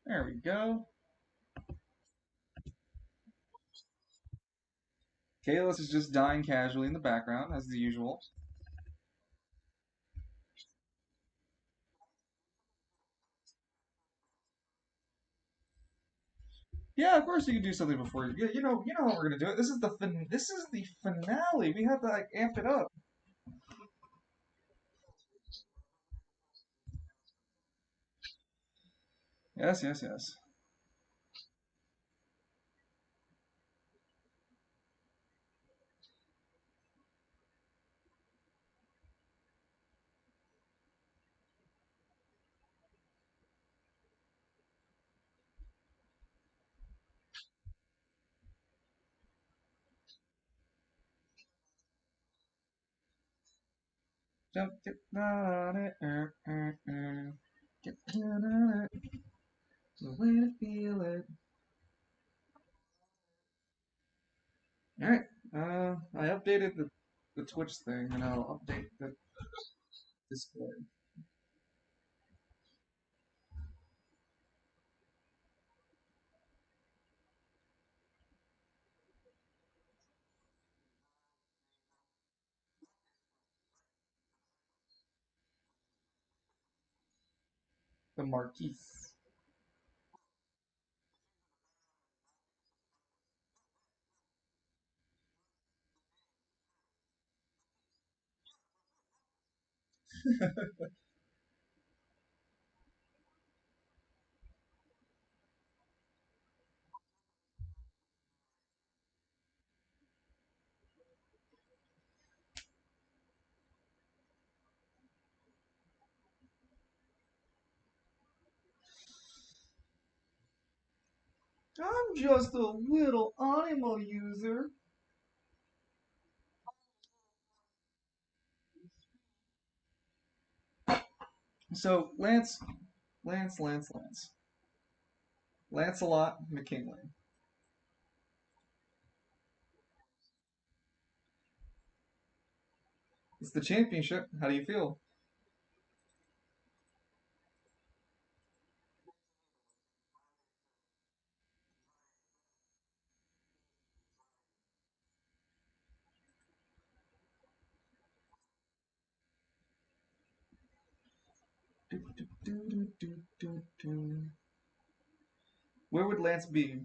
There we go. Kalis is just dying casually in the background, as the usual. Yeah, of course you can do something before you know how we're gonna do it. This is the finale. We have to like amp it up. Yes, yes, yes. Jump, get on it, get on it. The way to feel it. All right. I updated the Twitch thing, and I'll update the Discord. The Marquise. I'm just a little animal user. So Lance. Lancelot McKinley. It's the championship. How do you feel? Do, do, do, do, do, do. Where would Lance be?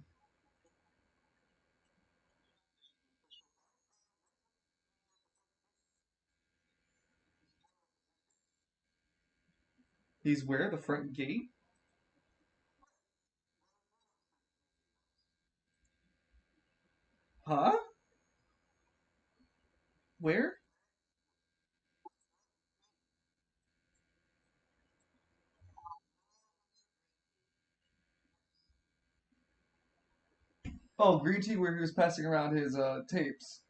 He's where? The front gate? Huh? Where? Oh, Green Tea, where he was passing around his tapes.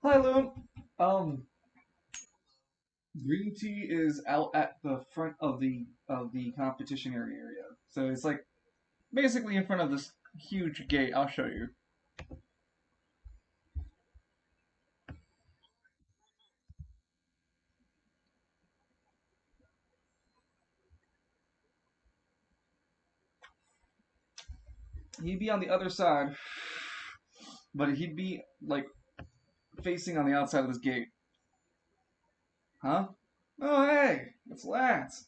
Hi, Lou. Um, Green Tea is out at the front of the competition area. So it's like basically in front of this huge gate. I'll show you. He'd be on the other side, but he'd be like facing on the outside of this gate. Huh? Oh, hey, it's Lance.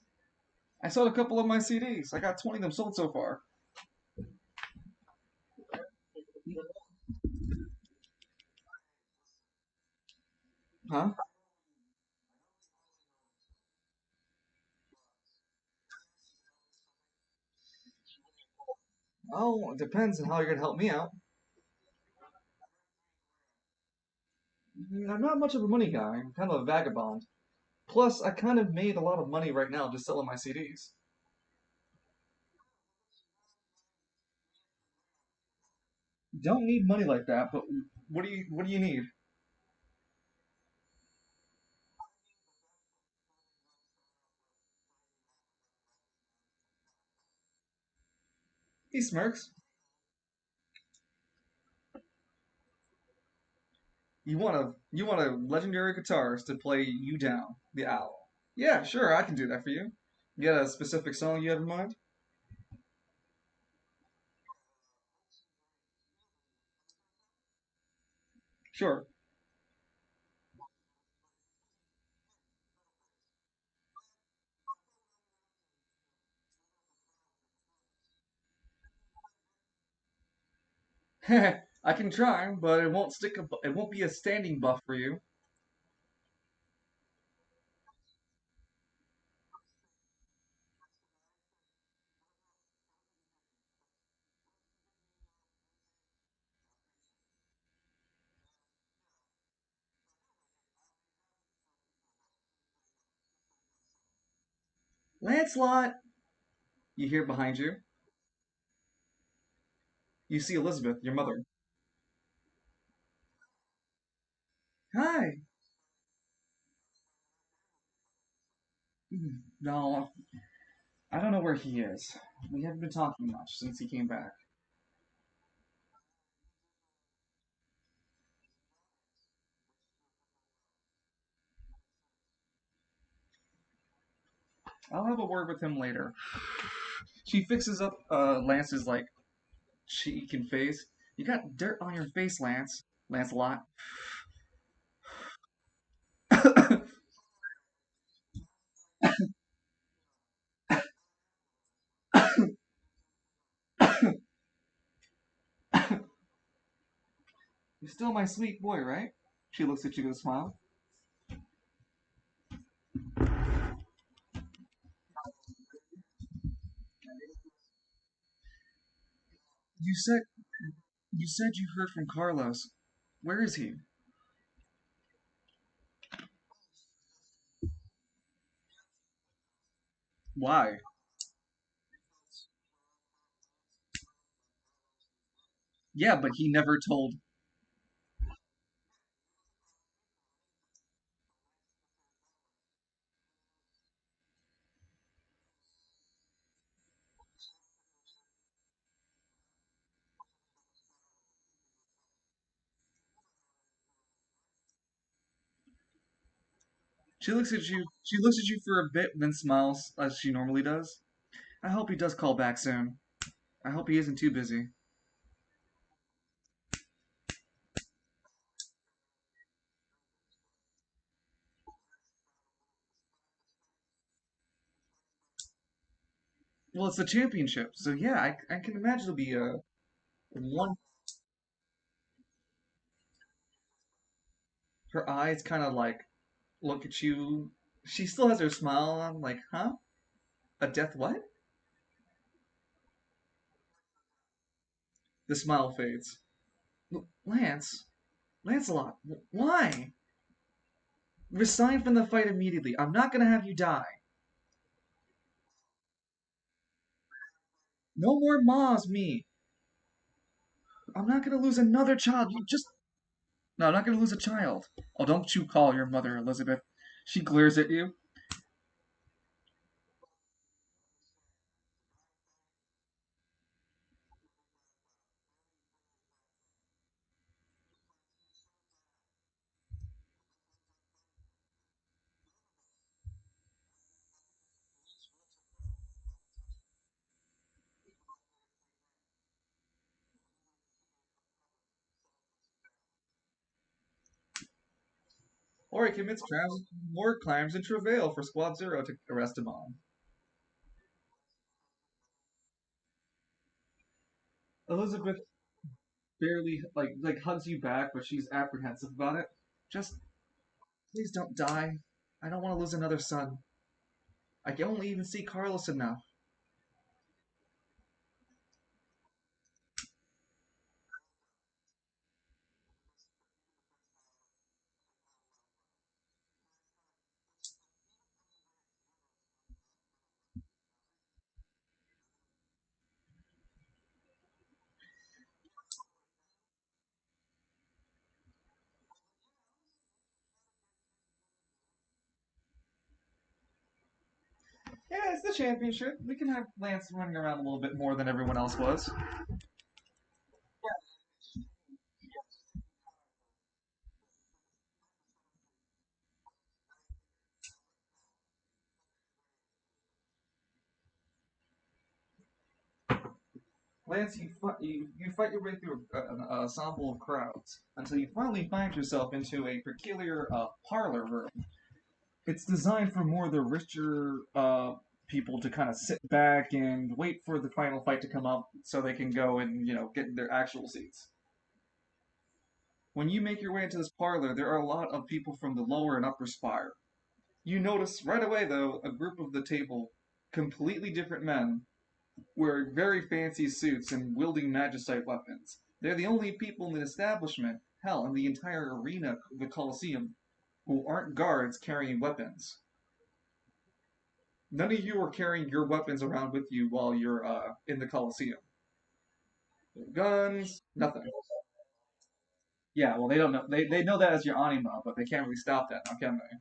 I sold a couple of my CDs. I got 20 of them sold so far. Huh? Oh, it depends on how you're gonna help me out. I'm not much of a money guy. I'm kind of a vagabond. Plus, I kind of made a lot of money right now just selling my CDs. Don't need money like that, but what do you need? He smirks. You want a legendary guitarist to play you down, the owl. Yeah, sure, I can do that for you. You got a specific song you have in mind? Sure. I can try, but it won't stick. It won't be a standing buff for you. Lancelot! You hear behind you. You see Elizabeth, your mother. Hi. No, I don't know where he is. We haven't been talking much since he came back. I'll have a word with him later. She fixes up Lance's like cheek and face. You got dirt on your face, Lance. Lancelot. You're still my sweet boy, right? She looks at you with a smile. You said you said you heard from Carlos. Where is he? Why? Yeah, but he never told. She looks at you. She looks at you for a bit, then smiles as she normally does. I hope he does call back soon. I hope he isn't too busy. Well, it's the championship, so yeah, I can imagine it'll be a one. Her eyes kind of like look at you. She still has her smile on, like, huh? A death what? The smile fades. Lance, Lancelot, why? Resign from the fight immediately. I'm not gonna have you die. No more Ma's me. I'm not gonna lose another child. You just no, I'm not gonna lose a child. Oh, don't you call your mother Elizabeth. She glares at you. Or he commits crimes, more crimes in travail for Squad Zero to arrest him on. Elizabeth barely like hugs you back, but she's apprehensive about it. Just please don't die. I don't want to lose another son. I can only even see Carlos enough. Yeah, it's the championship. We can have Lance running around a little bit more than everyone else was. Lance, you fight your way through an ensemble of crowds until you finally find yourself into a peculiar parlor room. It's designed for more the richer people to kind of sit back and wait for the final fight to come up so they can go and, get their actual seats. When you make your way into this parlor, there are a lot of people from the lower and upper spire. You notice right away, though, a group of the table, completely different men, wearing very fancy suits and wielding magicite weapons. They're the only people in the establishment, hell, in the entire arena of the Colosseum, who aren't guards carrying weapons. None of you are carrying your weapons around with you while you're in the Colosseum. No guns, nothing. Yeah, well, they don't know. They know that as your anima, but they can't really stop that now, can they?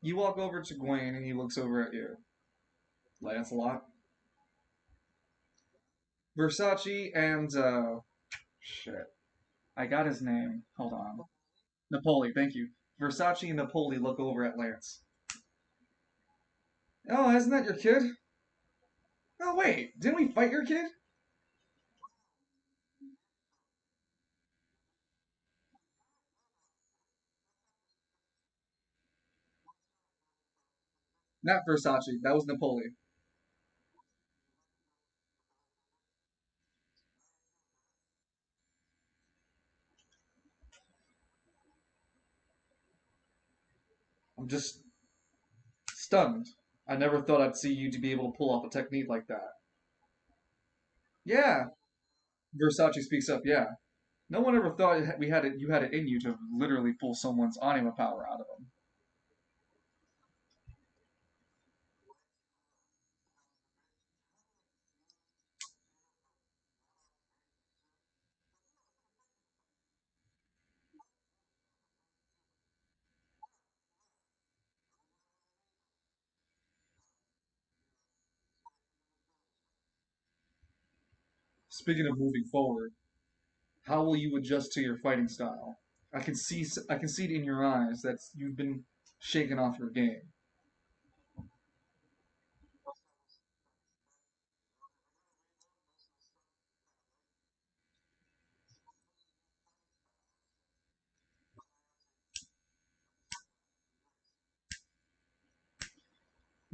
You walk over to Gwaine and he looks over at you. Lancelot. Versace and, shit. I got his name. Hold on. Napoli, thank you. Versace and Napoli look over at Lance. Oh, isn't that your kid? Oh, wait, didn't we fight your kid? Not Versace, that was Napoli. I'm just stunned. I never thought I'd see you to be able to pull off a technique like that. Yeah, Versace speaks up, yeah. No one ever thought you had it in you to literally pull someone's anima power out of them. Speaking of moving forward, how will you adjust to your fighting style? I can see it in your eyes that you've been shaken off your game.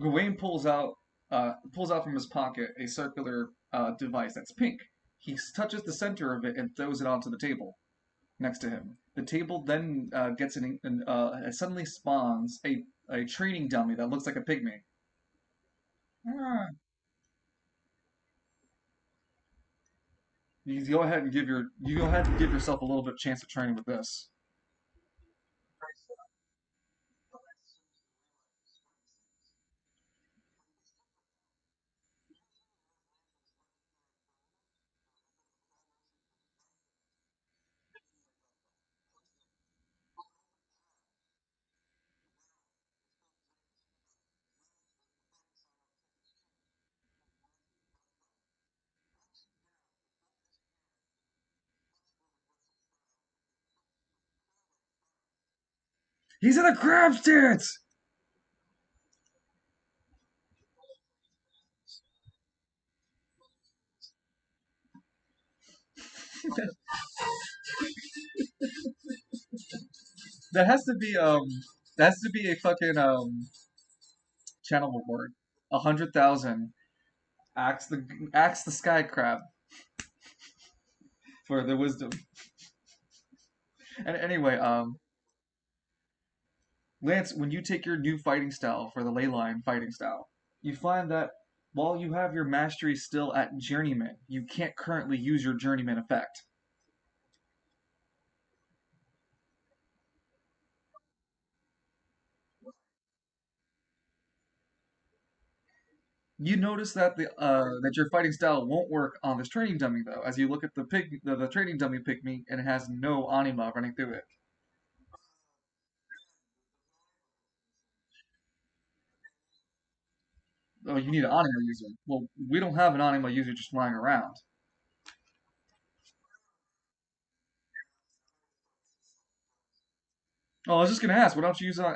Gawain pulls out from his pocket a circular device that's pink. He touches the center of it and throws it onto the table next to him. The table then suddenly spawns a training dummy that looks like a pygmy. Ah. You go ahead and give yourself a little bit of chance of training with this. He's in a crab stance. That has to be that has to be a fucking channel word. 100,000 axe the sky crab for the wisdom. And anyway, Lance, when you take your new fighting style for the ley line fighting style, you find that while you have your mastery still at journeyman, you can't currently use your journeyman effect. You notice that that your fighting style won't work on this training dummy though, as you look at the training dummy pygmy and it has no anima running through it. Well, you need an anima user. Well, we don't have an anima user just lying around. Oh, I was just gonna ask, why don't you use it on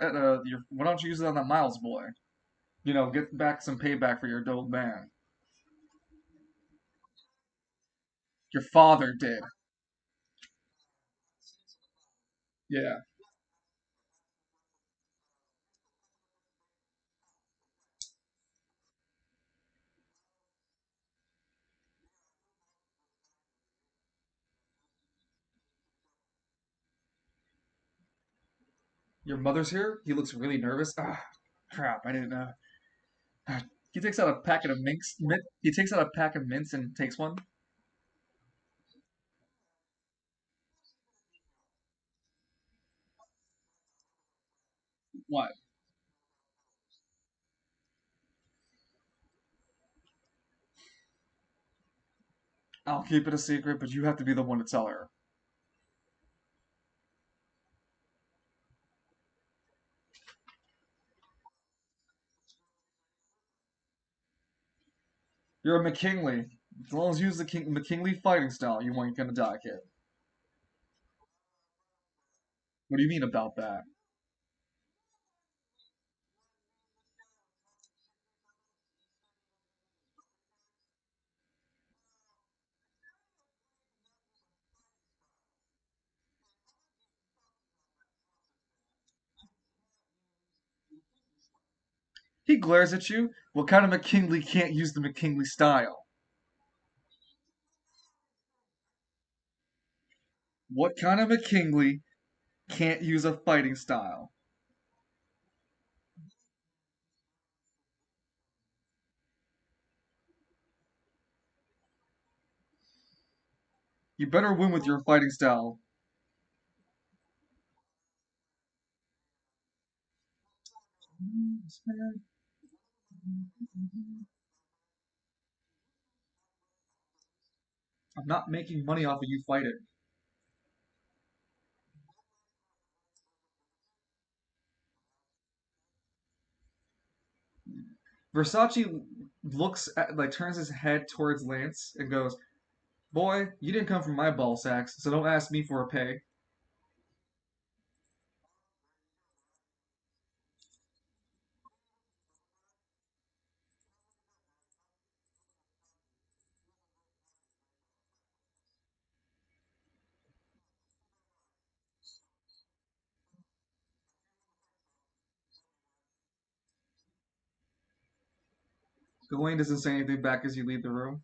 why don't you use it on that Miles boy? You know, get back some payback for your dope man. Your father did. Yeah. Your mother's here? He looks really nervous. Ah, crap, I didn't know. He takes out a packet of mints. He takes out a pack of mints and takes one. What? I'll keep it a secret, but you have to be the one to tell her. You're a McKinley. As long as you use the McKinley fighting style, you ain't gonna die, kid. What do you mean about that? He glares at you. What kind of McKinley can't use the McKinley style? What kind of McKinley can't use a fighting style? You better win with your fighting style. I'm not making money off of you fighting. Versace looks at, like, turns his head towards Lance and goes, "Boy, you didn't come from my ball sacks, so don't ask me for a pay." Gawain doesn't say anything back as you leave the room.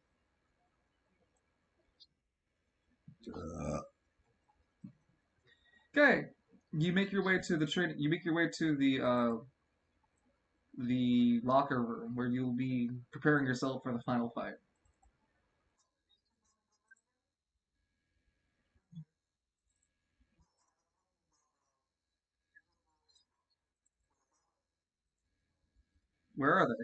Okay, you make your way to the train. You make your way to the locker room where you'll be preparing yourself for the final fight. Where are they?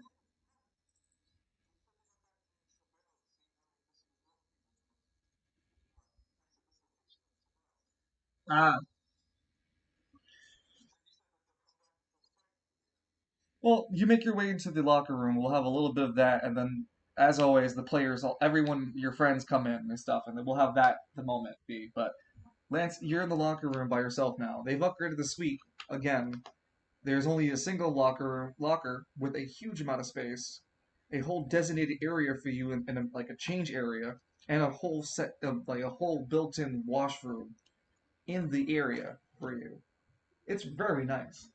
Ah, well, you make your way into the locker room. We'll have a little bit of that, and then, as always, the players, everyone, your friends come in and stuff, and then we'll have that the moment be. But Lance, you're in the locker room by yourself now. They've upgraded the suite again. There's only a single locker with a huge amount of space, a whole designated area for you, and like a change area, and a whole set of like a whole built-in washroom in the area for you. It's very nice.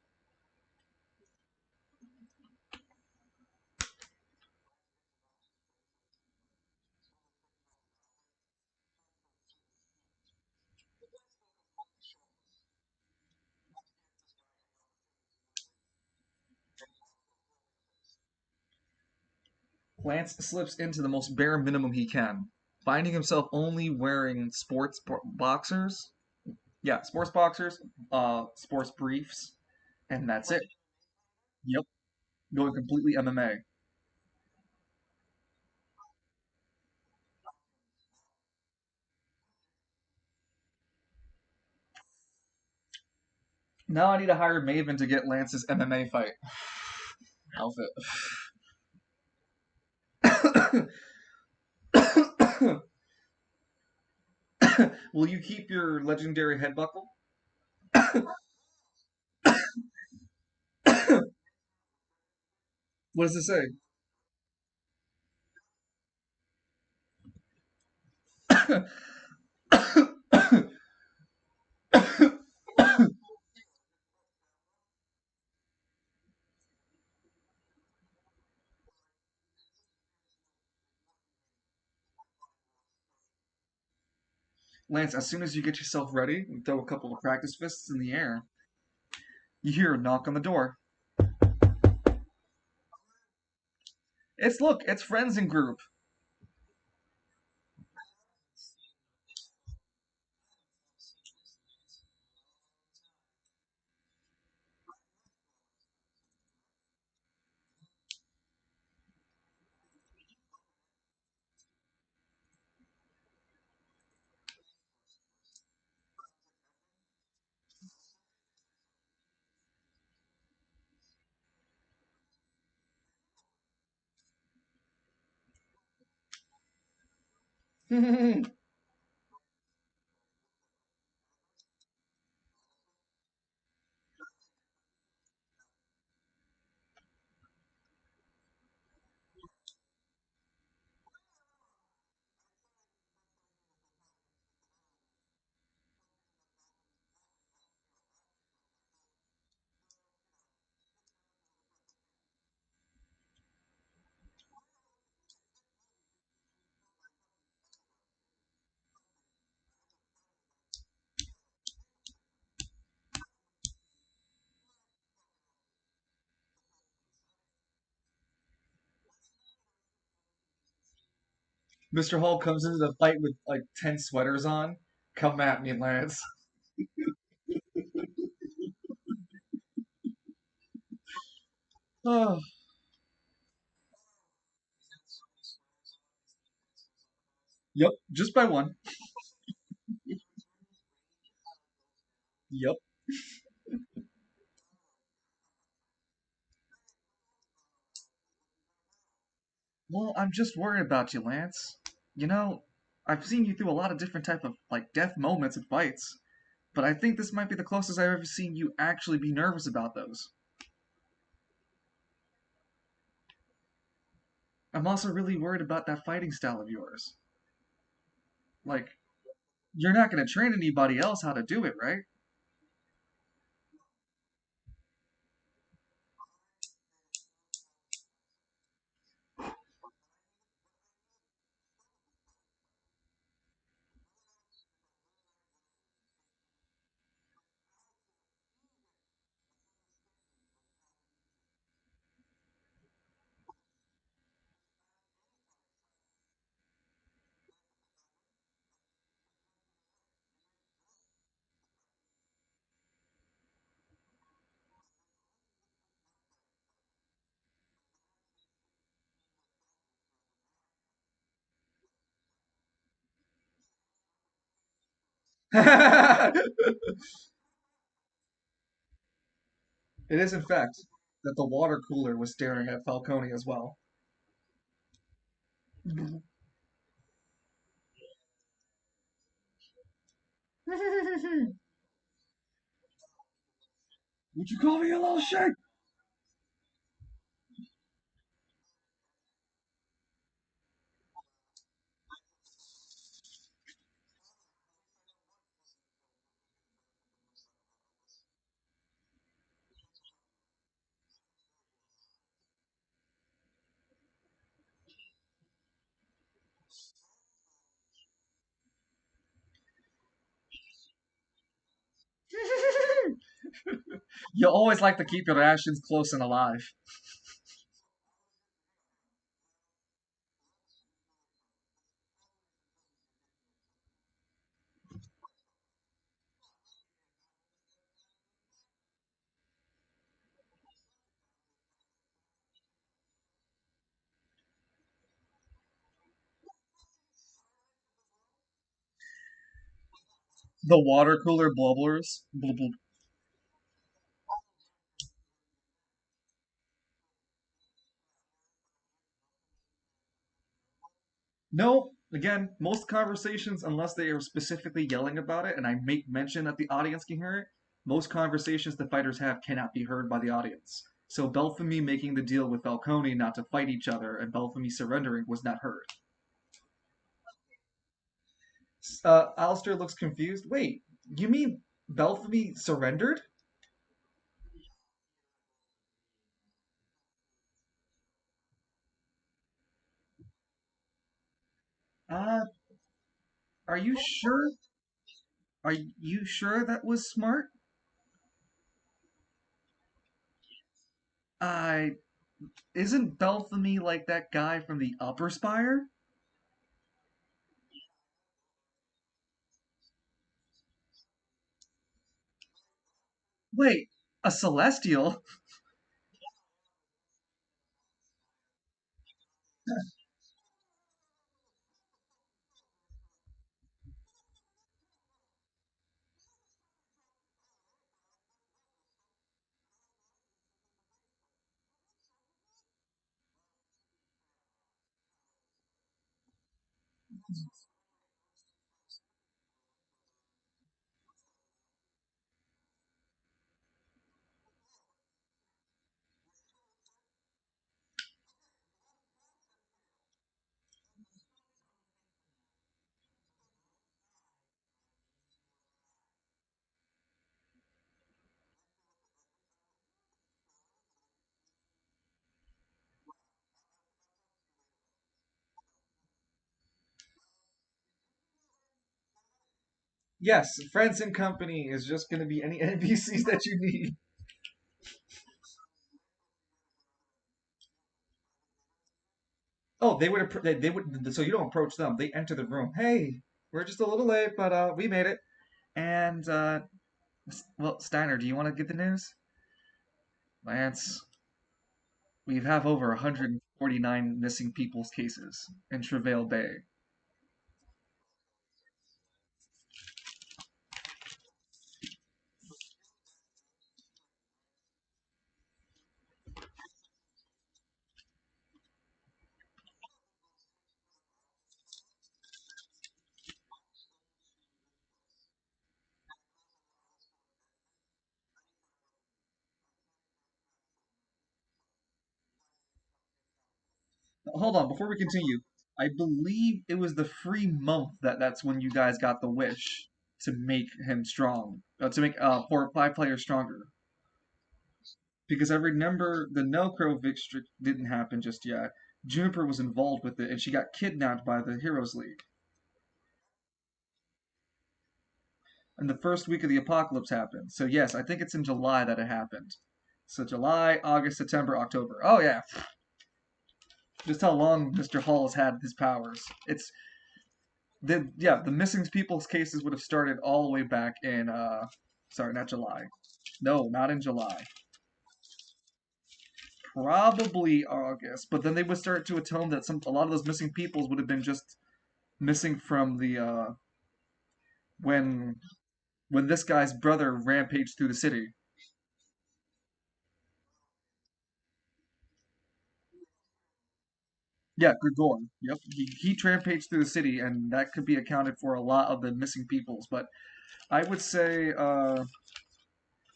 Lance slips into the most bare minimum he can, finding himself only wearing boxers. Yeah, sports boxers, sports briefs, and that's it. Yep, going completely MMA. Now I need to hire Maven to get Lance's MMA fight outfit. Will you keep your legendary head buckle? What does it say? Lance, as soon as you get yourself ready and throw a couple of practice fists in the air, you hear a knock on the door. It's friends and group. Mr. Hall comes into the fight with like 10 sweaters on. Come at me, Lance. Oh, yep, just by one. Yep. Well, I'm just worried about you, Lance. You know, I've seen you through a lot of different type of like death moments and fights, but I think this might be the closest I've ever seen you actually be nervous about those. I'm also really worried about that fighting style of yours. Like, you're not going to train anybody else how to do it, right? It is, in fact, that the water cooler was staring at Falcone as well. Would you call me a little shit? You always like to keep your rations close and alive. The water cooler blubblers. Blub, blub. No, again, most conversations, unless they are specifically yelling about it, and I make mention that the audience can hear it, most conversations the fighters have cannot be heard by the audience. So Belfamy making the deal with Falcone not to fight each other and Belfamy surrendering was not heard. Alistair looks confused. Wait, you mean Belfamy surrendered? Uh, are you sure? Are you sure that was smart? I Isn't Belfamy like that guy from the Upper Spire? Wait, a Celestial? Yes, Friends and Company is just going to be any NPCs that you need. Oh, they would so you don't approach them. They enter the room. Hey, we're just a little late, but we made it. And well, Steiner, do you want to get the news? Lance, we have over 149 missing people's cases in Travail Bay. Hold on, before we continue, I believe it was the free month that's when you guys got the wish to make him strong, to make 4 5 players stronger. Because I remember the Nelcro victory didn't happen just yet. Juniper was involved with it, and she got kidnapped by the Heroes League. And the first week of the apocalypse happened. So yes, I think it's in July that it happened. So July, August, September, October. Oh yeah, just how long Mr. Hall has had his powers. It's the missing people's cases would have started all the way back in sorry, not July. No, not in July. Probably August, but then they would start to atone that a lot of those missing peoples would have been just missing from the when this guy's brother rampaged through the city. Yeah, Grigor. Yep, he rampaged through the city, and that could be accounted for a lot of the missing peoples. But I would say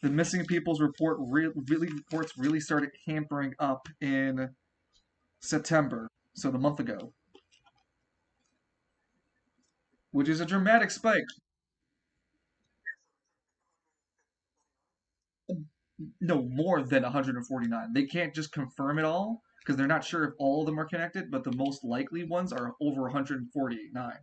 the missing peoples reports really started hampering up in September, so the month ago, which is a dramatic spike. No, more than 149. They can't just confirm it all because they're not sure if all of them are connected, but the most likely ones are over 149.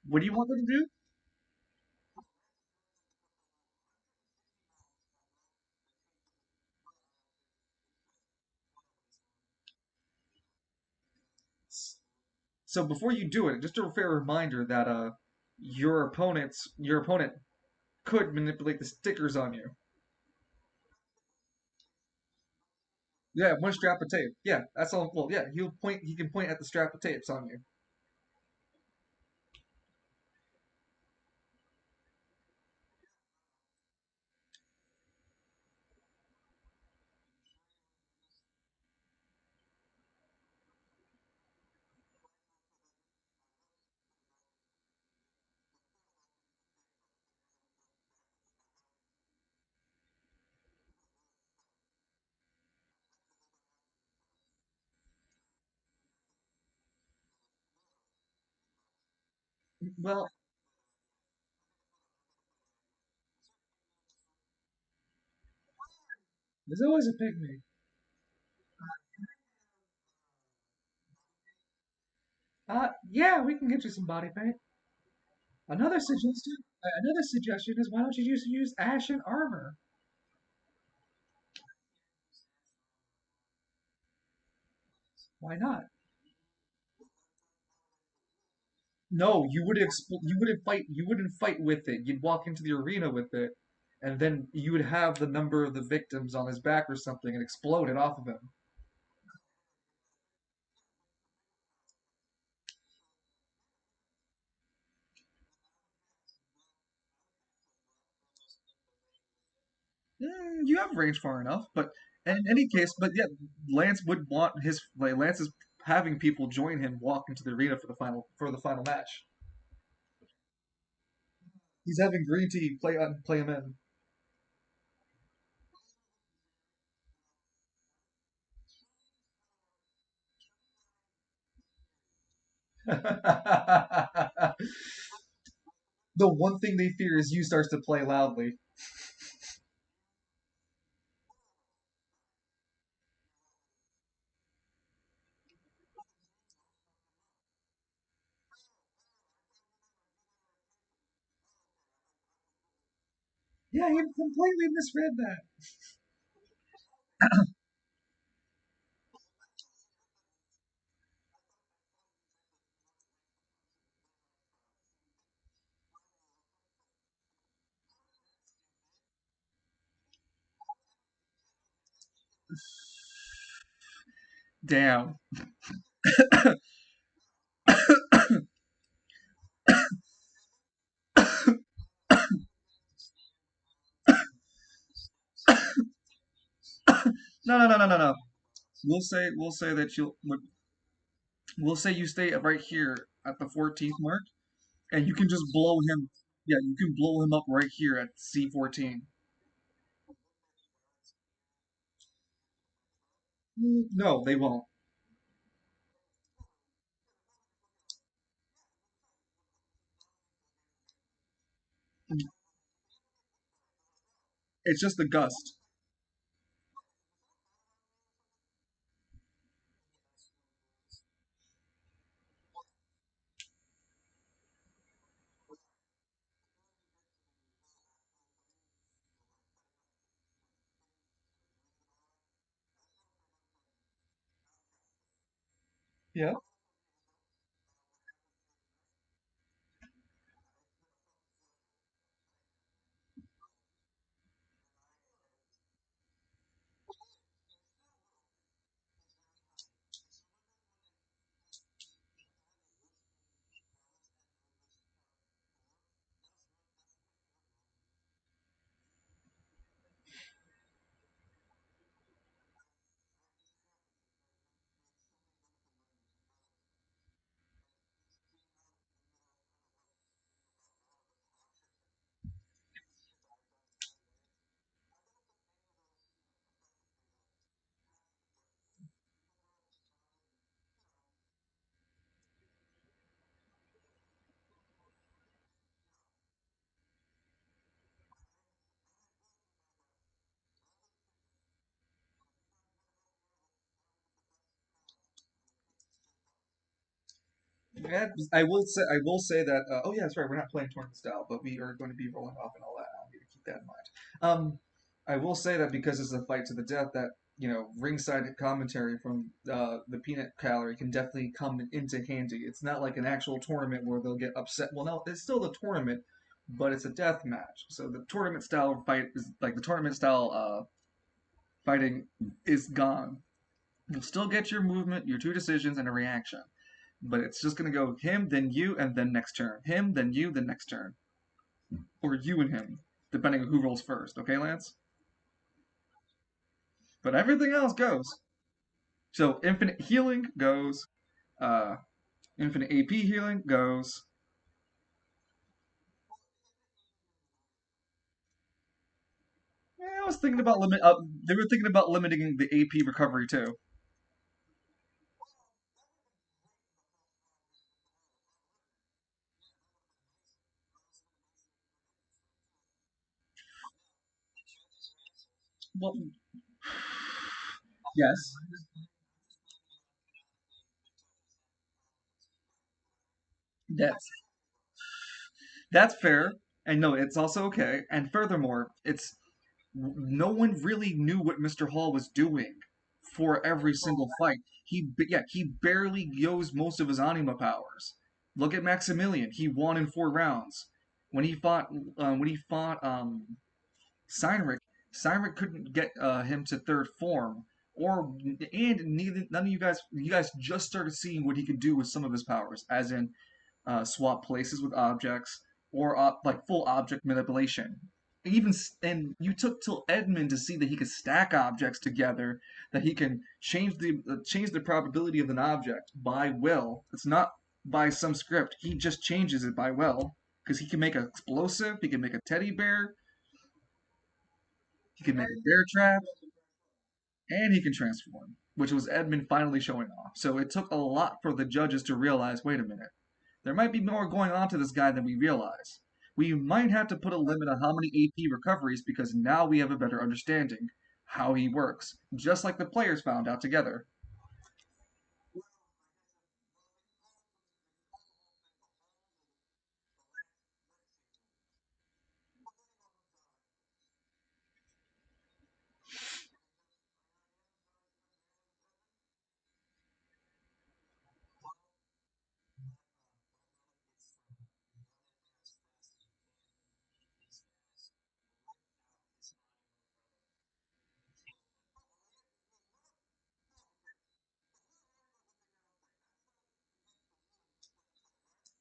What do you want them to do? So before you do it, just a fair reminder that your opponent could manipulate the stickers on you. Yeah, one strap of tape. Yeah, that's all. Well, yeah, he'll point. He can point at the strap of tapes on you. Well, there's always a pygmy. Yeah, we can get you some body paint. Another suggestion is why don't you just use ashen armor? Why not? No, you wouldn't fight with it. You'd walk into the arena with it, and then you would have the number of the victims on his back or something and explode it off of him. You have range far enough, but in any case, but yeah, Lance would want his like Lance is having people join him walk into the arena for the final match. He's having Green Tea play him in. The one thing they fear is you starts to play loudly. Yeah, he completely misread that. Damn. No, no, no, no, no, no. We'll say that we'll say you stay right here at the 14th mark, and you can just blow him. Yeah, you can blow him up right here at C14. No, they won't. It's just the gust. Yeah. Yeah, I will say that. Oh yeah, that's right. We're not playing tournament style, but we are going to be rolling off and all that. I need to keep that in mind. I will say that because it's a fight to the death, that ringside commentary from the peanut gallery can definitely come into handy. It's not like an actual tournament where they'll get upset. Well, no, it's still the tournament, but it's a death match. So the tournament style fight is like the tournament style fighting is gone. You'll still get your movement, your two decisions, and a reaction. But it's just gonna go him, then you, and then next turn. Him, then you, then next turn. Or you and him, depending on who rolls first. Okay, Lance? But everything else goes. So infinite healing goes. Uh, infinite AP healing goes. Yeah, I was thinking about limit. They were thinking about limiting the AP recovery too. Well, yes, that's that's fair, and no, it's also okay. And furthermore, it's no one really knew what Mr. Hall was doing for every single fight. He barely used most of his anima powers. Look at Maximilian. He won in 4 rounds. When he fought Cynric, Cynric couldn't get him to third form. And neither none of you guys just started seeing what he could do with some of his powers, as in swap places with objects or like full object manipulation. And you took till Edmund to see that he could stack objects together, that he can change the probability of an object by will. It's not by some script. He just changes it by will because he can make an explosive, he can make a teddy bear, he can make a bear trap, and he can transform, which was Edmund finally showing off. So it took a lot for the judges to realize, wait a minute, there might be more going on to this guy than we realize. We might have to put a limit on how many AP recoveries because now we have a better understanding how he works, just like the players found out together.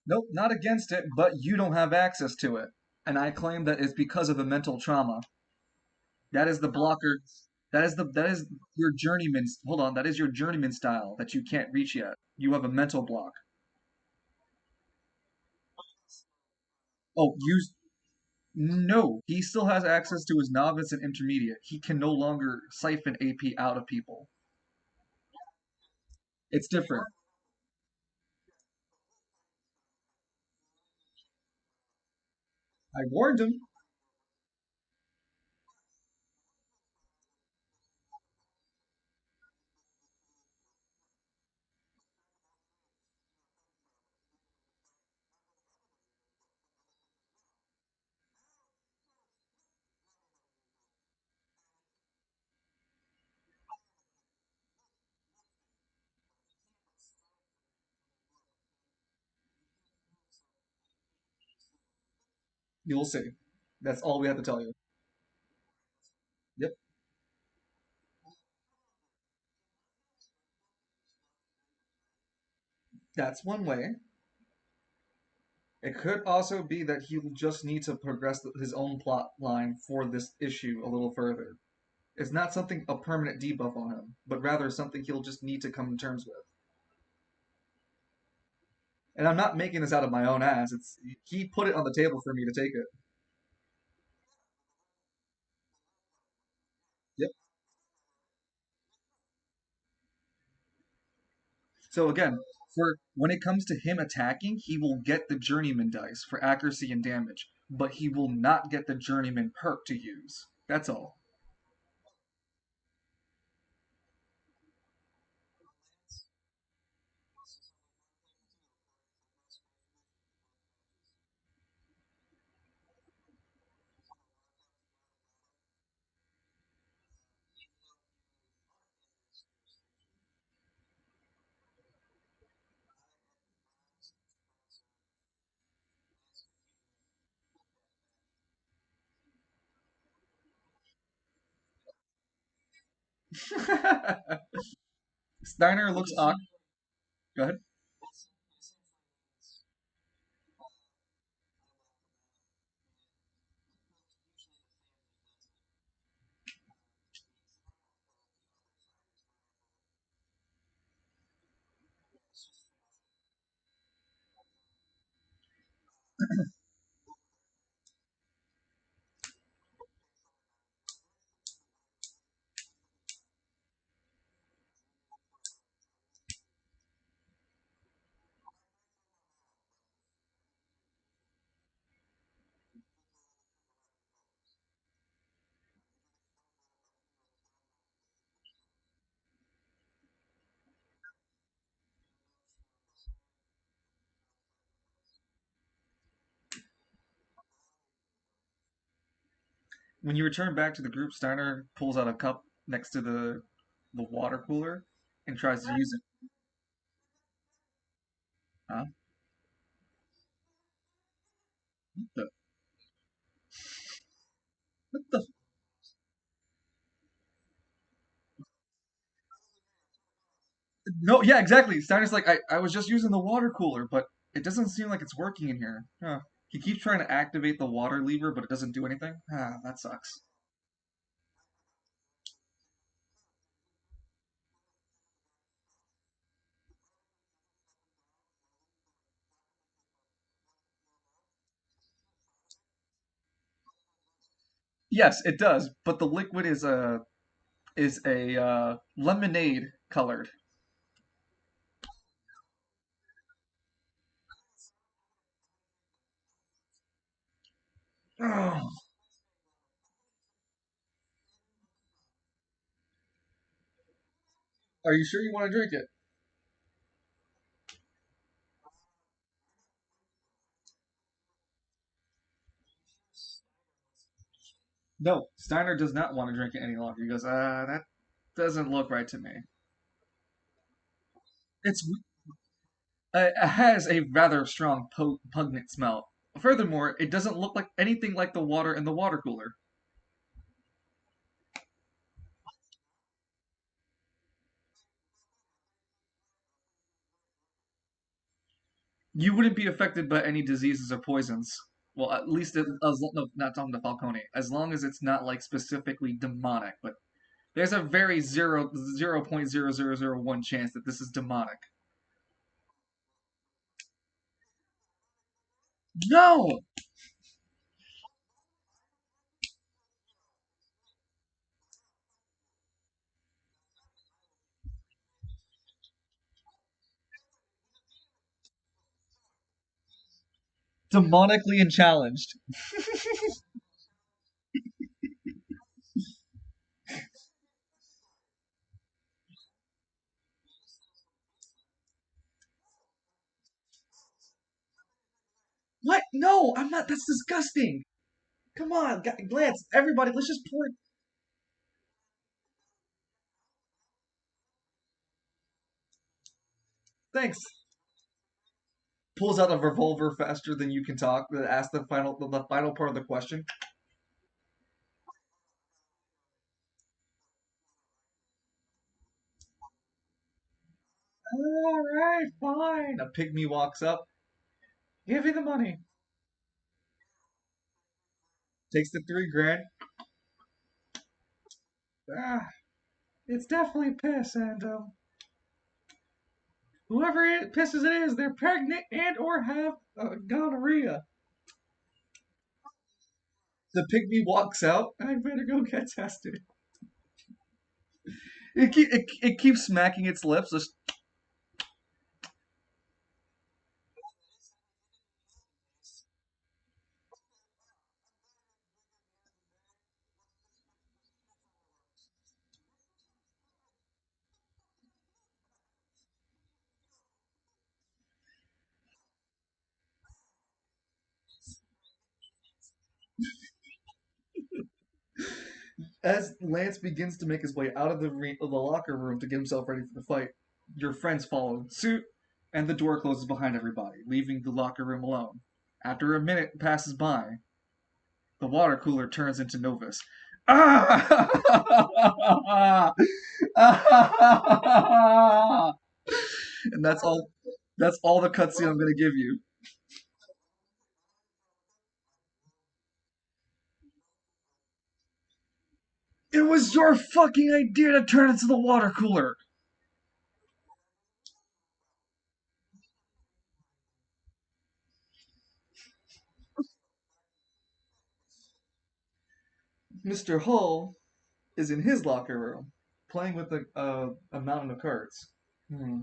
Nope, not against it, but you don't have access to it. And I claim that it's because of a mental trauma. That is the blocker. That is your journeyman. Hold on, that is your journeyman style that you can't reach yet. You have a mental block. Oh, use no. He still has access to his novice and intermediate. He can no longer siphon AP out of people. It's different. I warned him. You'll see. That's all we have to tell you. Yep. That's one way. It could also be that he'll just need to progress his own plot line for this issue a little further. It's not something a permanent debuff on him, but rather something he'll just need to come to terms with. And I'm not making this out of my own ass. It's he put it on the table for me to take it. Yep. So again, for when it comes to him attacking, he will get the journeyman dice for accuracy and damage, but he will not get the journeyman perk to use. That's all. Steiner looks awkward. Go ahead. When you return back to the group, Steiner pulls out a cup next to the water cooler and tries to use it. Huh? What the? What the? No, yeah, exactly. Steiner's like, I was just using the water cooler, but it doesn't seem like it's working in here. Huh. He keeps trying to activate the water lever, but it doesn't do anything. Ah, that sucks. Yes, it does, but the liquid is a lemonade colored. Oh, are you sure you want to drink it? No, Steiner does not want to drink it any longer. He goes, that doesn't look right to me. It's it has a rather strong pungent smell. Furthermore, it doesn't look like anything like the water in the water cooler. You wouldn't be affected by any diseases or poisons. Well, at least no, not talking to Falcone. As long as it's not like specifically demonic, but there's a very 0.0001 chance that this is demonic. No, demonically and challenged. What? No, I'm not. That's disgusting. Come on, Lance. Everybody, let's just pour. Thanks. Pulls out a revolver faster than you can talk. Asks the final part of the question. All right, fine. A pygmy walks up. Give me the money. Takes the 3 grand. Ah, it's definitely piss, and whoever pisses it is, they're pregnant and or have gonorrhea. The pygmy walks out. I better go get tested. It keeps smacking its lips. As Lance begins to make his way out of the locker room to get himself ready for the fight, your friends follow suit, and the door closes behind everybody, leaving the locker room alone. After a minute passes by, the water cooler turns into Novus. Ah! And that's all. That's all the cutscene I'm gonna give you. It was your fucking idea to turn it to the water cooler. Mr. Hull is in his locker room, playing with a mountain of cards. Hmm.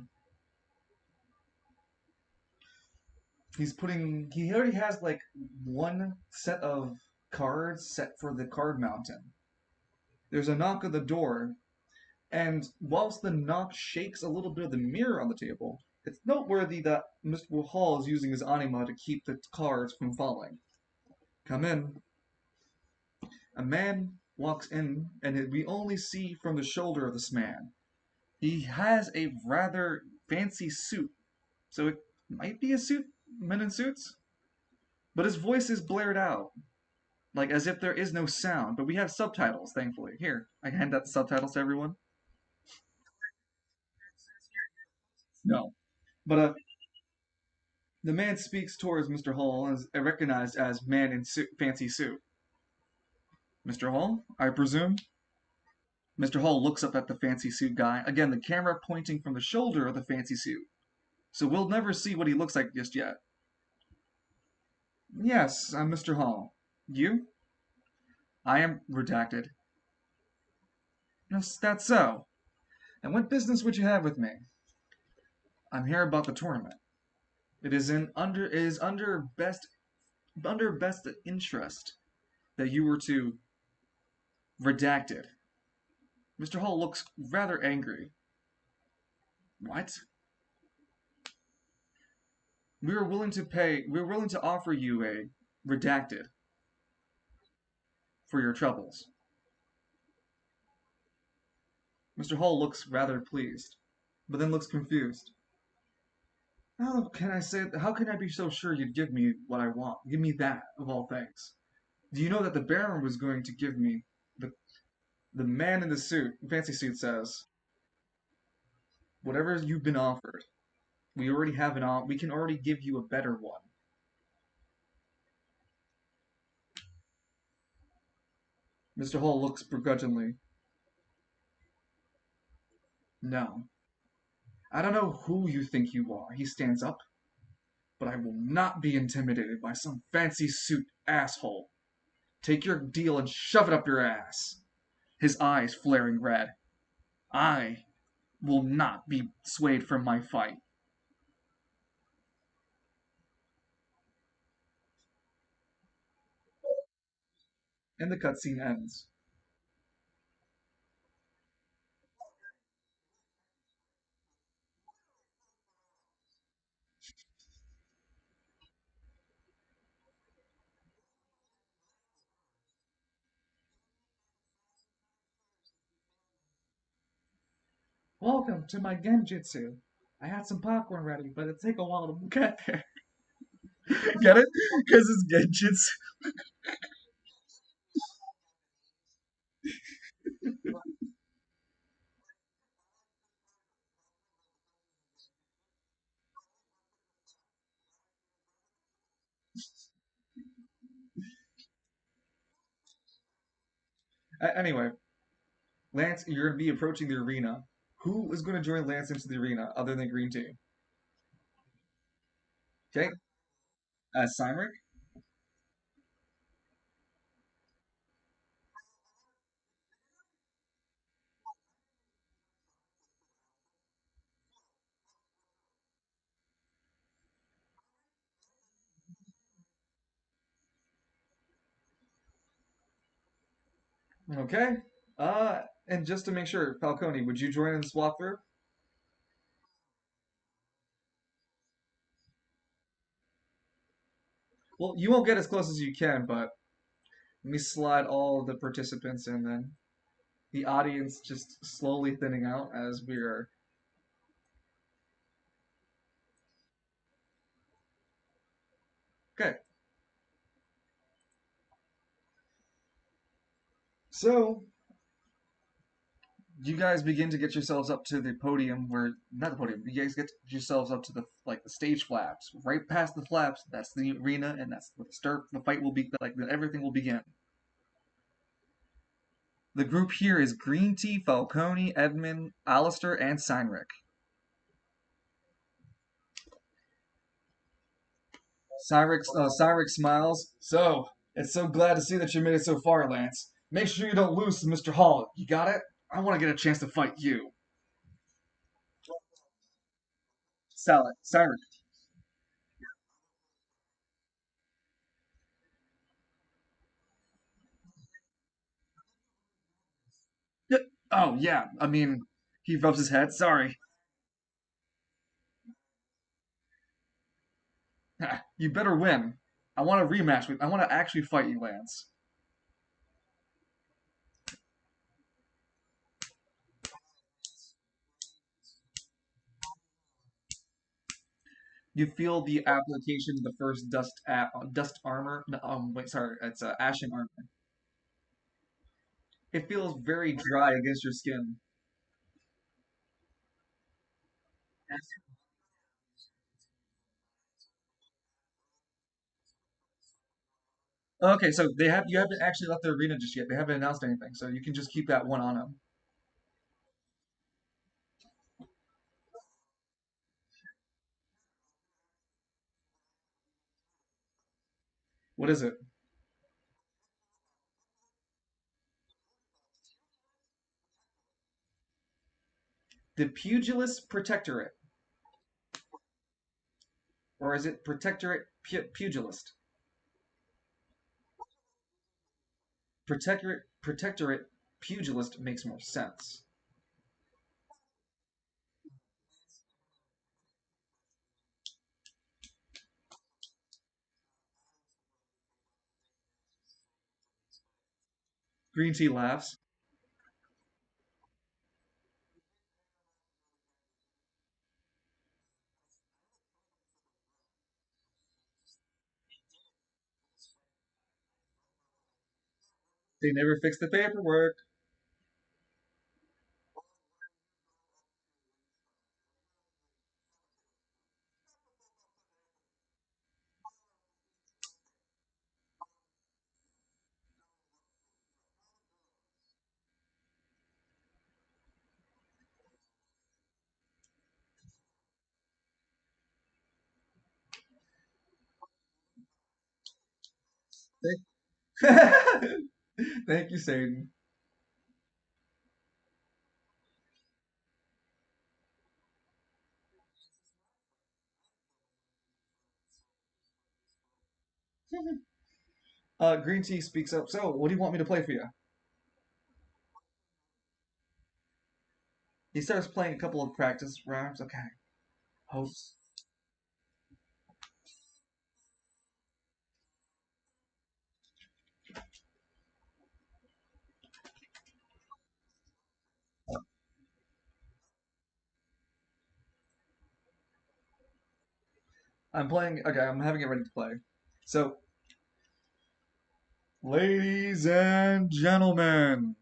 He already has like one set of cards set for the card mountain. There's a knock on the door, and whilst the knock shakes a little bit of the mirror on the table, it's noteworthy that Mr. Hall is using his anima to keep the cards from falling. Come in. A man walks in, and we only see from the shoulder of this man. He has a rather fancy suit, so it might be a suit, men in suits, but his voice is blared out, like as if there is no sound. But we have subtitles, thankfully. Here, I hand out the subtitles to everyone. No, but the man speaks towards Mr. Hall and is recognized as man in fancy suit. Mr. Hall, I presume? Mr. Hall looks up at the fancy suit guy. Again, the camera pointing from the shoulder of the fancy suit. So we'll never see what he looks like just yet. Yes, I'm Mr. Hall. You? I am redacted. Yes, that's so. And what business would you have with me? I'm here about the tournament. It is under best interest that you were to redacted. Mr. Hall looks rather angry. What? We are willing to offer you a redacted for your troubles. Mr. Hall looks rather pleased, but then looks confused. How can I be so sure you'd give me what I want? Give me that, of all things. Do you know that the Baron was going to give me the the man in the fancy suit says, whatever you've been offered, we can already give you a better one. Mr. Hall looks begrudgingly. No. I don't know who you think you are. He stands up, but I will not be intimidated by some fancy suit asshole. Take your deal and shove it up your ass. His eyes flaring red. I will not be swayed from my fight. And the cutscene ends. Welcome to my genjutsu. I had some popcorn ready, but it'll take a while to get there. Get it? Because it's genjutsu. Anyway, Lance, you're going to be approaching the arena. Who is going to join Lance into the arena other than Green Team? Okay, Cymric. Okay. And just to make sure, Falcone, would you join in this walkthrough? Well, you won't get as close as you can, but let me slide all of the participants in then. The audience just slowly thinning out as we are. Okay. So you guys begin to get yourselves up to the podium where not the podium. You guys get yourselves up to the stage flaps. Right past the flaps, that's the arena, and that's where the fight will be. Like everything will begin. The group here is Green Tea, Falcone, Edmund, Alistair, and Seinrich. Cyrix smiles. So, it's so glad to see that you made it so far, Lance. Make sure you don't lose to Mr. Hall. You got it? I want to get a chance to fight you. Cyrix. Oh, yeah. I mean, he rubs his head. Sorry. You better win. I want a rematch with. I want to actually fight you, Lance. You feel the application of the first dust armor. No, wait, sorry, it's ashen armor. It feels very dry against your skin. Okay, so you haven't actually left the arena just yet. They haven't announced anything, so you can just keep that one on them. What is it? The Pugilist Protectorate, or is it Pugilist? Protectorate Pugilist makes more sense. Green Tea laughs. They never fixed the paperwork. Thank you, Satan. Green Tea speaks up. So, what do you want me to play for you? He starts playing a couple of practice rounds. Okay. Hopes. I'm playing. Okay, I'm having it ready to play. So, ladies and gentlemen,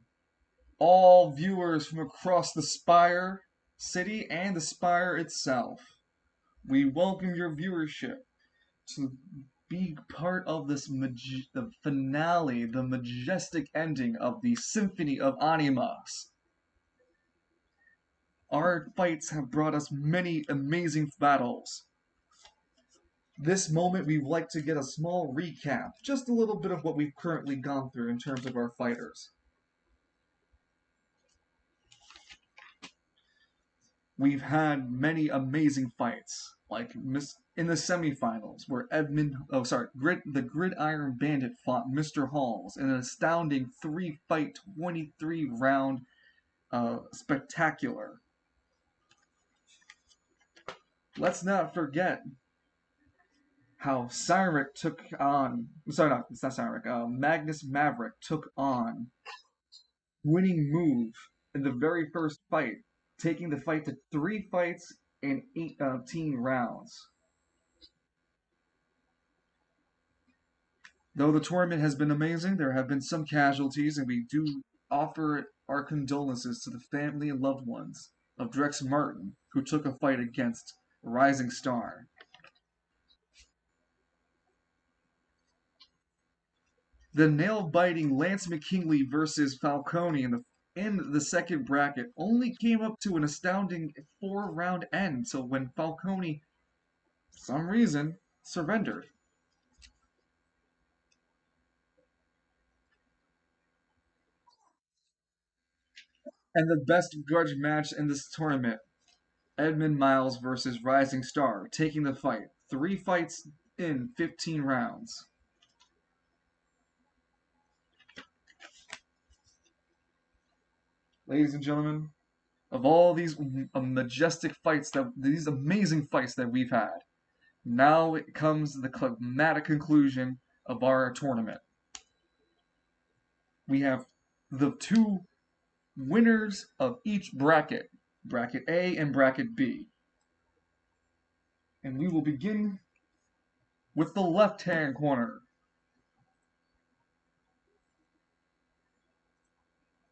all viewers from across the Spire city and the Spire itself, we welcome your viewership to be part of the finale, the majestic ending of the Symphony of Animas. Our fights have brought us many amazing battles. This moment, we'd like to get a small recap, just a little bit of what we've currently gone through in terms of our fighters. We've had many amazing fights, like in the semifinals, where the Gridiron Bandit fought Mr. Halls in an astounding 3-fight, 23-round spectacular. Let's not forget how Cyric took on. Sorry, no, it's not Cyric. Magnus Maverick took on winning move in the very first fight, taking the fight to 3 fights and 18 rounds. Though the tournament has been amazing, there have been some casualties, and we do offer our condolences to the family and loved ones of Drex Martin, who took a fight against Rising Star. The nail-biting Lance McKinley versus Falcone in the second bracket only came up to an astounding 4-round end. So when Falcone, for some reason, surrendered. And the best grudge match in this tournament, Edmund Miles versus Rising Star, taking the fight. 3 fights in 15 rounds. Ladies and gentlemen, of all these majestic fights, these amazing fights that we've had, now it comes the climatic conclusion of our tournament. We have the two winners of each bracket, bracket A and bracket B. And we will begin with the left hand corner.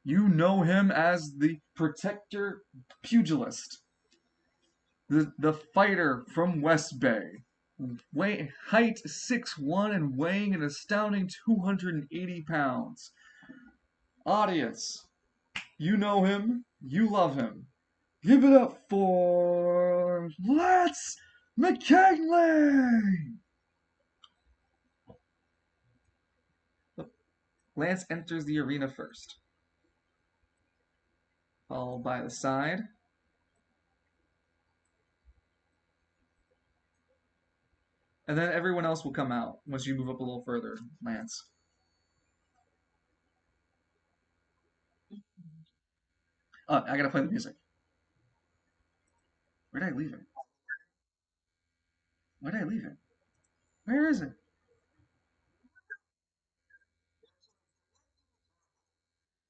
You know him as the Protector Pugilist, the fighter from West Bay. Height 6'1" and weighing an astounding 280 pounds. Audience, you know him, you love him. Give it up for Lance McKinley! Lance enters the arena first, followed by the side. And then everyone else will come out once you move up a little further, Lance. I gotta play the music. Where did I leave it? Where did I leave it? Where is it?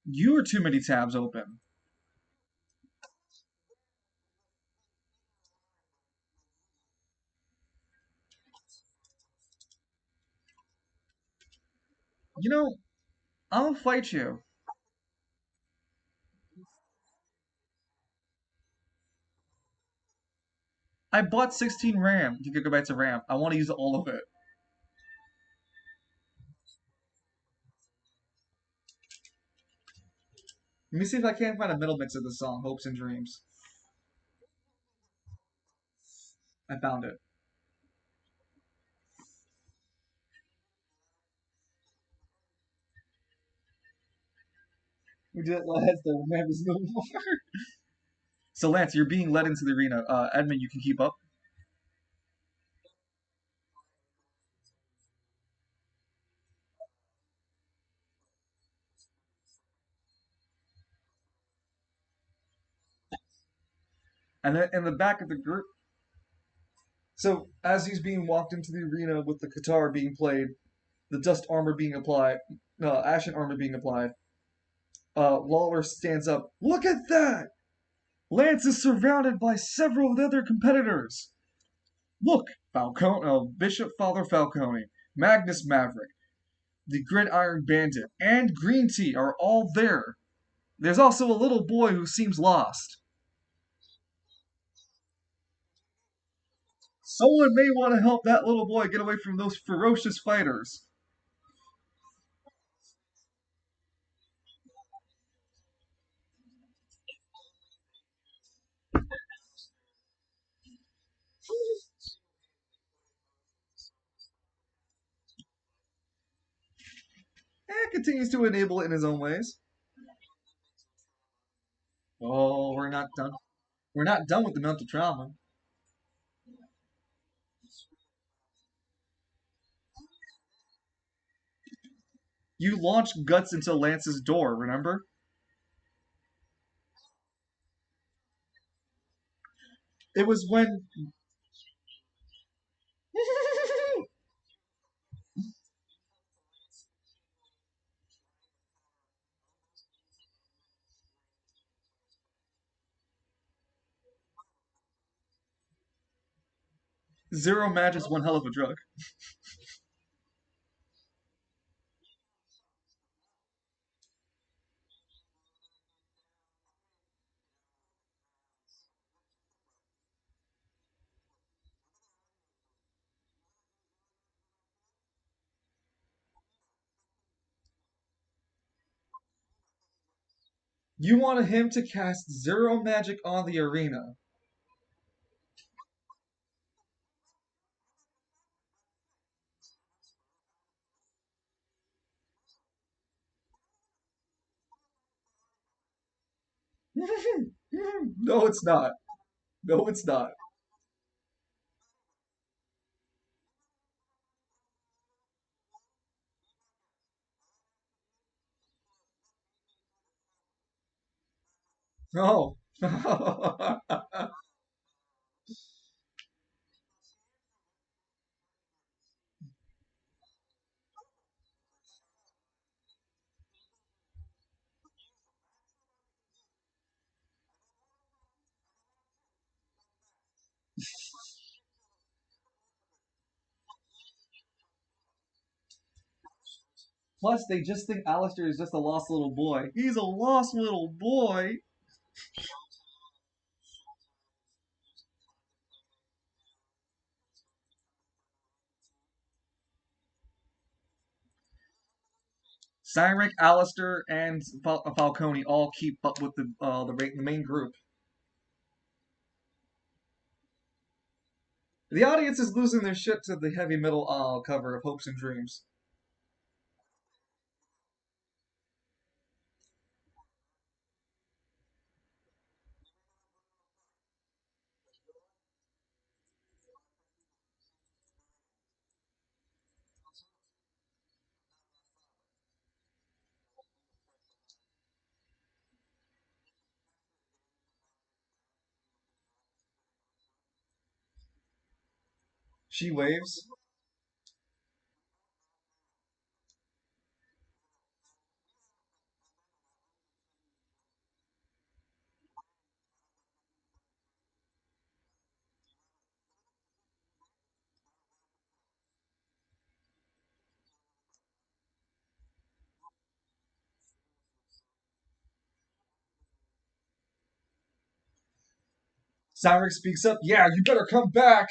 You are too many tabs open. You know, I'll fight you. I bought 16 RAM, gigabytes of RAM. I want to use all of it. Let me see if I can't find a middle mix of the song, Hopes and Dreams. I found it. We did it last, the RAM is no more. So, Lance, you're being led into the arena. Edmund, you can keep up. And then in the back of the group, so as he's being walked into the arena with the guitar being played, the dust armor being applied, ashen armor being applied, Lawler stands up. Look at that! Lance is surrounded by several of the other competitors. Look, Falcone, Bishop Father Falcone, Magnus Maverick, the Gridiron Bandit, and Green Tea are all there. There's also a little boy who seems lost. Someone may want to help that little boy get away from those ferocious fighters. And continues to enable it in his own ways. Oh, we're not done. We're not done with the mental trauma. You launched guts into Lance's door, remember? It was when Zero Match is one hell of a drug. You wanted him to cast zero magic on the arena. No, it's not. No, it's not. No. Plus, they just think Alistair is just a lost little boy. He's a lost little boy. Cyric, Alistair, and Falcone all keep up with the main group. The audience is losing their shit to the heavy metal cover of Hopes and Dreams. She waves. Cyric speaks up. Yeah, you better come back.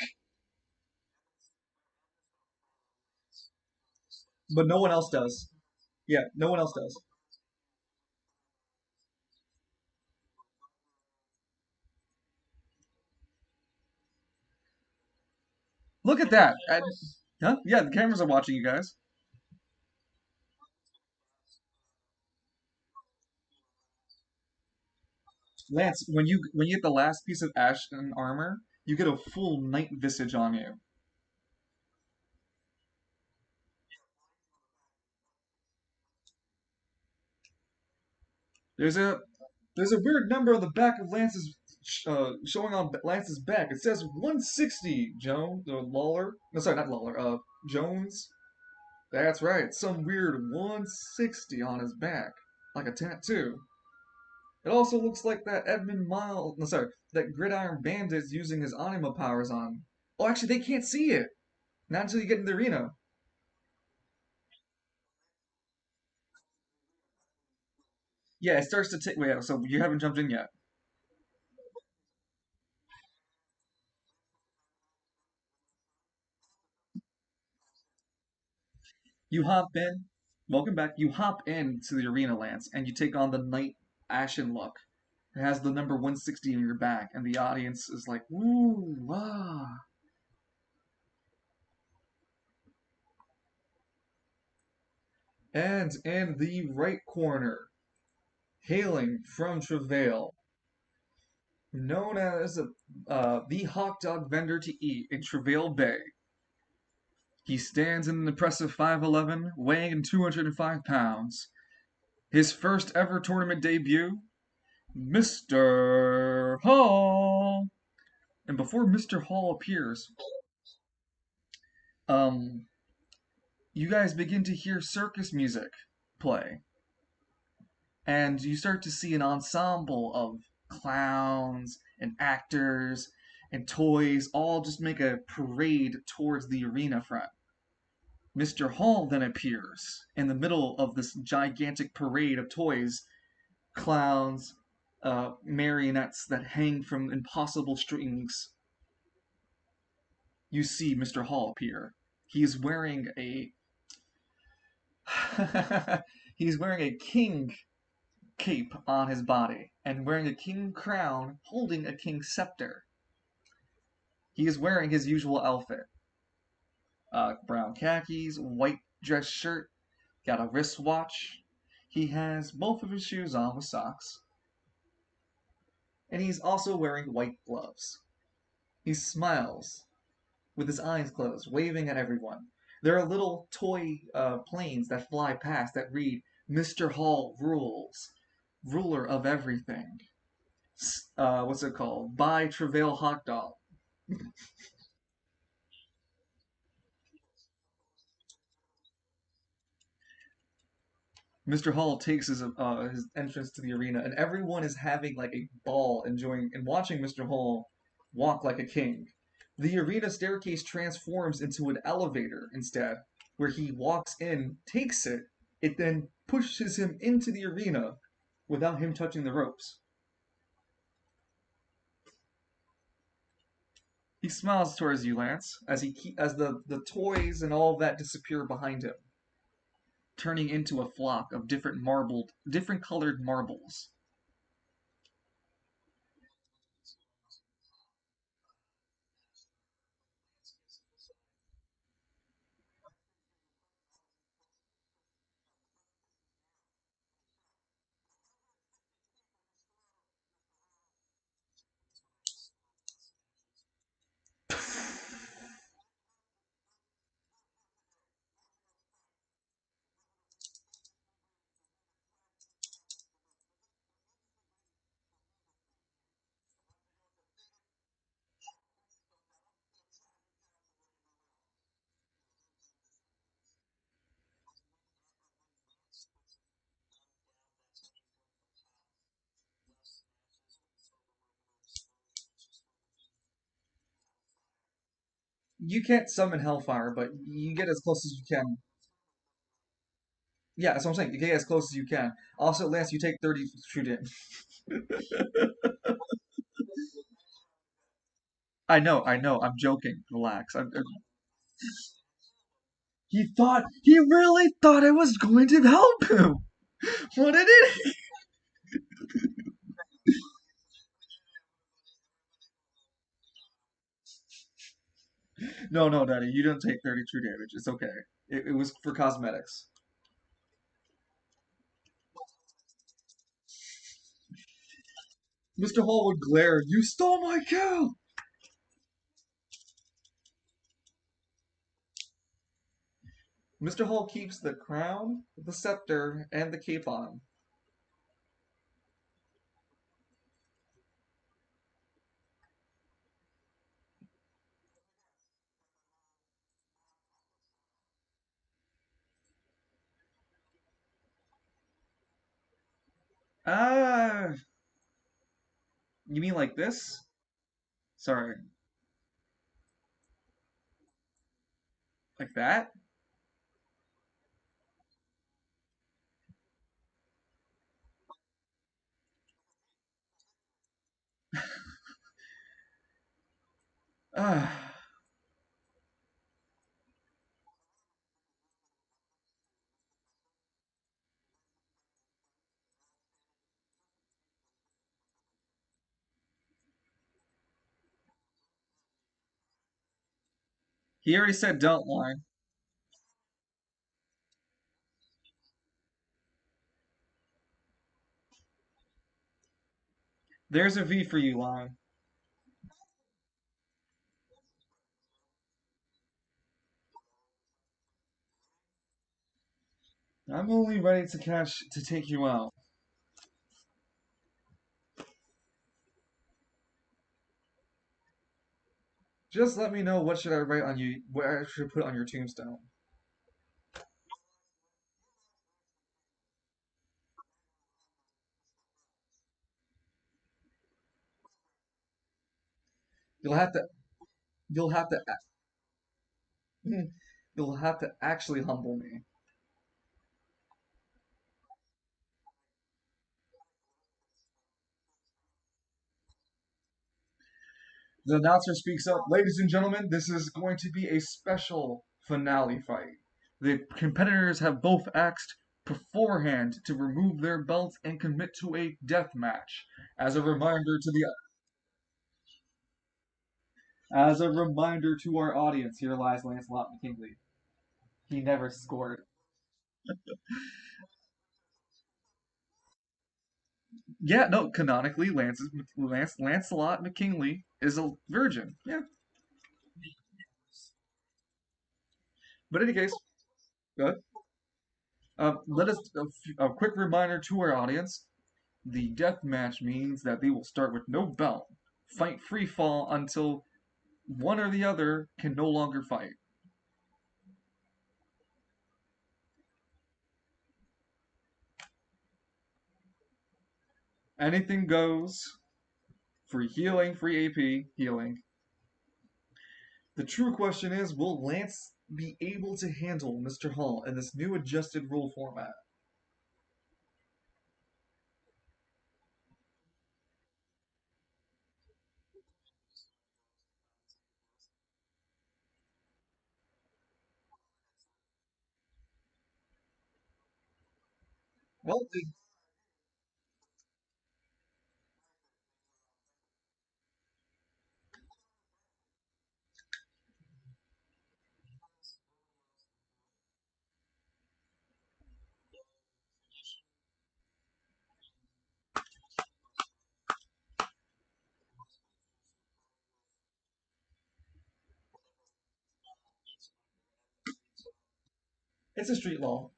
But no one else does. Yeah, no one else does. Look at that. Huh? Yeah, the cameras are watching you guys. Lance, when you get the last piece of ashen armor, you get a full knight visage on you. There's a there's a weird number on the back of Lance's showing on Lance's back. It says 160. Jones or Lawler? No, sorry, not Lawler. Jones. That's right. Some weird 160 on his back, like a tattoo. It also looks like that Edmund Miles. No, sorry, that Gridiron Bandit's using his anima powers on. Oh, actually, they can't see it. Not until you get in the arena. Yeah, it starts to take. Wait, so you haven't jumped in yet. You hop in. Welcome back. You hop into the arena, Lance, and you take on the Knight Ashen look. It has the number 160 in your back, and the audience is like, "Woo, ah!" And in the right corner, hailing from Travail, known as the hot dog vendor to eat in Travail Bay, he stands in an impressive 5'11", weighing 205 pounds. His first ever tournament debut, Mr. Hall. And before Mr. Hall appears, um, you guys begin to hear circus music play. And you start to see an ensemble of clowns and actors and toys all just make a parade towards the arena front. Mr. Hall then appears in the middle of this gigantic parade of toys, clowns, marionettes that hang from impossible strings. You see Mr. Hall appear. He's wearing a he's wearing a king cape on his body and wearing a king crown, holding a king scepter. He is wearing his usual outfit: brown khakis, white dress shirt, got a wristwatch. He has both of his shoes on with socks, and he's also wearing white gloves. He smiles with his eyes closed, waving at everyone. There are little toy planes that fly past that read, "Mr. Hall rules, ruler of everything." What's it called? Buy Travail hot dog. Mr. Hall takes his entrance to the arena, and everyone is having like a ball, enjoying and watching Mr. Hall walk like a king. The arena staircase transforms into an elevator instead, where he walks in, takes it, it then pushes him into the arena without him touching the ropes. He smiles towards you, Lance, as the toys and all of that disappear behind him, turning into a flock of different colored marbles. You can't summon Hellfire, but you get as close as you can. Yeah, that's what I'm saying. You get as close as you can. Also, Lance, you take 30 true damage. I know. I'm joking. Relax. He really thought I was going to help him. What an idiot! No, no, Daddy, you didn't take 30 true damage. It's okay. It was for cosmetics. Mr. Hall would glare. You stole my cow! Mr. Hall keeps the crown, the scepter, and the cape on him. Ah, you mean like this? Sorry, like that? Ah. He already said don't lie. There's a V for you, line. I'm only ready to take you out. Just let me know what should I write on you, what I should put on your tombstone. You'll have to, you'll have to, you'll have to actually humble me. The announcer speaks up. Ladies and gentlemen, this is going to be a special finale fight. The competitors have both asked beforehand to remove their belts and commit to a death match. As a reminder to the as a reminder to our audience, here lies Lancelot McKinley. He never scored. Yeah, no, canonically, Lancelot McKinley is a virgin. Yeah, but in any case, good. Let us a quick reminder to our audience: the death match means that they will start with no belt, fight free fall until one or the other can no longer fight. Anything goes. Free healing, free AP, healing. The true question is, will Lance be able to handle Mr. Hall in this new adjusted rule format? Well, it's a street law.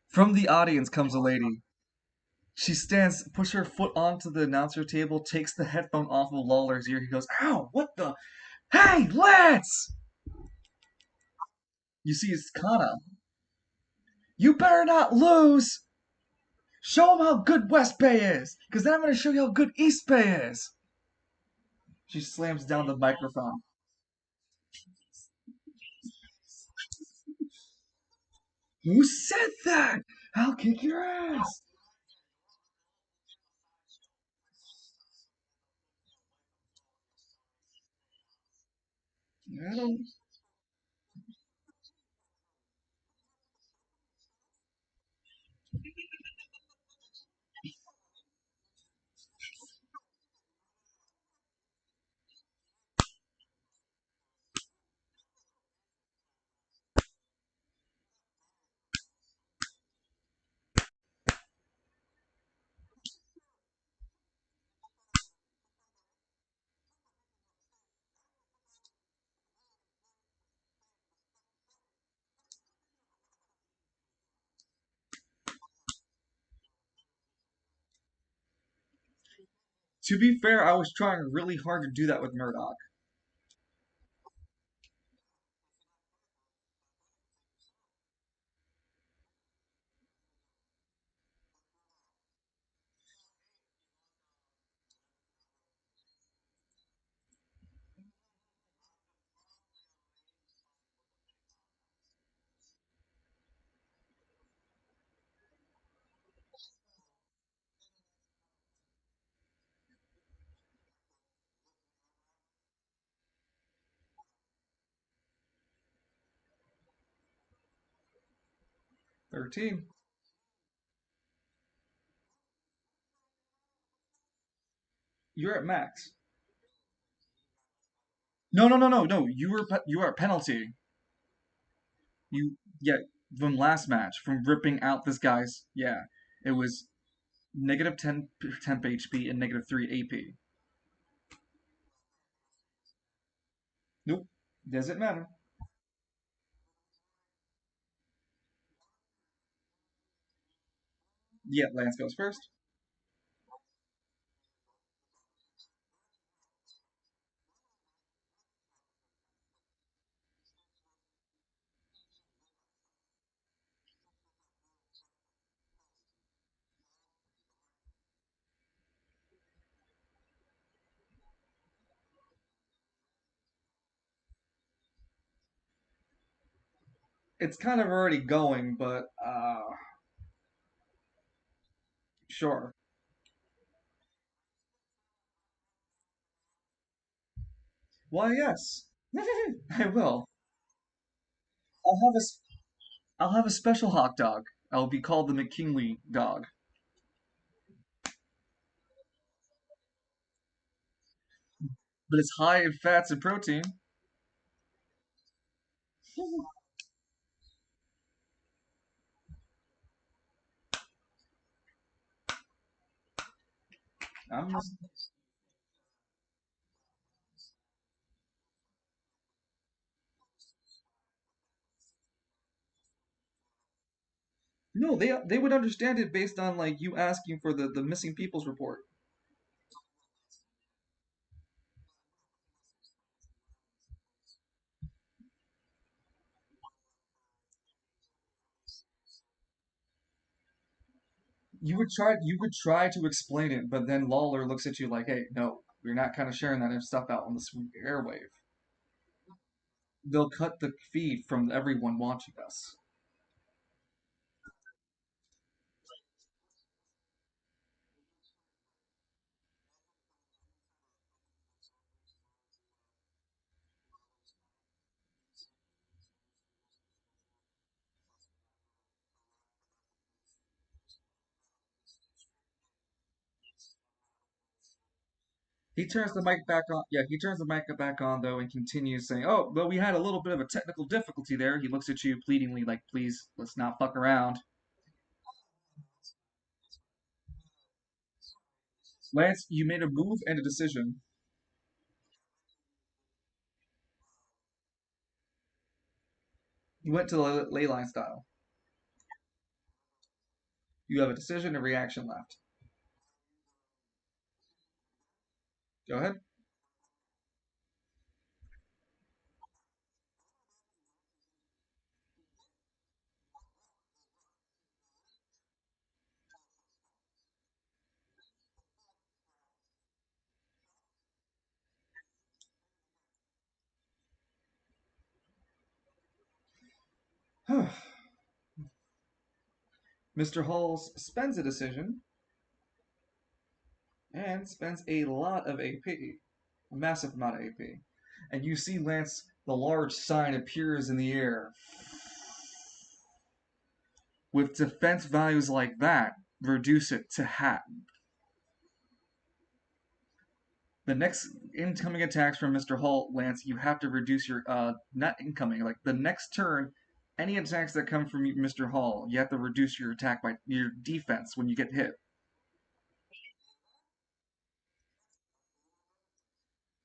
From the audience comes a lady. She stands, push her foot onto the announcer table, takes the headphone off of Lawler's ear. He goes, "Ow! What the? Hey, Lance!" You see, it's Kana. You better not lose. Show him how good West Bay is, because then I'm going to show you how good East Bay is. She slams down the microphone. Who said that? I'll kick your ass. I don't. 'To be fair, I was trying really hard to do that with Murdoch. 13. You're at max. No, no, no, no, no. You were at penalty. You yeah from last match from ripping out this guy's yeah. It was negative 10 temp HP and negative 3 AP. Nope, doesn't matter. Yeah, Lance goes first. It's kind of already going, but sure. Why, yes. I will. I'll have a I'll have a special hot dog. I'll be called the McKinley dog. But it's high in fats and protein. I'm just, no, they would understand it based on like you asking for the missing people's report. You would try to explain it, but then Lawler looks at you like, hey, no, we're not kind of sharing that stuff out on this airwave. They'll cut the feed from everyone watching us. He turns the mic back on. Yeah, he turns the mic back on though and continues saying, "Oh, but we had a little bit of a technical difficulty there." He looks at you pleadingly, like, "Please, let's not fuck around." Lance, you made a move and a decision. You went to the ley line style. You have a decision and reaction left. Go ahead. Mr. Halls spends a decision and spends a lot of AP, a massive amount of AP. And you see Lance, the large sign appears in the air. With defense values like that, reduce it to half. The next incoming attacks from Mr. Hall, Lance, you have to reduce your not incoming, like the next turn, any attacks that come from Mr. Hall, you have to reduce your attack by your defense when you get hit.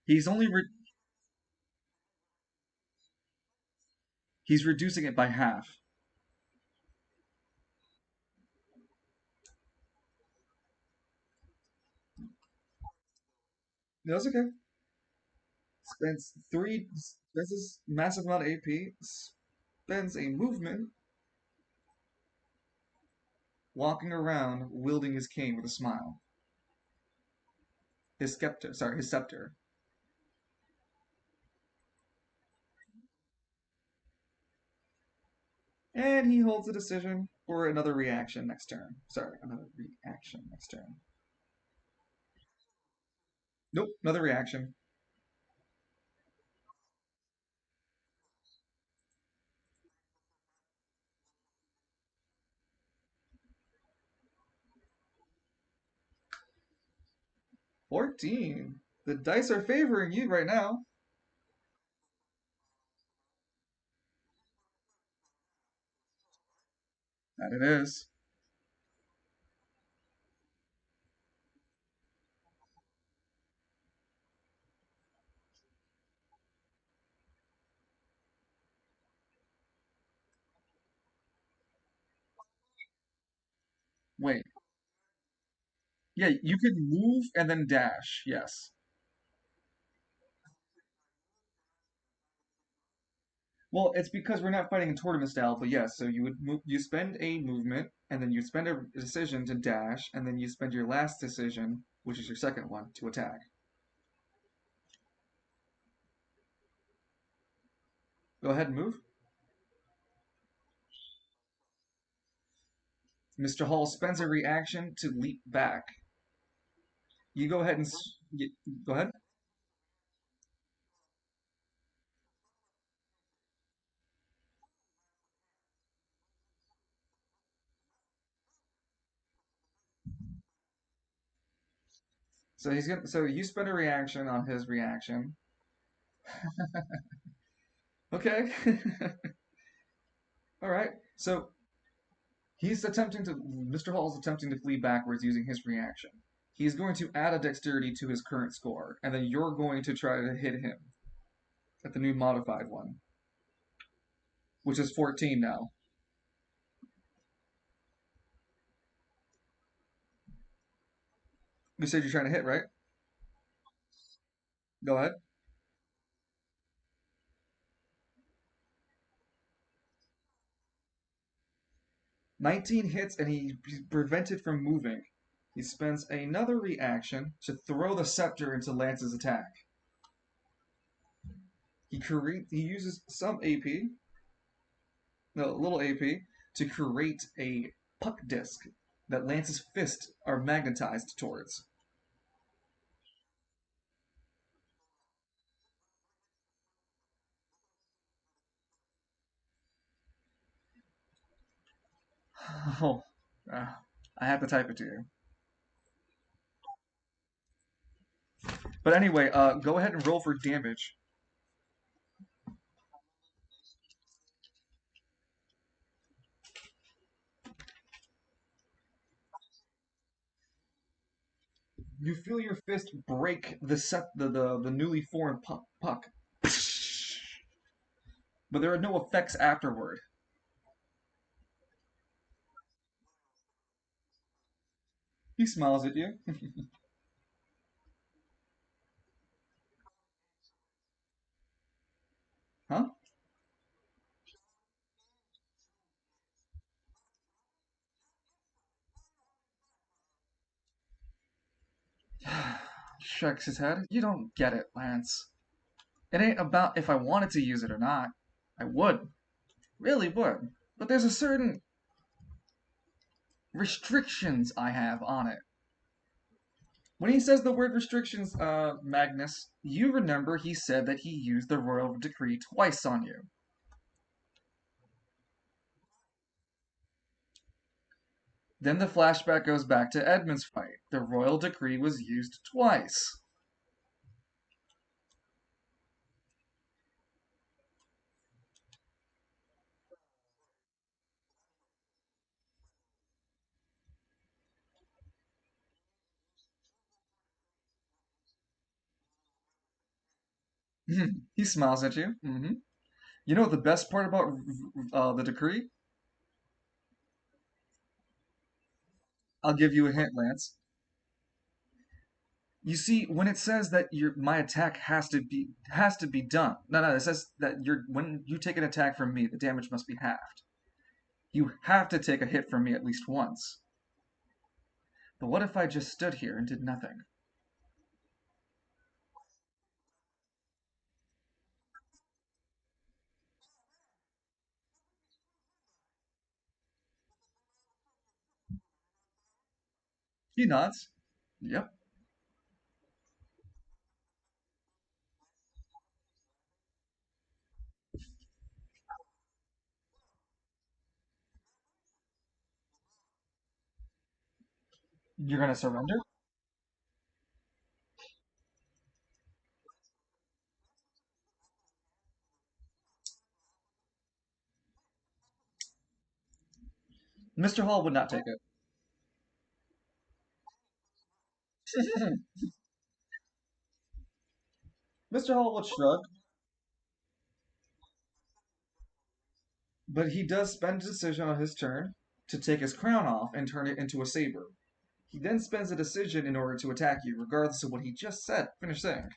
He's only re- he's reducing it by half. No, it's okay. Spends this massive amount of AP, spends a movement walking around wielding his cane with a smile. His scepter. And he holds a decision for another reaction next turn. Sorry, another reaction next turn. Nope, another reaction. 14. The dice are favoring you right now. That it is. Wait. Yeah, you could move and then dash. Yes. Well, it's because we're not fighting in tournament style, but yes. So you spend a movement, and then you spend a decision to dash, and then you spend your last decision, which is your second one, to attack. Go ahead and move. Mr. Hall spends a reaction to leap back. You go ahead and go ahead. So you spend a reaction on his reaction. Okay. All right. So Mr. Hall is attempting to flee backwards using his reaction. He's going to add a dexterity to his current score, and then you're going to try to hit him at the new modified one, which is 14 now. You said you're trying to hit, right? Go ahead. 19 hits, and he's prevented from moving. He spends another reaction to throw the scepter into Lance's attack. He uses some AP, no, little AP, to create a puck disc that Lance's fists are magnetized towards. Oh, I have to type it to you. But anyway, go ahead and roll for damage. You feel your fist break the newly formed puck, but there are no effects afterward. He smiles at you. Huh? Shakes his head. You don't get it, Lance. It ain't about if I wanted to use it or not. I would. Really would. But there's a certain restrictions I have on it. When he says the word restrictions, Magnus, you remember he said that he used the royal decree twice on you. Then the flashback goes back to Edmund's fight. The royal decree was used twice. He smiles at you. You know what the best part about the decree? I'll give you a hint, Lance. You see, when it says that my attack has to be done. No, it says that when you take an attack from me, the damage must be halved. You have to take a hit from me at least once. But what if I just stood here and did nothing? He nods. Yep. You're gonna surrender? Mr. Hall would not take it. Mr. Hall would shrug, but he does spend a decision on his turn to take his crown off and turn it into a saber. He then spends a decision in order to attack you, regardless of what he just said. Finish saying.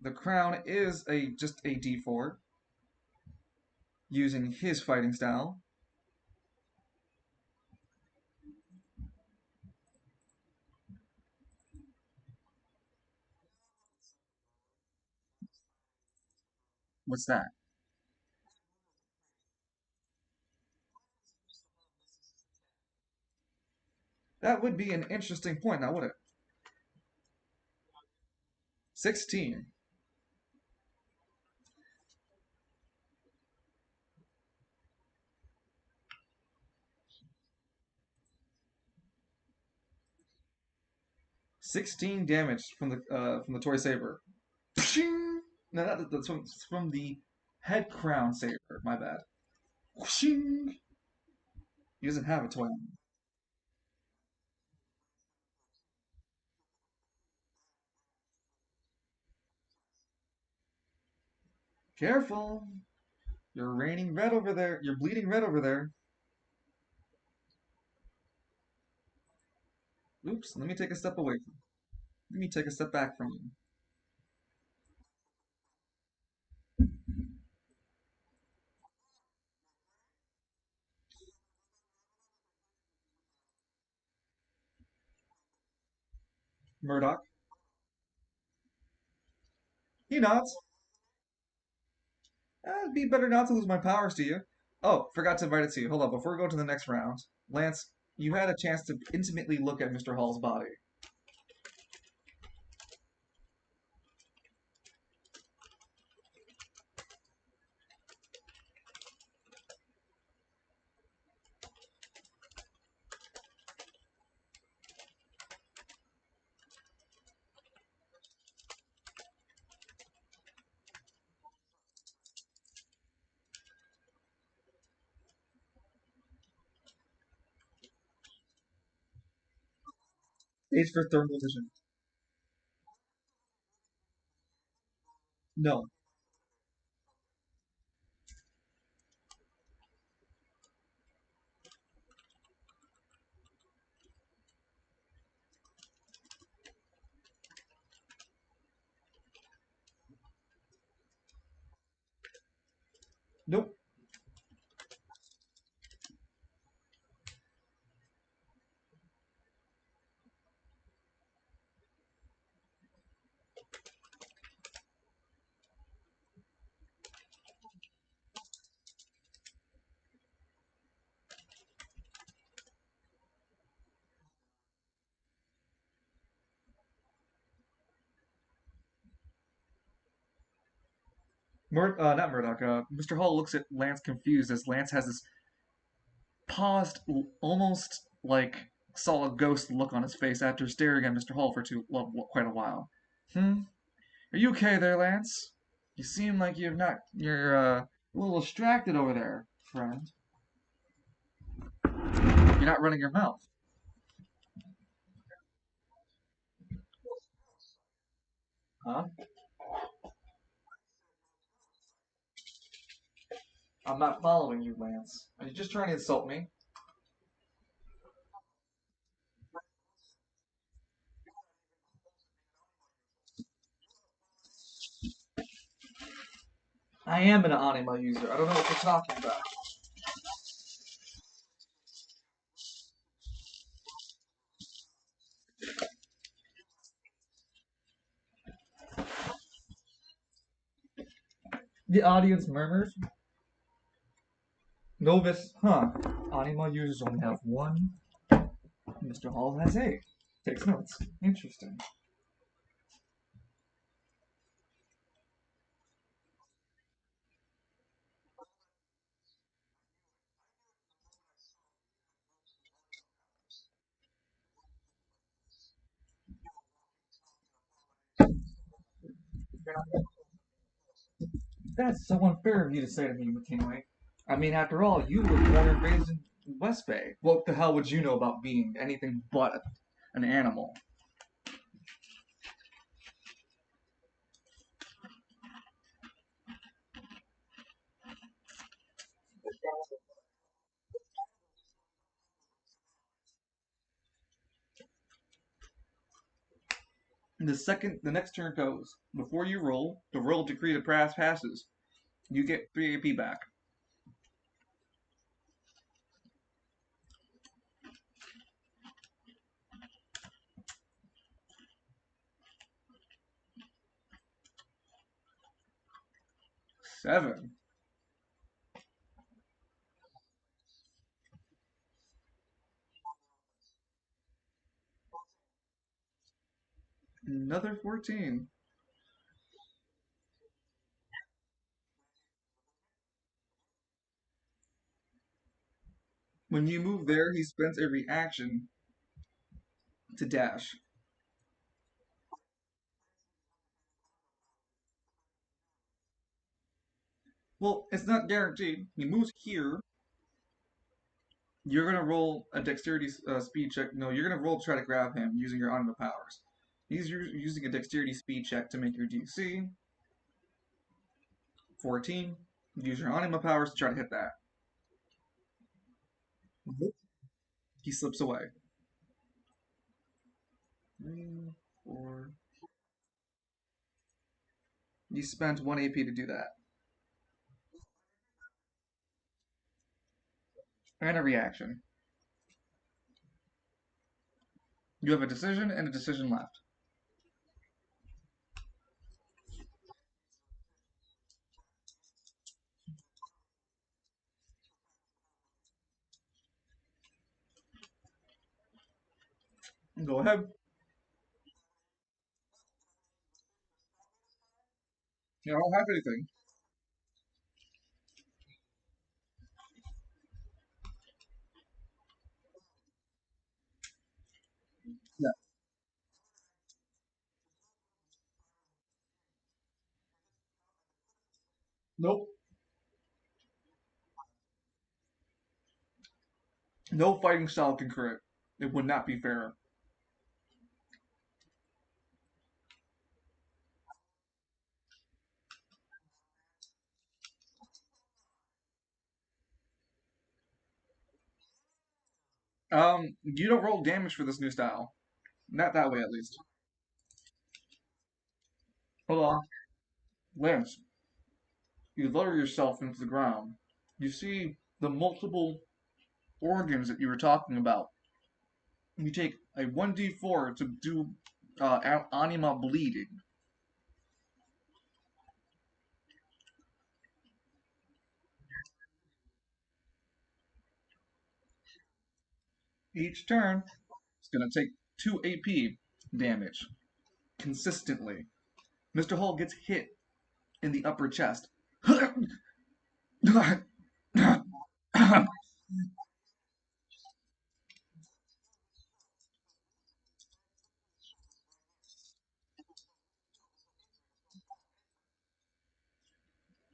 The crown is just a D4 using his fighting style. What's that? That would be an interesting point, now would it? 16. 16 damage from the toy saber. Pshing! No, that's from the head crown saber. My bad. Pshing! He doesn't have a toy. Careful! You're raining red over there. You're bleeding red over there. Oops. Let me take a step away. Let me take a step back from you. Murdoch. He nods. It'd be better not to lose my powers to you. Oh, forgot to invite it to you. Hold on. Before we go to the next round, Lance, you had a chance to intimately look at Mr. Hall's body. Stage for thermal vision. No. Nope. Not Murdoch. Mr. Hall looks at Lance confused as Lance has this paused, almost like saw a ghost look on his face after staring at Mr. Hall for quite a while. Hmm. Are you okay there, Lance? You seem like you're not. You're a little distracted over there, friend. You're not running your mouth, huh? I'm not following you, Lance. Are you just trying to insult me? I am an anima user. I don't know what you're talking about. The audience murmurs. Novice, huh? Anima users only have one. Mr. Hall has eight. Takes notes. Interesting. That's so unfair of you to say to me, McKinley. I mean, after all, you were born and raised in West Bay. What the hell would you know about being anything but an animal? The next turn goes. Before you roll, the roll decree to pass passes. You get 3 AP back. 7. Another 14. When you move there, he spends a reaction to dash. Well, it's not guaranteed. He moves here. You're gonna roll a dexterity speed check. No, you're gonna roll to try to grab him using your anima powers. He's using a dexterity speed check to make your DC 14. Use your anima powers to try to hit that. Nope. He slips away. 3, 4. You spent 1 AP to do that. And a reaction. You have a decision and a decision left. Go ahead. You don't have anything. Yeah. Nope. No fighting style can crit. It would not be fair. You don't roll damage for this new style. Not that way, at least. Hold on. Lance, you lower yourself into the ground. You see the multiple organs that you were talking about. You take a 1d4 to do anima bleeding. Each turn, it's going to take 2 AP damage consistently. Mr. Hall gets hit in the upper chest.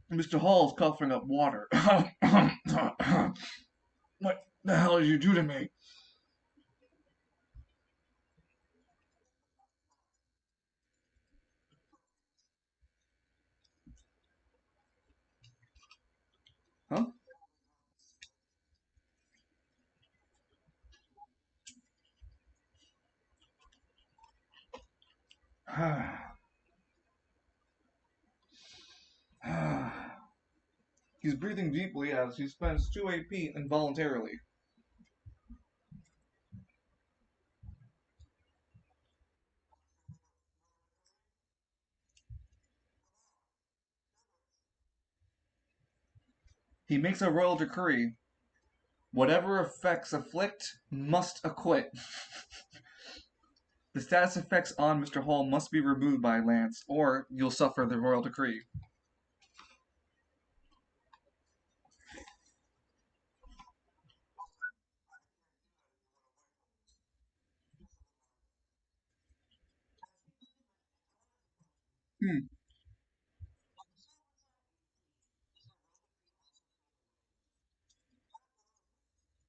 Mr. Hall's coughing up water. What the hell did you do to me? Huh? He's breathing deeply as he spends 2 AP involuntarily. He makes a royal decree. Whatever effects afflict must acquit. The status effects on Mr. Hall must be removed by Lance, or you'll suffer the royal decree. Hmm.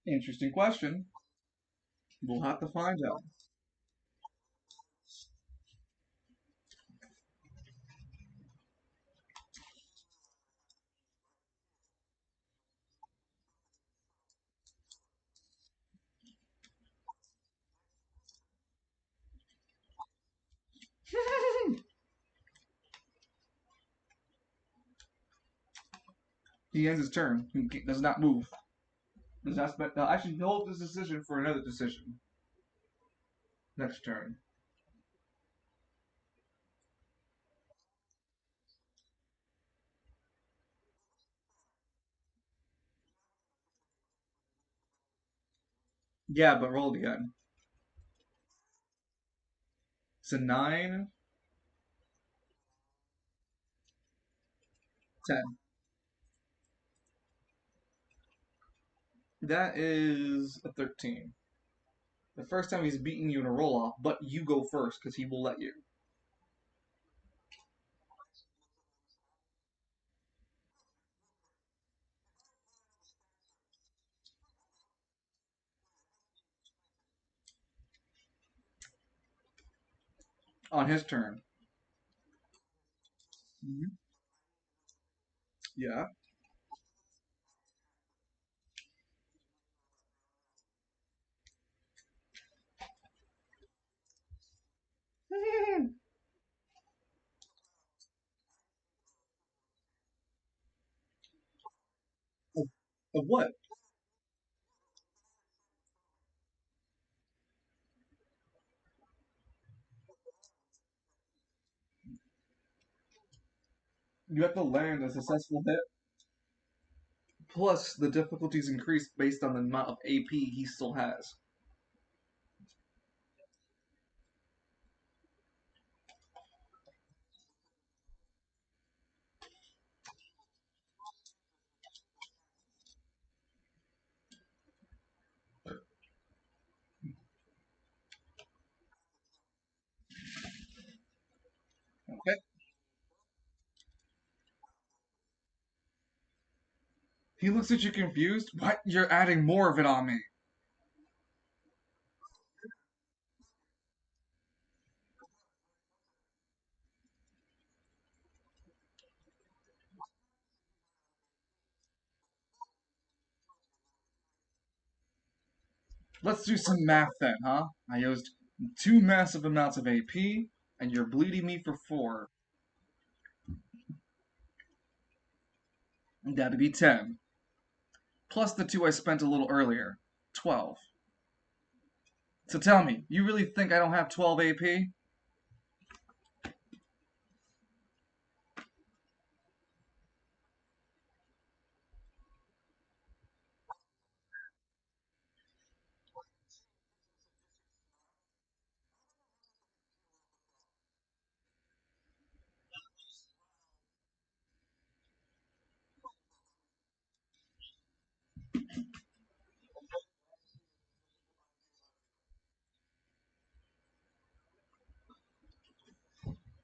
Interesting question. We'll have to find out. He ends his turn. He does not move. Does not actually, he holds his decision for another decision. Next turn. Yeah, but roll it again. So 9, 10. That is a 13. The first time he's beaten you in a roll off, but you go first because he will let you. On his turn. Mhm. Yeah. Of, of what? You have to land a successful hit. Plus, the difficulties increase based on the amount of AP he still has. Okay. He looks at you confused. What? You're adding more of it on me. Let's do some math then, huh? I used two massive amounts of AP, and you're bleeding me for 4. That'd be 10. Plus the 2 I spent a little earlier. 12. So tell me, you really think I don't have 12 AP?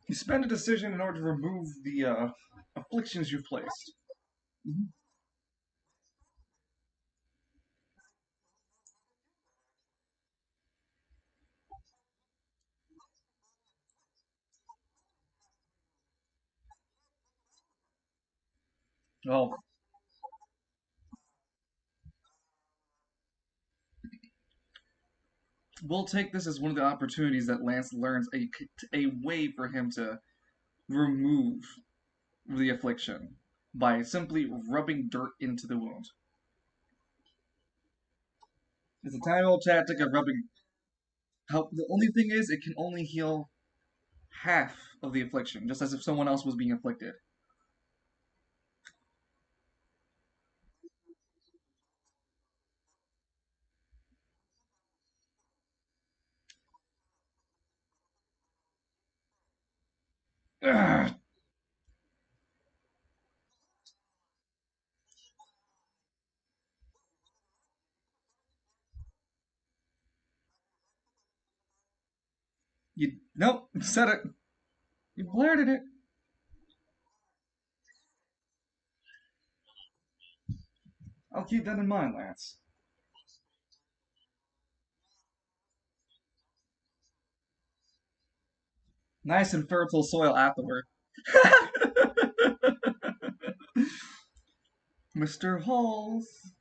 You spend a decision in order to remove the afflictions you've placed. Mhm. Well, we'll take this as one of the opportunities that Lance learns a way for him to remove the affliction by simply rubbing dirt into the wound. It's a tiny old tactic of rubbing. How the only thing is, it can only heal half of the affliction, just as if someone else was being afflicted. Ugh. You nope, you said it. You blurted it. I'll keep that in mind, Lance. Nice and fertile soil afterward. Mr. Halls.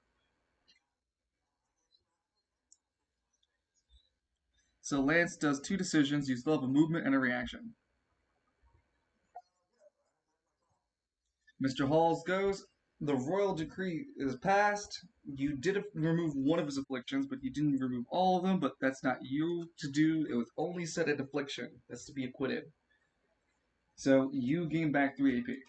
So Lance does 2 decisions. You still have a movement and a reaction. Mr. Halls goes. The royal decree is passed. You did remove one of his afflictions, but you didn't remove all of them. But that's not you to do. It was only set at affliction. That's to be acquitted. So you gain back 3 AP.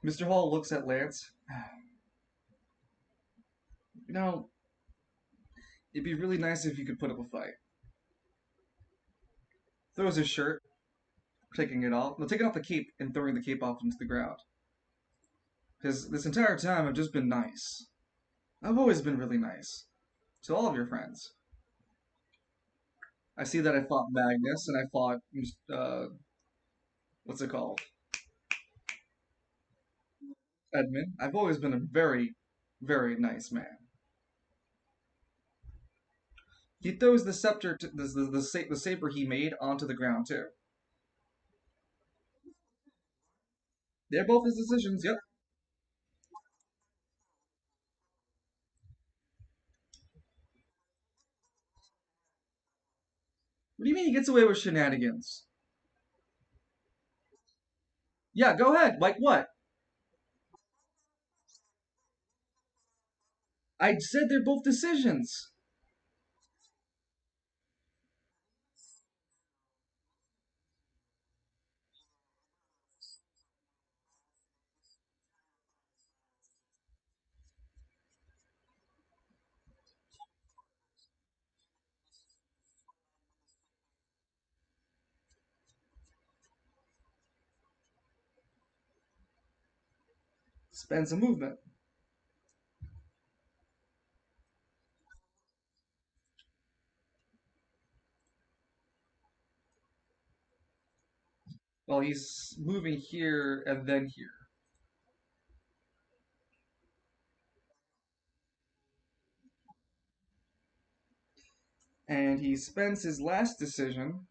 Mr. Hall looks at Lance. You know, it'd be really nice if you could put up a fight. Throws his shirt, taking it off. No, taking off the cape and throwing the cape off into the ground. Because this entire time I've just been nice. I've always been really nice to all of your friends. I see that I fought Magnus and I fought what's it called? Edmund. I've always been a very, very nice man. He throws the scepter, the saber he made, onto the ground too. They're both his decisions. Yep. What do you mean he gets away with shenanigans? Yeah, go ahead. Like what? I said they're both decisions. Spends a movement. Well, he's moving here and then here. And he spends his last decision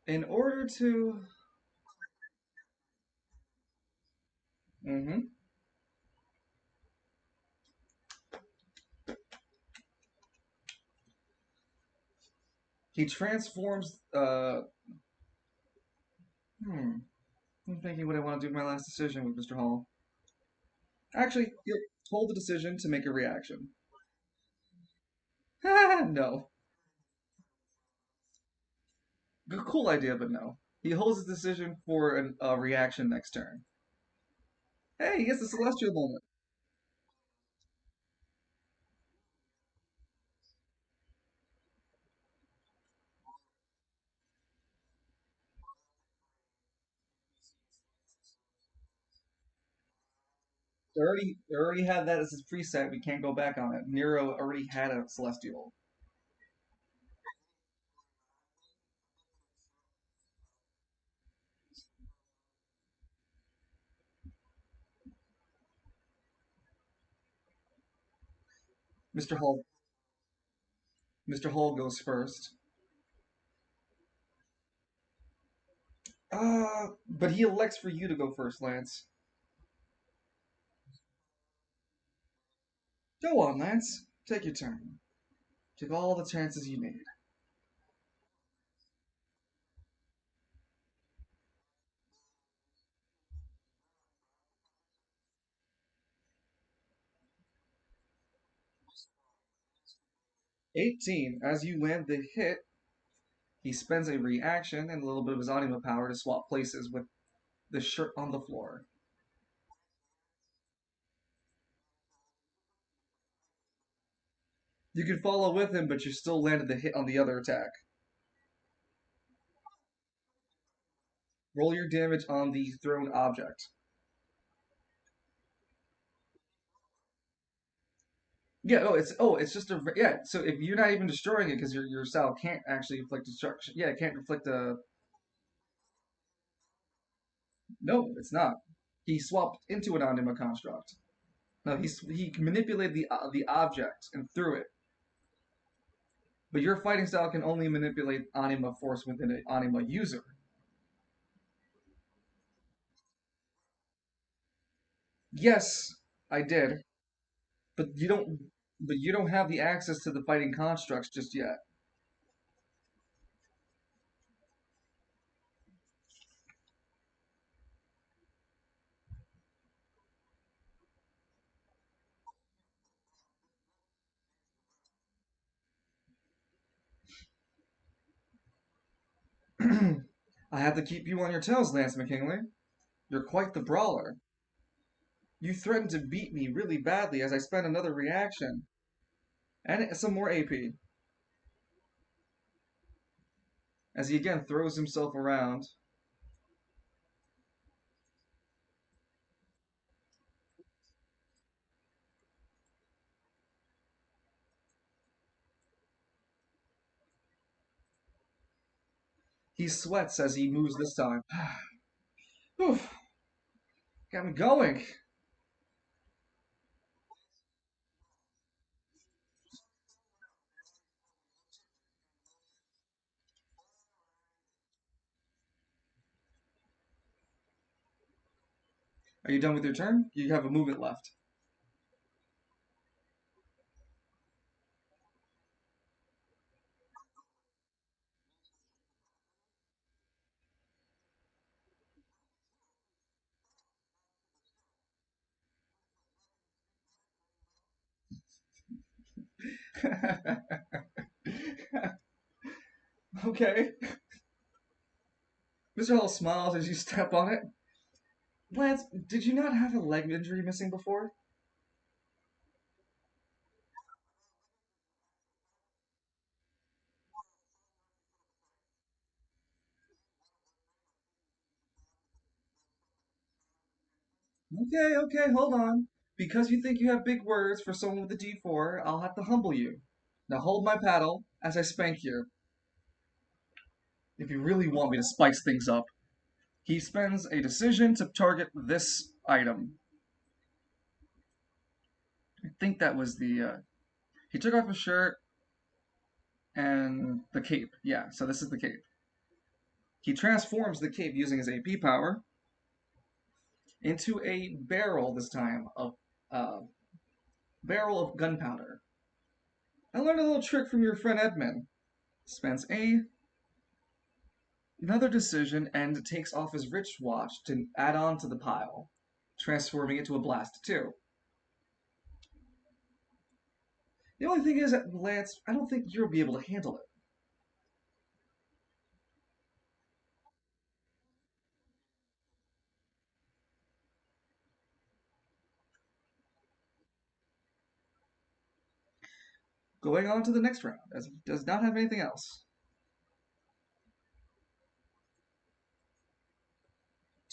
in order to. Hmm. He transforms. I'm thinking what I want to do with my last decision with Mr. Hall. Actually, he'll hold the decision to make a reaction. No. Cool idea, but no. He holds his decision for a reaction next turn. Hey, he gets the celestial moment. They already had that as his preset. We can't go back on it. Nero already had a celestial. Mr. Hall. Mr. Hall goes first. But he elects for you to go first, Lance. Go on, Lance. Take your turn. Take all the chances you need. 18. As you land the hit, he spends a reaction and a little bit of his anima power to swap places with the shirt on the floor. You can follow with him, but you still landed the hit on the other attack. Roll your damage on the thrown object. Yeah, it's just a yeah. So if you're not even destroying it because your style can't actually inflict destruction. Yeah, it can't inflict a. No, it's not. He swapped into an anima construct. No, he manipulated the object and threw it. But your fighting style can only manipulate anima force within an anima user. Yes, I did, but you don't. But you don't have the access to the fighting constructs just yet. I have to keep you on your toes, Lance McKinley. You're quite the brawler. You threaten to beat me really badly as I spend another reaction. And some more AP. As he again throws himself around. He sweats as he moves this time. Oof, got me going. Are you done with your turn? You have a movement left. Okay. Mr. Hall smiles as you step on it. Lance, did you not have a leg injury missing before? Okay, okay, hold on. Because you think you have big words for someone with a D4, I'll have to humble you. Now hold my paddle as I spank you. If you really want me to spice things up. He spends a decision to target this item. I think that was the. He took off his shirt and the cape. Yeah, so this is the cape. He transforms the cape using his AP power into a barrel this time of uh, barrel of gunpowder. I learned a little trick from your friend Edmund. Spends another decision and takes off his rich watch to add on to the pile, transforming it to a blast too. The only thing is, Lance, I don't think you'll be able to handle it. Going on to the next round, as he does not have anything else.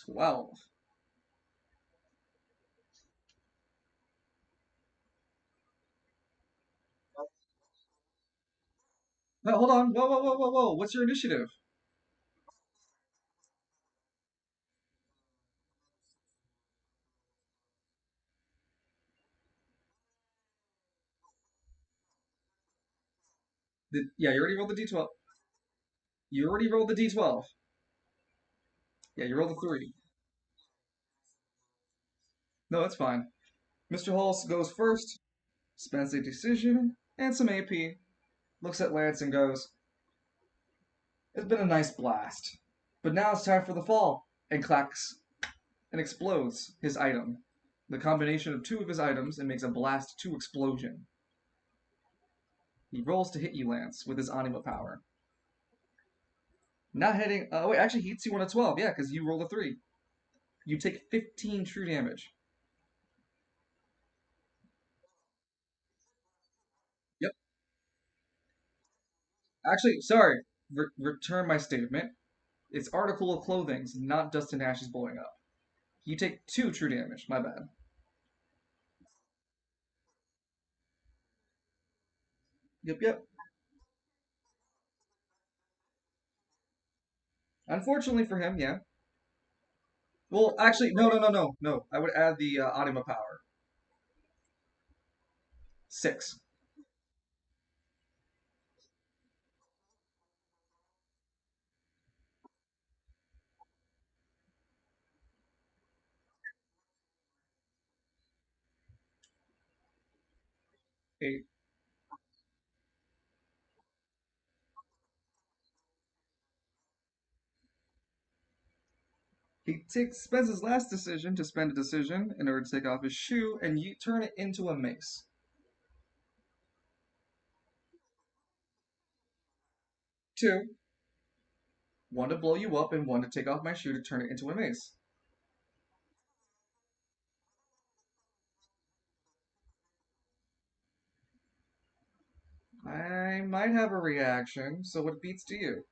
12. No, hold on. Whoa, whoa, whoa, whoa, whoa. What's your initiative? Yeah, you already rolled the d12. You already rolled the d12. Yeah, you rolled a 3. No, that's fine. Mr. Halls goes first, spends a decision and some AP, looks at Lance and goes, "It's been a nice blast. But now it's time for the fall," and clacks and explodes his item. The combination of two of his items and makes a blast 2 explosion. He rolls to hit you, Lance, with his anima power. Not hitting. Wait, actually, he hits you on a 12. Yeah, because you roll a 3. You take 15 true damage. Yep. Actually, sorry. Return my statement. It's article of clothing, not dust and ashes blowing up. You take 2 true damage. My bad. Yep, yep. Unfortunately for him, yeah. Well, actually, no, no, no, no, no. I would add the anima power. 6. 8. Spends his last decision to spend a decision in order to take off his shoe and you turn it into a mace. 2. One to blow you up and one to take off my shoe to turn it into a mace. I might have a reaction, so what beats to you?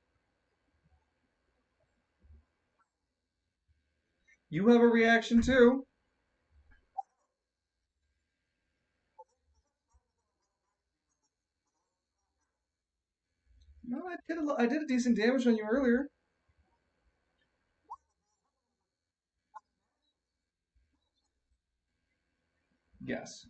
You have a reaction too. No, I did a decent damage on you earlier. Yes.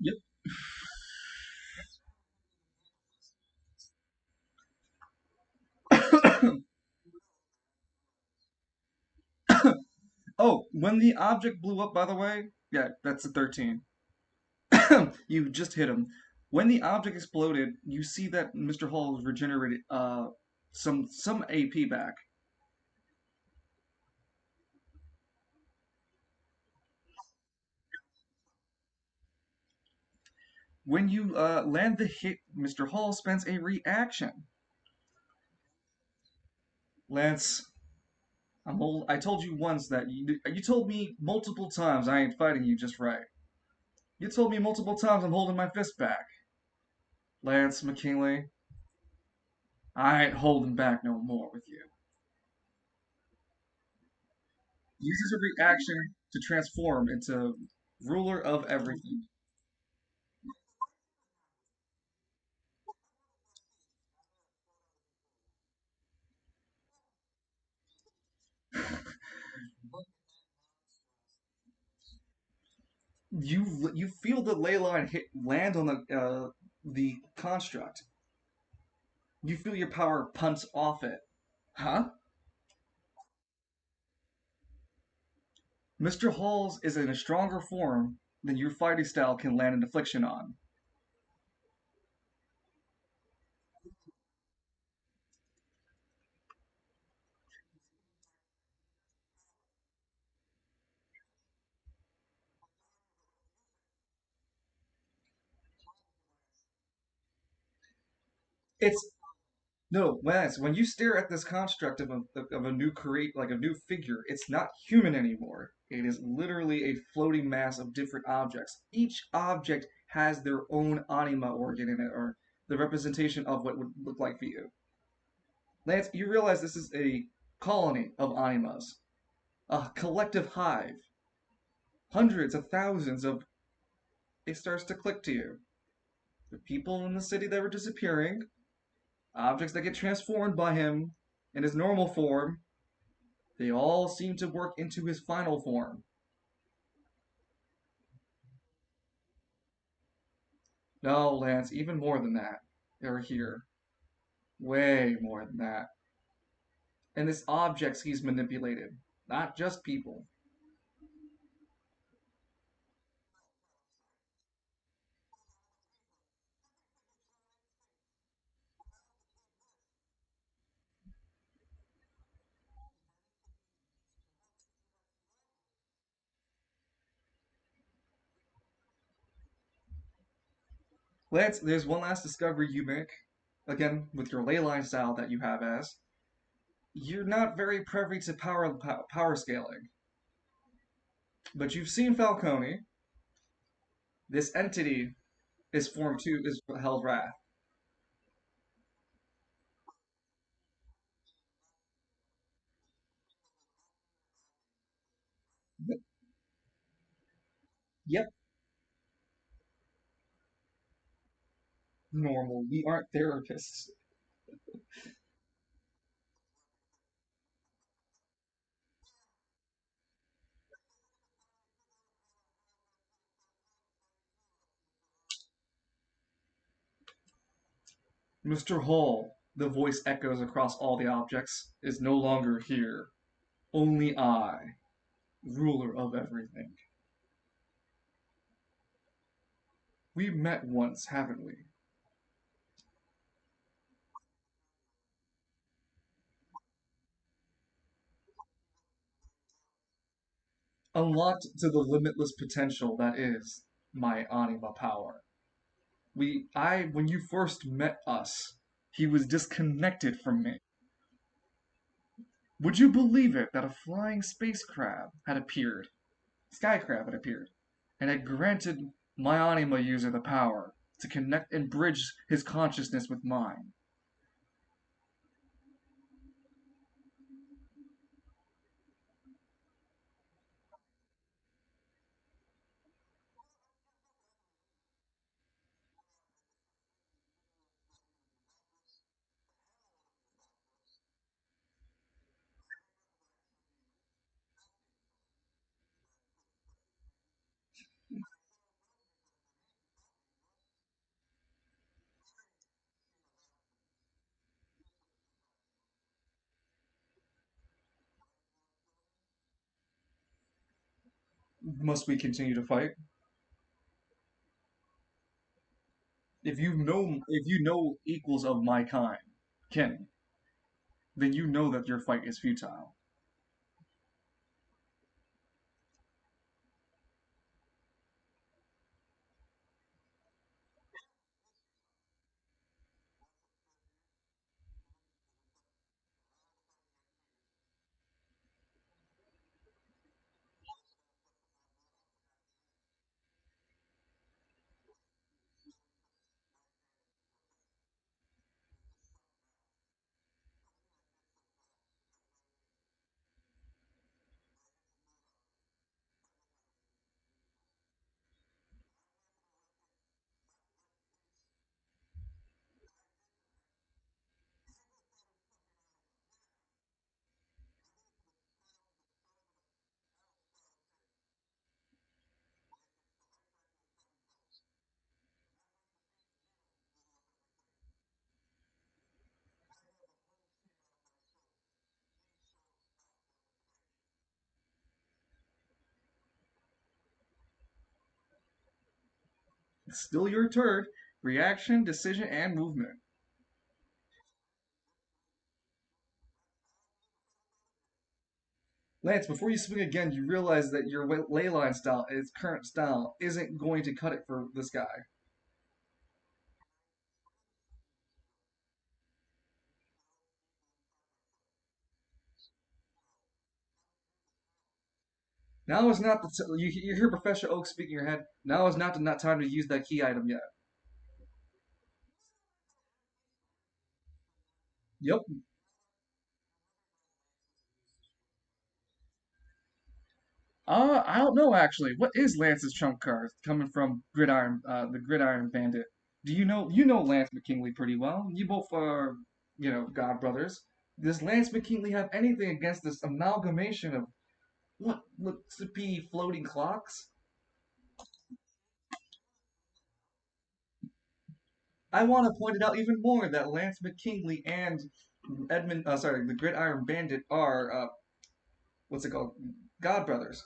Yep. Oh, when the object blew up, by the way, yeah, that's a 13. You just hit him. When the object exploded, you see that Mr. Hall has regenerated some AP back. When you land the hit, Mr. Hall spends a reaction. Lance, I told you once that you told me multiple times I ain't fighting you just right. You told me multiple times I'm holding my fist back. Lance McKinley, I ain't holding back no more with you. Uses a reaction to transform into ruler of everything. You feel the ley line hit land on the construct. You feel your power punch off it. Huh? Mr. Halls is in a stronger form than your fighting style can land an affliction on. It's no, Lance. When you stare at this construct of a new create like a new figure, it's not human anymore. It is literally a floating mass of different objects. Each object has their own anima organ in it, or the representation of what would look like for you. Lance, you realize this is a colony of animas, a collective hive, hundreds of thousands of. It starts to click to you. The people in the city that were disappearing, objects that get transformed by him in his normal form, they all seem to work into his final form. No, Lance, even more than that. They're here. Way more than that. And this objects he's manipulated, not just people. Lance, there's one last discovery you make. Again, with your ley line style that you have as. You're not very privy to power scaling. But you've seen Falcone. This entity is form two is Hell's Wrath. Yep, normal. We aren't therapists. Mr. Hall, the voice echoes across all the objects, is no longer here. Only I, ruler of everything. We met once, haven't we? Unlocked to the limitless potential that is my anima power. When you first met us, he was disconnected from me. Would you believe it that a flying space crab had appeared, sky crab had appeared, and had granted my anima user the power to connect and bridge his consciousness with mine? Must we continue to fight? If you know equals of my kind, kin, then you know that your fight is futile. It's still your turn. Reaction, decision, and movement. Lance, before you swing again, you realize that your ley line style, its current style, isn't going to cut it for this guy. Now is not the you hear Professor Oak speak in your head. Now is not the not time to use that key item yet. Yep. I don't know actually. What is Lance's trump card coming from Gridiron, the Gridiron Bandit? Do you know? You know Lance McKinley pretty well. You both are, God brothers. Does Lance McKinley have anything against this amalgamation of what looks to be floating clocks? I want to point it out even more that Lance McKinley and the Gridiron Bandit are, what's it called? God brothers.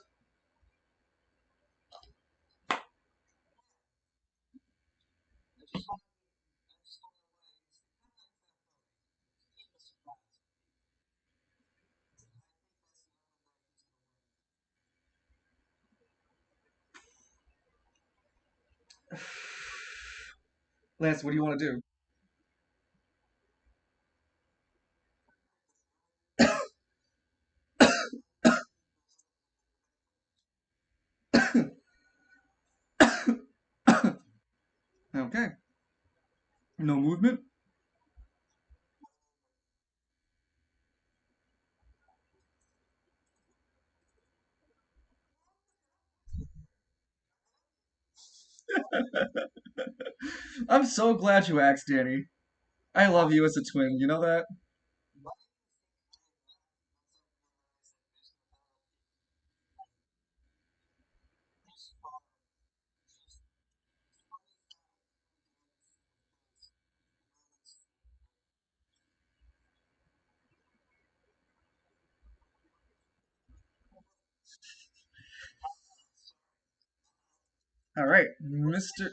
Lance, what do you want to do? Okay. No movement? I'm so glad you asked, Danny. I love you as a twin. You know that? All right, Mr.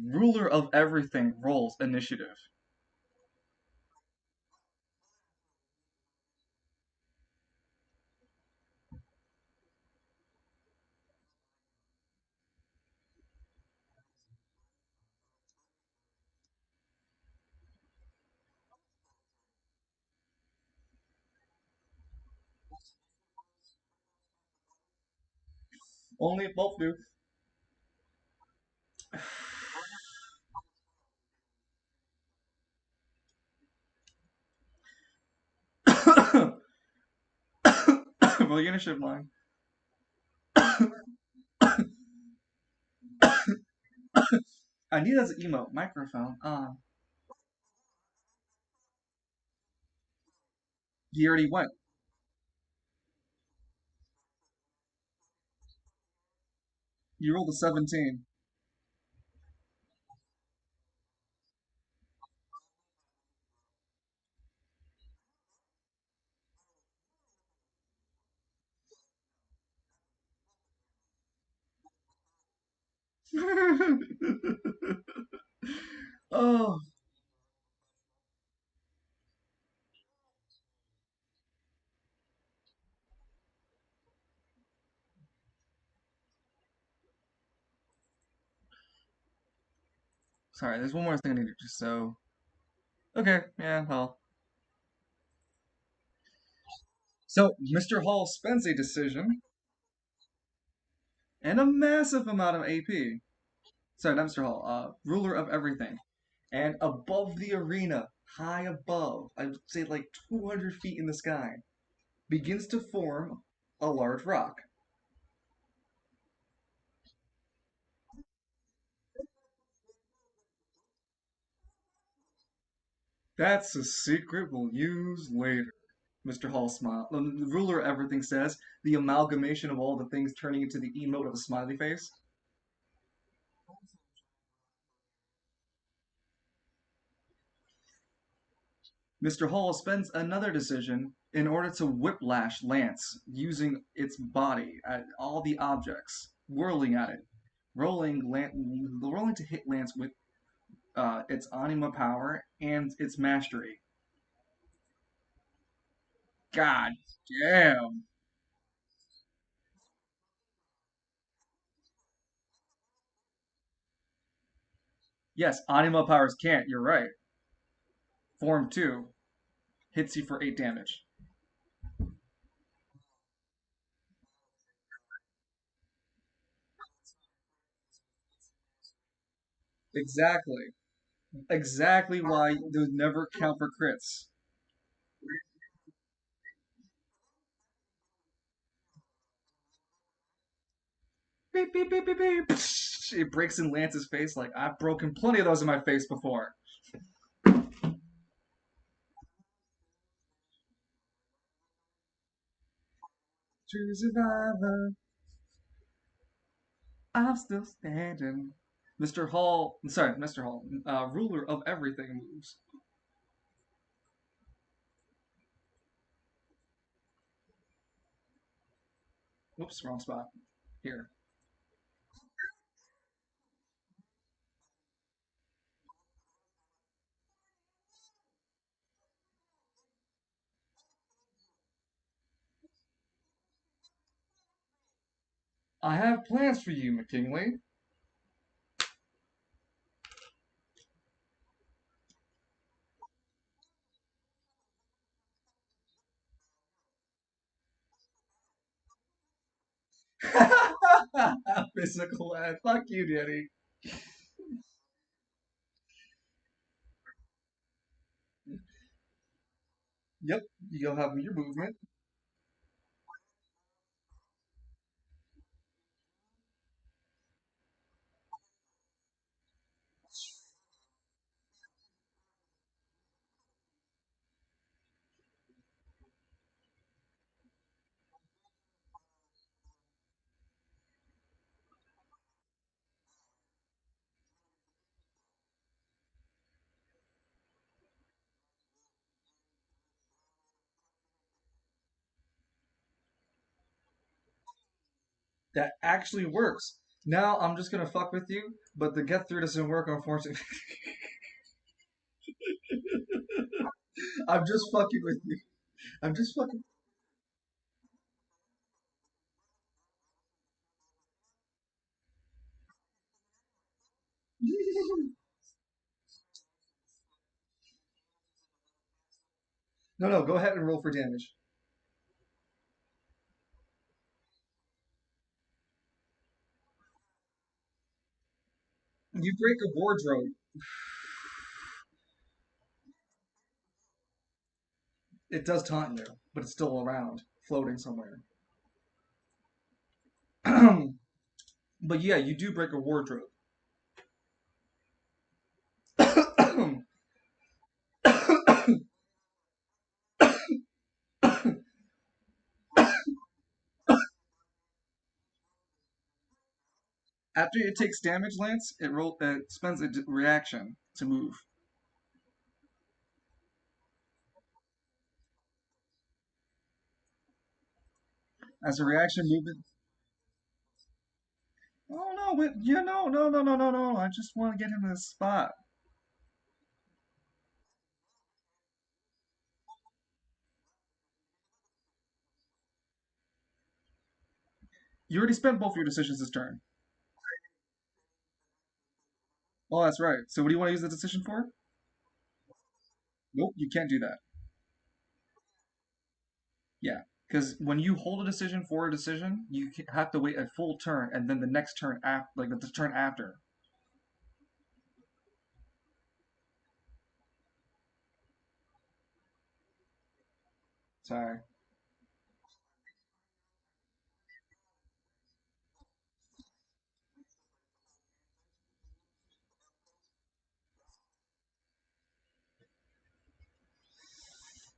Ruler of everything rolls initiative. Only if both do. Well, you're gonna shift line. I need as an emote. Microphone. He already went. You rolled a 17. Oh, sorry. There's one more thing I need to do. So, okay, yeah, well. So, Mr. Hall spends a decision and a massive amount of AP. Sorry, not Mr. Hall. Ruler of everything. And above the arena, high above, I would say like 200 feet in the sky, begins to form a large rock. That's a secret we'll use later. Mr. Hall smiled. The ruler of everything says, the amalgamation of all the things turning into the emote of a smiley face. Mr. Hall spends another decision in order to whiplash Lance using its body at all the objects, whirling at it, rolling to hit Lance with its anima power and its mastery. God damn. Yes, anima powers can't. You're right. Form two hits you for 8 damage. Exactly. Exactly why those never count for crits. Beep beep beep beep beep. It breaks in Lance's face like I've broken plenty of those in my face before. True survivor, I'm still standing. Mr. Hall, sorry, Mr. Hall, ruler of everything moves. Whoops, wrong spot. Here. I have plans for you, McKinley. Physical ad. Fuck you, Danny. Yep, you'll have your movement. That actually works. Now I'm just gonna fuck with you, but the get through doesn't work, unfortunately. I'm just fucking with you. I'm just fucking. No, no, go ahead and roll for damage. You break a wardrobe. It does taunt you, but it's still around, floating somewhere. But yeah, you do break a wardrobe. After it takes damage, Lance, it spends a reaction to move. As a reaction movement. Oh no, no. I just want to get him in this spot. You already spent both your decisions this turn. Oh, that's right. So what do you want to use the decision for? Nope, you can't do that. Yeah, because when you hold a decision for a decision, you have to wait a full turn, and then the next turn after, like the turn after. Sorry.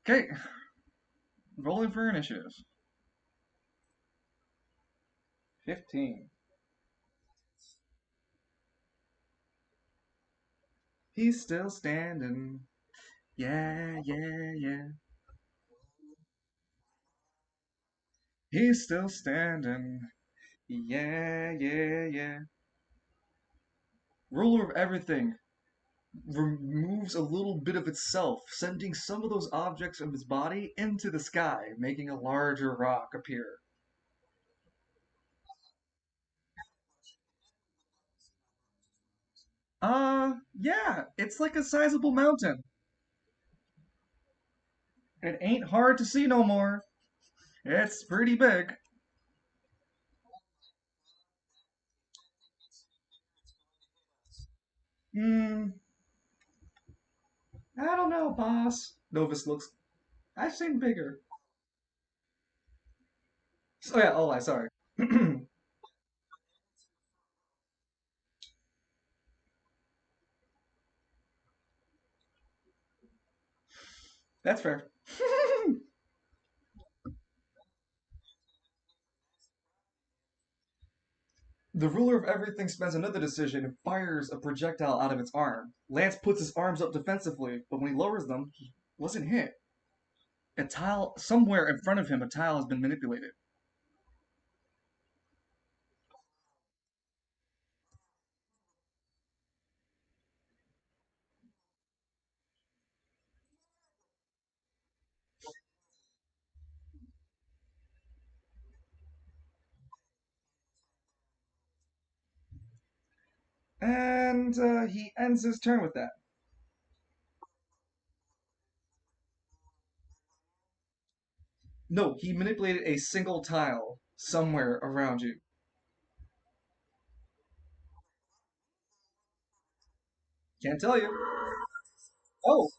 Okay, rolling for initiative. 15. He's still standing. Yeah, yeah, yeah. He's still standing. Yeah, yeah, yeah. Ruler of everything removes a little bit of itself, sending some of those objects of his body into the sky, making a larger rock appear. Yeah, it's like a sizable mountain. It ain't hard to see no more. It's pretty big. Hmm, I don't know, boss. Novus looks. I've seen bigger. Oh yeah, oh, I sorry. That's fair. The ruler of everything spends another decision and fires a projectile out of its arm. Lance puts his arms up defensively, but when he lowers them, he wasn't hit. A tile somewhere in front of him, a tile has been manipulated. And he ends his turn with that. No, he manipulated a single tile somewhere around you. Can't tell you. Oh,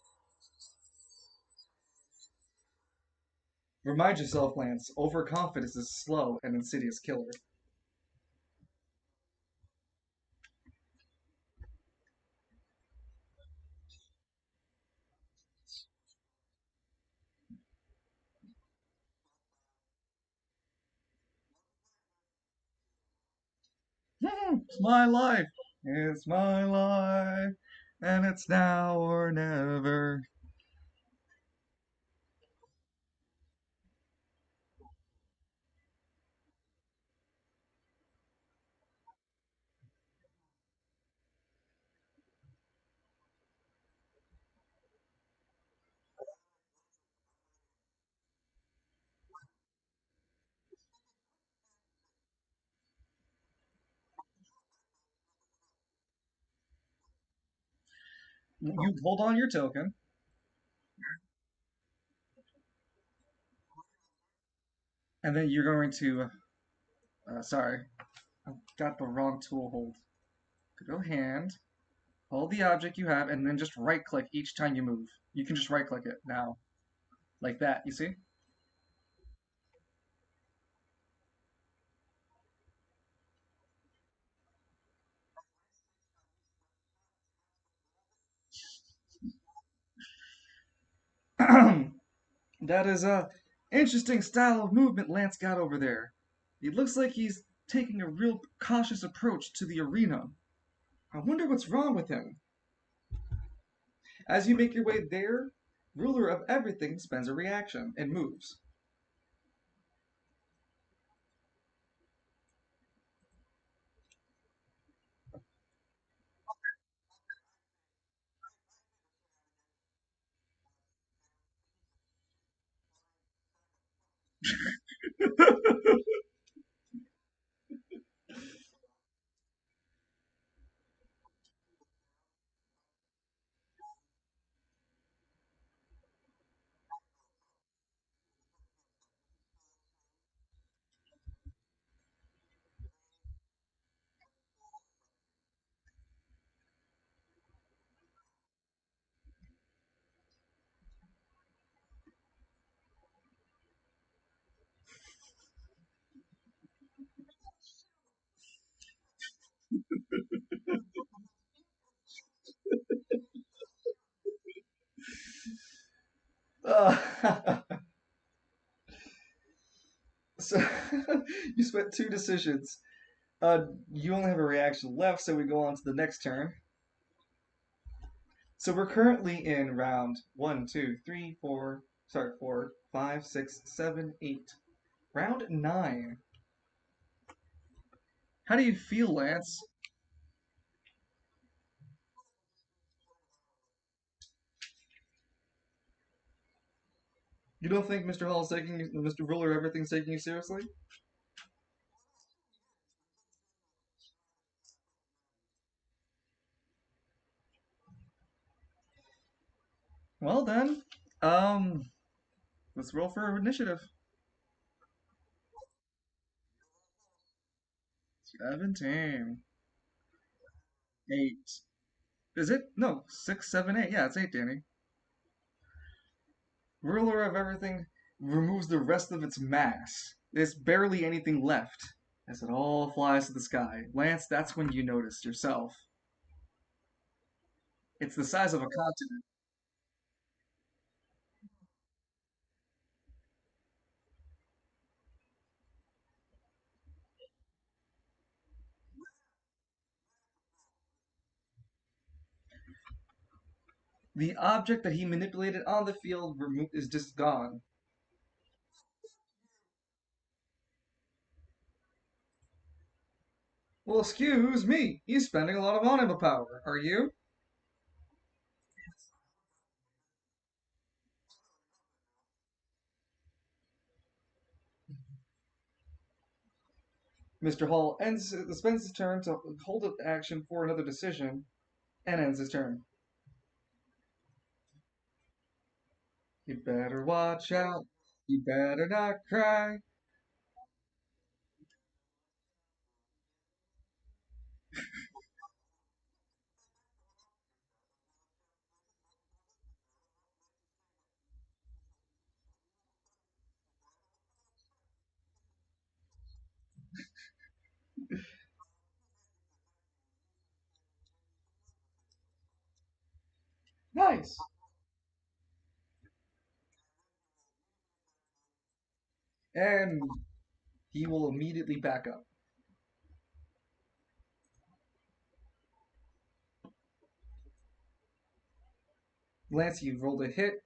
remind yourself, Lance, overconfidence is a slow and insidious killer. It's my life. It's my life. And it's now or never. You hold on your token, and then you're going to. Sorry, I got the wrong tool hold. Go to hand, hold the object you have, and then just right click each time you move. You can just right click it now, like that, you see? That is a interesting style of movement Lance got over there. It looks like he's taking a real cautious approach to the arena. I wonder what's wrong with him. As you make your way there, ruler of everything spends a reaction and moves. Uh, so you spent two decisions. You only have a reaction left, so we go on to the next turn. So we're currently in round one, two, three, four, sorry, four, five, six, seven, eight. Round nine. How do you feel, Lance? You don't think Mr. Hall's taking you, Mr. Ruler, everything's taking you seriously? Well then, um, let's roll for initiative. 17. 8. Is it? No, 6, 7, 8. Yeah, it's 8, Danny. Ruler of everything removes the rest of its mass. There's barely anything left as it all flies to the sky. Lance, that's when you notice yourself. It's the size of a continent. The object that he manipulated on the field is just gone. Well, excuse me. He's spending a lot of anima power. Are you? Mr. Hall spends his turn to hold up action for another decision and ends his turn. You better watch out. You better not cry. Nice. And he will immediately back up. Lance, you rolled a hit.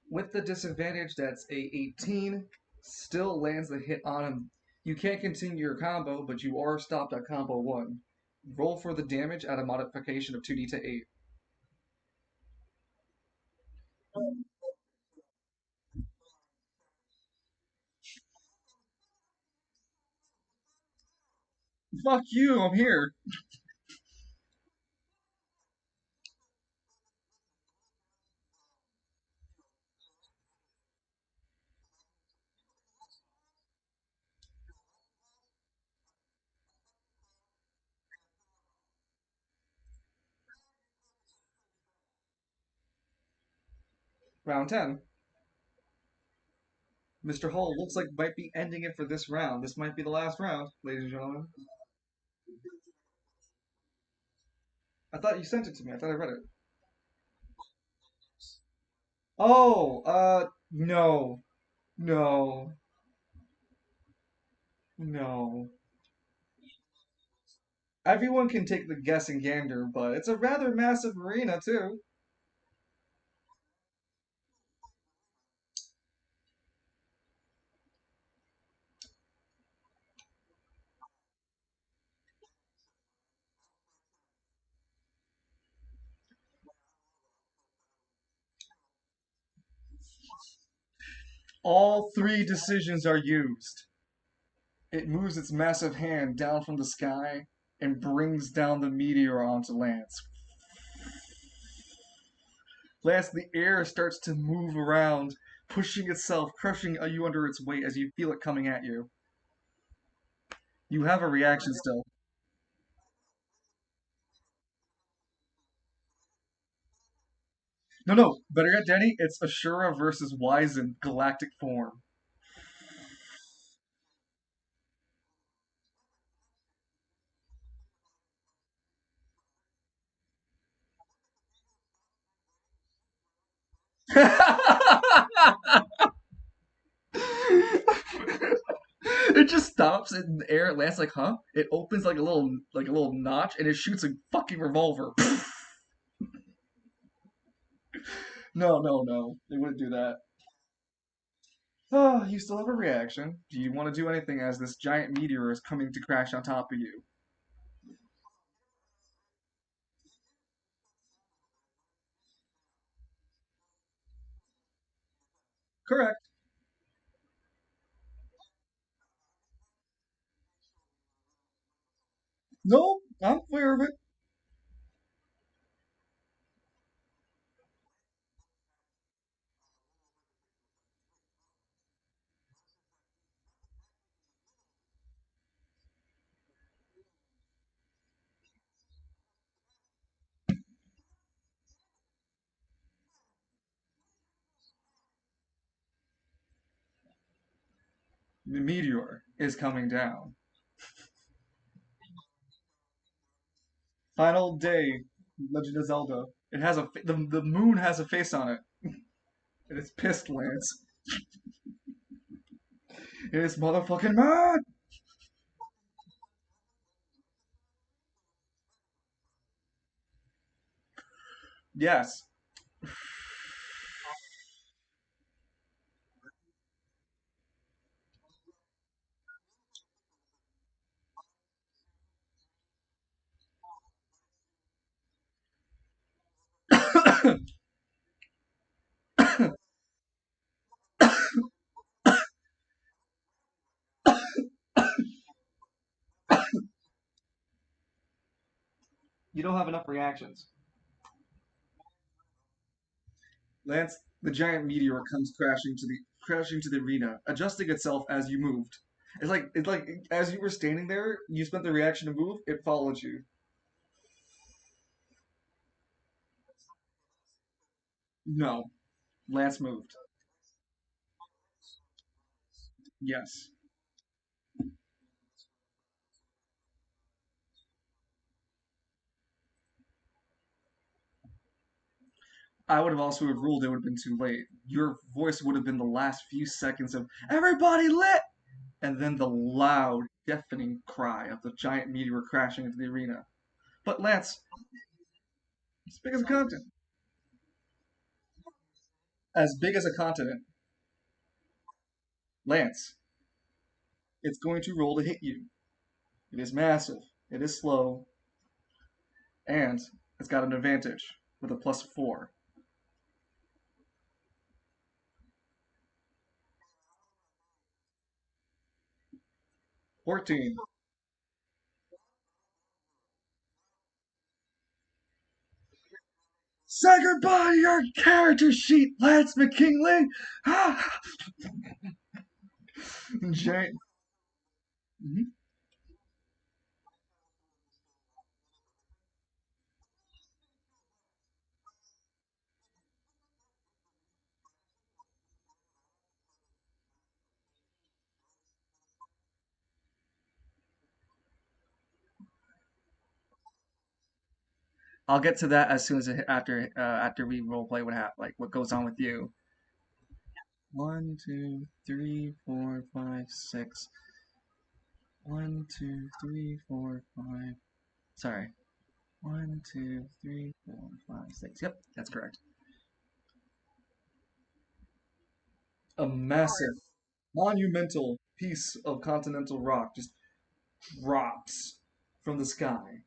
With the disadvantage, that's a 18. Still lands the hit on him. You can't continue your combo, but you are stopped at combo 1. Roll for the damage at a modification of 2d to 8. Fuck you, I'm here. Round 10. Mr. Hull looks like might be ending it for this round. This might be the last round, ladies and gentlemen. I thought you sent it to me. I thought I read it. Oh, no. No. No. Everyone can take the guess and gander, but it's a rather massive arena, too. All three decisions are used. It moves its massive hand down from the sky and brings down the meteor onto Lance. Lance, the air starts to move around, pushing itself, crushing you under its weight as you feel it coming at you. You have a reaction still. No, no, better yet, Danny, it's Ashura versus Wizen, galactic form. It just stops in the air. It lands like, huh? It opens like a little notch, and it shoots a fucking revolver. No, no, no. They wouldn't do that. Oh, you still have a reaction. Do you want to do anything as this giant meteor is coming to crash on top of you? Correct. No, I'm aware of it. The meteor is coming down. Final day, Legend of Zelda. It has the moon has a face on it, and it's pissed, Lance. It's motherfucking mad. Yes. You don't have enough reactions. Lance, the giant meteor comes crashing to the arena, adjusting itself as you moved. It's like as you were standing there, you spent the reaction to move, it followed you. No. Lance moved. Yes. I would have also have ruled it would have been too late. Your voice would have been the last few seconds of "Everybody lit!" and then the loud, deafening cry of the giant meteor crashing into the arena. But Lance, as big as a continent. As big as a continent. Lance, it's going to roll to hit you. It is massive. It is slow. And it's got an advantage with a +4. 14. Say goodbye to your character sheet, Lance McKinley! Giant. Mhm. I'll get to that as soon as after we role play like what goes on with you. 1, 2, 3, 4, 5, 6. 1, 2, 3, 4, 5. Sorry. 1, 2, 3, 4, 5, 6. Yep, that's correct. A massive, monumental piece of continental rock just drops from the sky,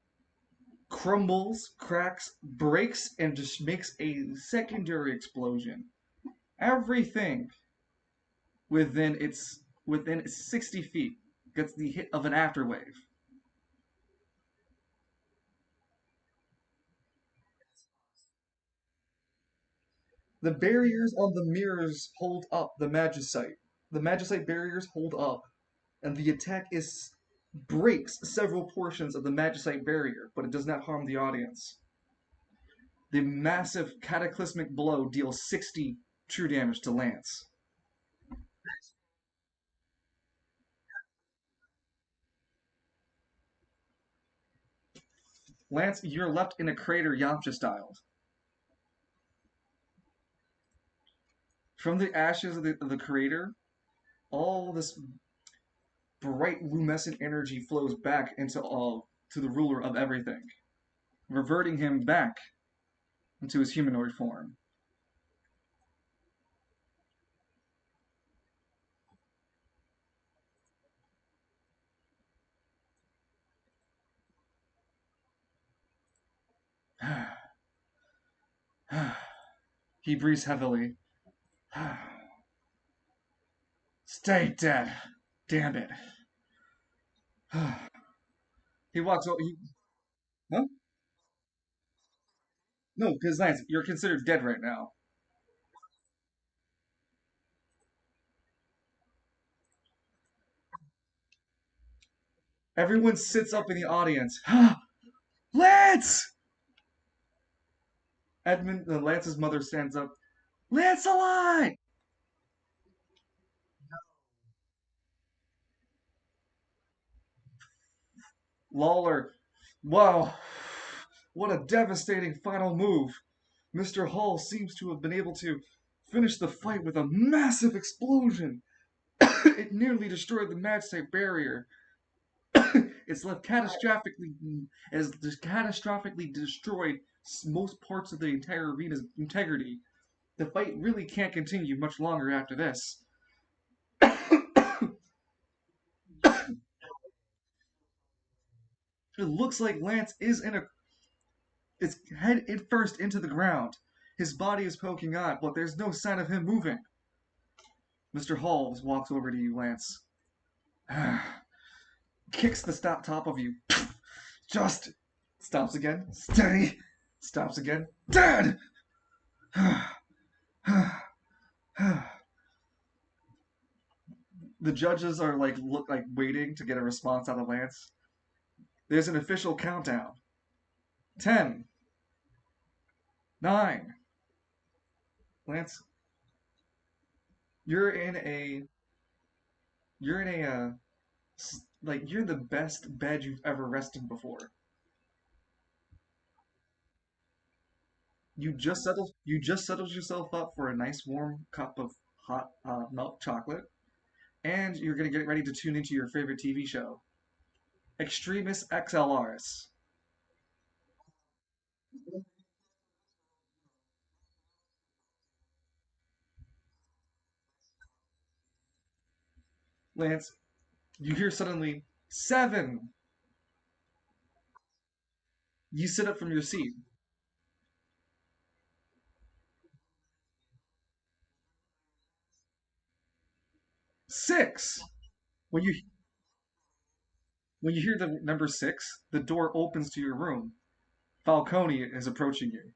crumbles, cracks, breaks, and just makes a secondary explosion. Everything within its 60 feet gets the hit of an afterwave. The barriers on the mirrors hold up the magicite. The magicite barriers hold up, and the attack is breaks several portions of the magicite barrier, but it does not harm the audience. The massive cataclysmic blow deals 60 true damage to Lance. Lance, you're left in a crater Yamcha style. From the ashes of the crater, all this bright luminescent energy flows back to the ruler of everything, reverting him back into his humanoid form. He breathes heavily. Stay dead. Damn it. He walks over. Huh? No, because Lance, you're considered dead right now. Everyone sits up in the audience. Lance! Lance's mother stands up. Lance alive! Lawler. Wow. What a devastating final move. Mr. Hall seems to have been able to finish the fight with a massive explosion. It nearly destroyed the Magstite barrier. It's left catastrophically it has catastrophically destroyed most parts of the entire arena's integrity. The fight really can't continue much longer after this. It looks like Lance is head first into the ground. His body is poking out, but there's no sign of him moving. Mr. Hall walks over to you, Lance. Kicks the top of you. Just stops again. Steady. Stops again. Dead. The judges are like waiting to get a response out of Lance. There's an official countdown. 10, 9. Lance, you're in a you're in a like you're the best bed you've ever rested before. You just settled yourself up for a nice warm cup of hot milk chocolate, and you're gonna get ready to tune into your favorite TV show, Extremis XLRs. Lance, you hear suddenly 7. You sit up from your seat. 6. When you when you hear the number 6, the door opens to your room. Falcone is approaching you.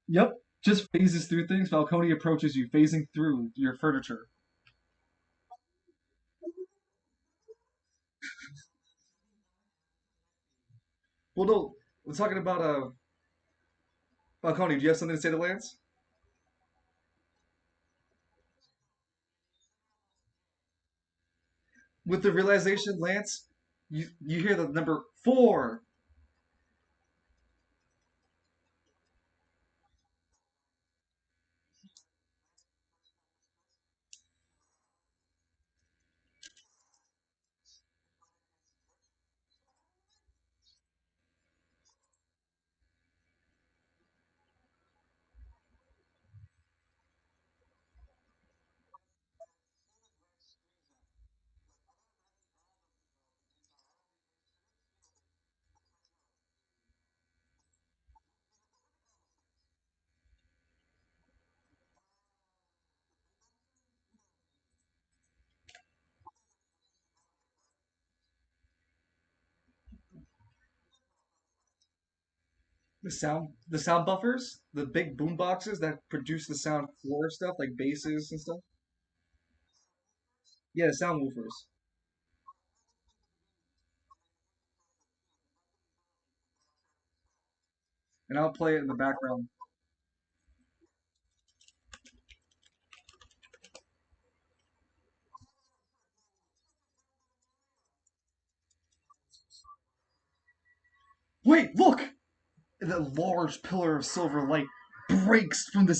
Yep, just phases through things. Falcone approaches you, phasing through your furniture. Well, no, we're talking about Falcone. Do you have something to say to Lance? With the realization, Lance, you hear the number 4. The sound buffers, the big boom boxes that produce the sound floor stuff like basses and stuff. Yeah, the sound woofers. And I'll play it in the background. Wait, look! The large pillar of silver light breaks from the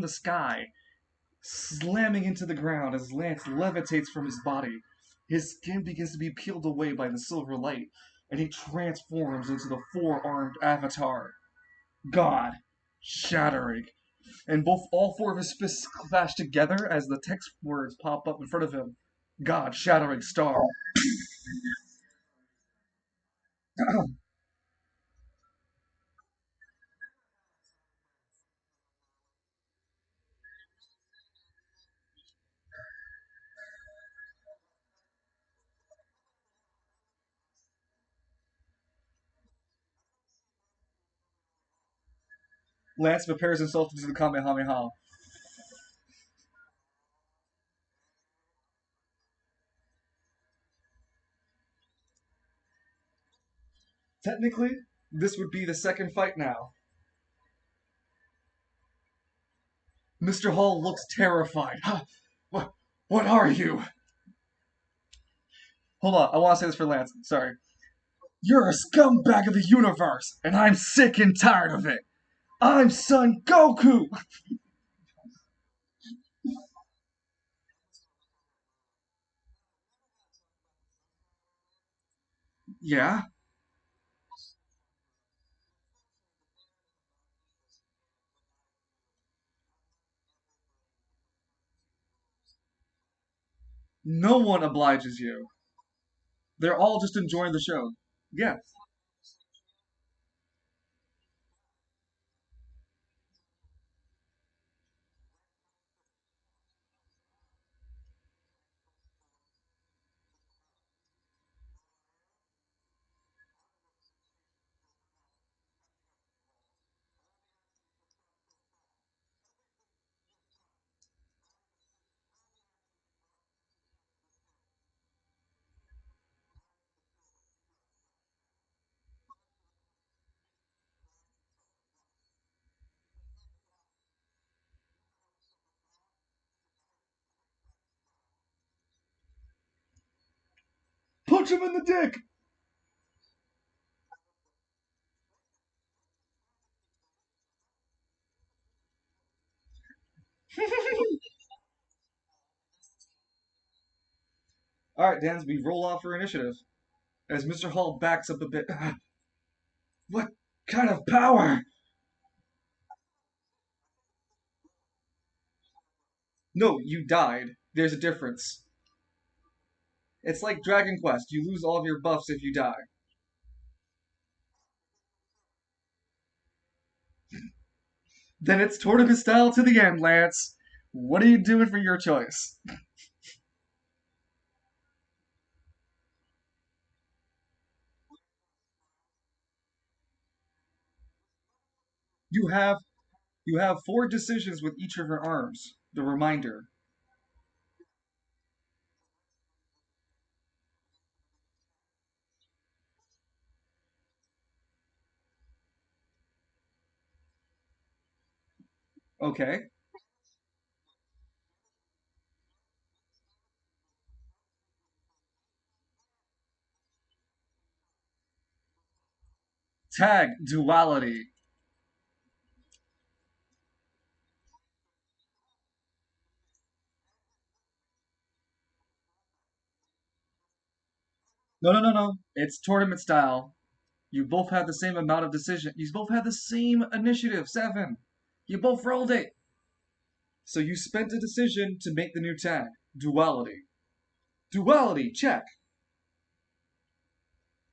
sky, slamming into the ground as Lance levitates from his body. His skin begins to be peeled away by the silver light, and he transforms into the four-armed avatar. God, shattering. And all four of his fists clash together as the text words pop up in front of him. God, shattering star. Lance prepares himself to do the Kamehameha. Technically, this would be the second fight now. Mr. Hall looks terrified. Huh, what are you? Hold on, I want to say this for Lance. Sorry. You're a scumbag of the universe, and I'm sick and tired of it. I'm Son Goku! Yeah? No one obliges you. They're all just enjoying the show. Yeah. Punch him in the dick! Alright, Dansby, roll off for initiative. As Mr. Hall backs up a bit. What kind of power? No, you died. There's a difference. It's like Dragon Quest. You lose all of your buffs if you die. Then it's tournament style to the end, Lance. What are you doing for your choice? You have you have 4 decisions with each of your arms. The reminder. Okay. Tag duality. No, no, no, no. It's tournament style. You both had the same amount of decision. You both had the same initiative, 7. You both rolled it. So you spent a decision to make the new tag. Duality. Duality, check.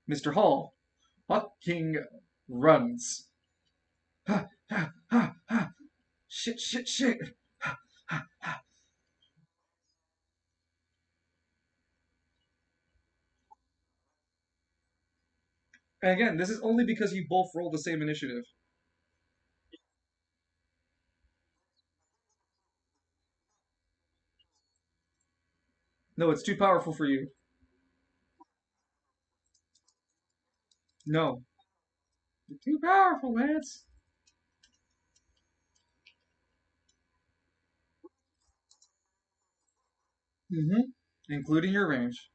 Mr. Hall fucking runs. Ha, ha, ha, ha. Shit, shit, shit. And again, this is only because you both rolled the same initiative. No, it's too powerful for you. No. You're too powerful, Lance. Mm-hmm. Including your range.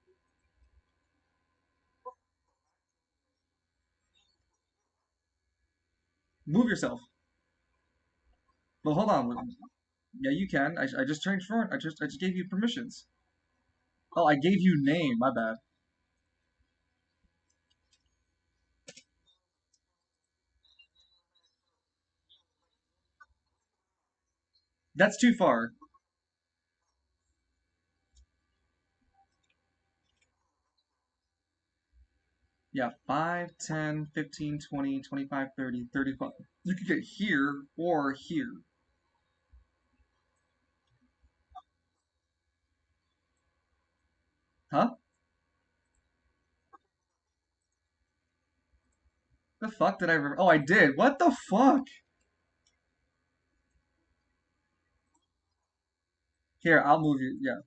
Move yourself. Well, hold on. Yeah, you can. I just changed front. I just gave you permissions. Oh, I gave you name. My bad. That's too far. Yeah, 5, 10, 15, 20, 25, 30, 35. You could get here or here. Huh? The fuck did I remember? Oh, I did. What the fuck? Here, I'll move you. Yeah.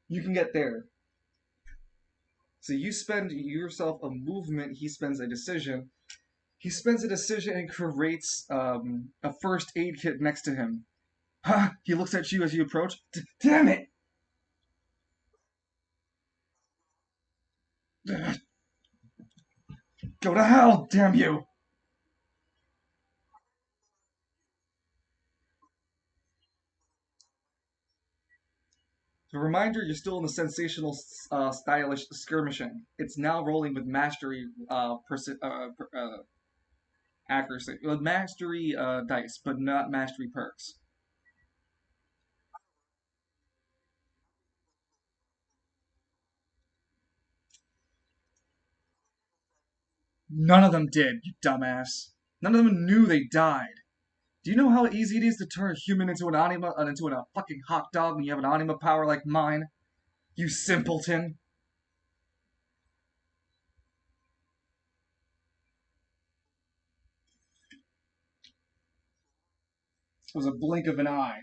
You can get there. So you spend yourself a movement, he spends a decision. He spends a decision and creates a first aid kit next to him. Ha! He looks at you as you approach. Damn it! Go to hell, damn you! So reminder, you're still in the sensational, stylish skirmishing. It's now rolling with mastery, accuracy, with mastery dice, but not mastery perks. None of them did, you dumbass. None of them knew they died. Do you know how easy it is to turn a human into an anima, into a fucking hot dog when you have an anima power like mine? You simpleton. It was a blink of an eye,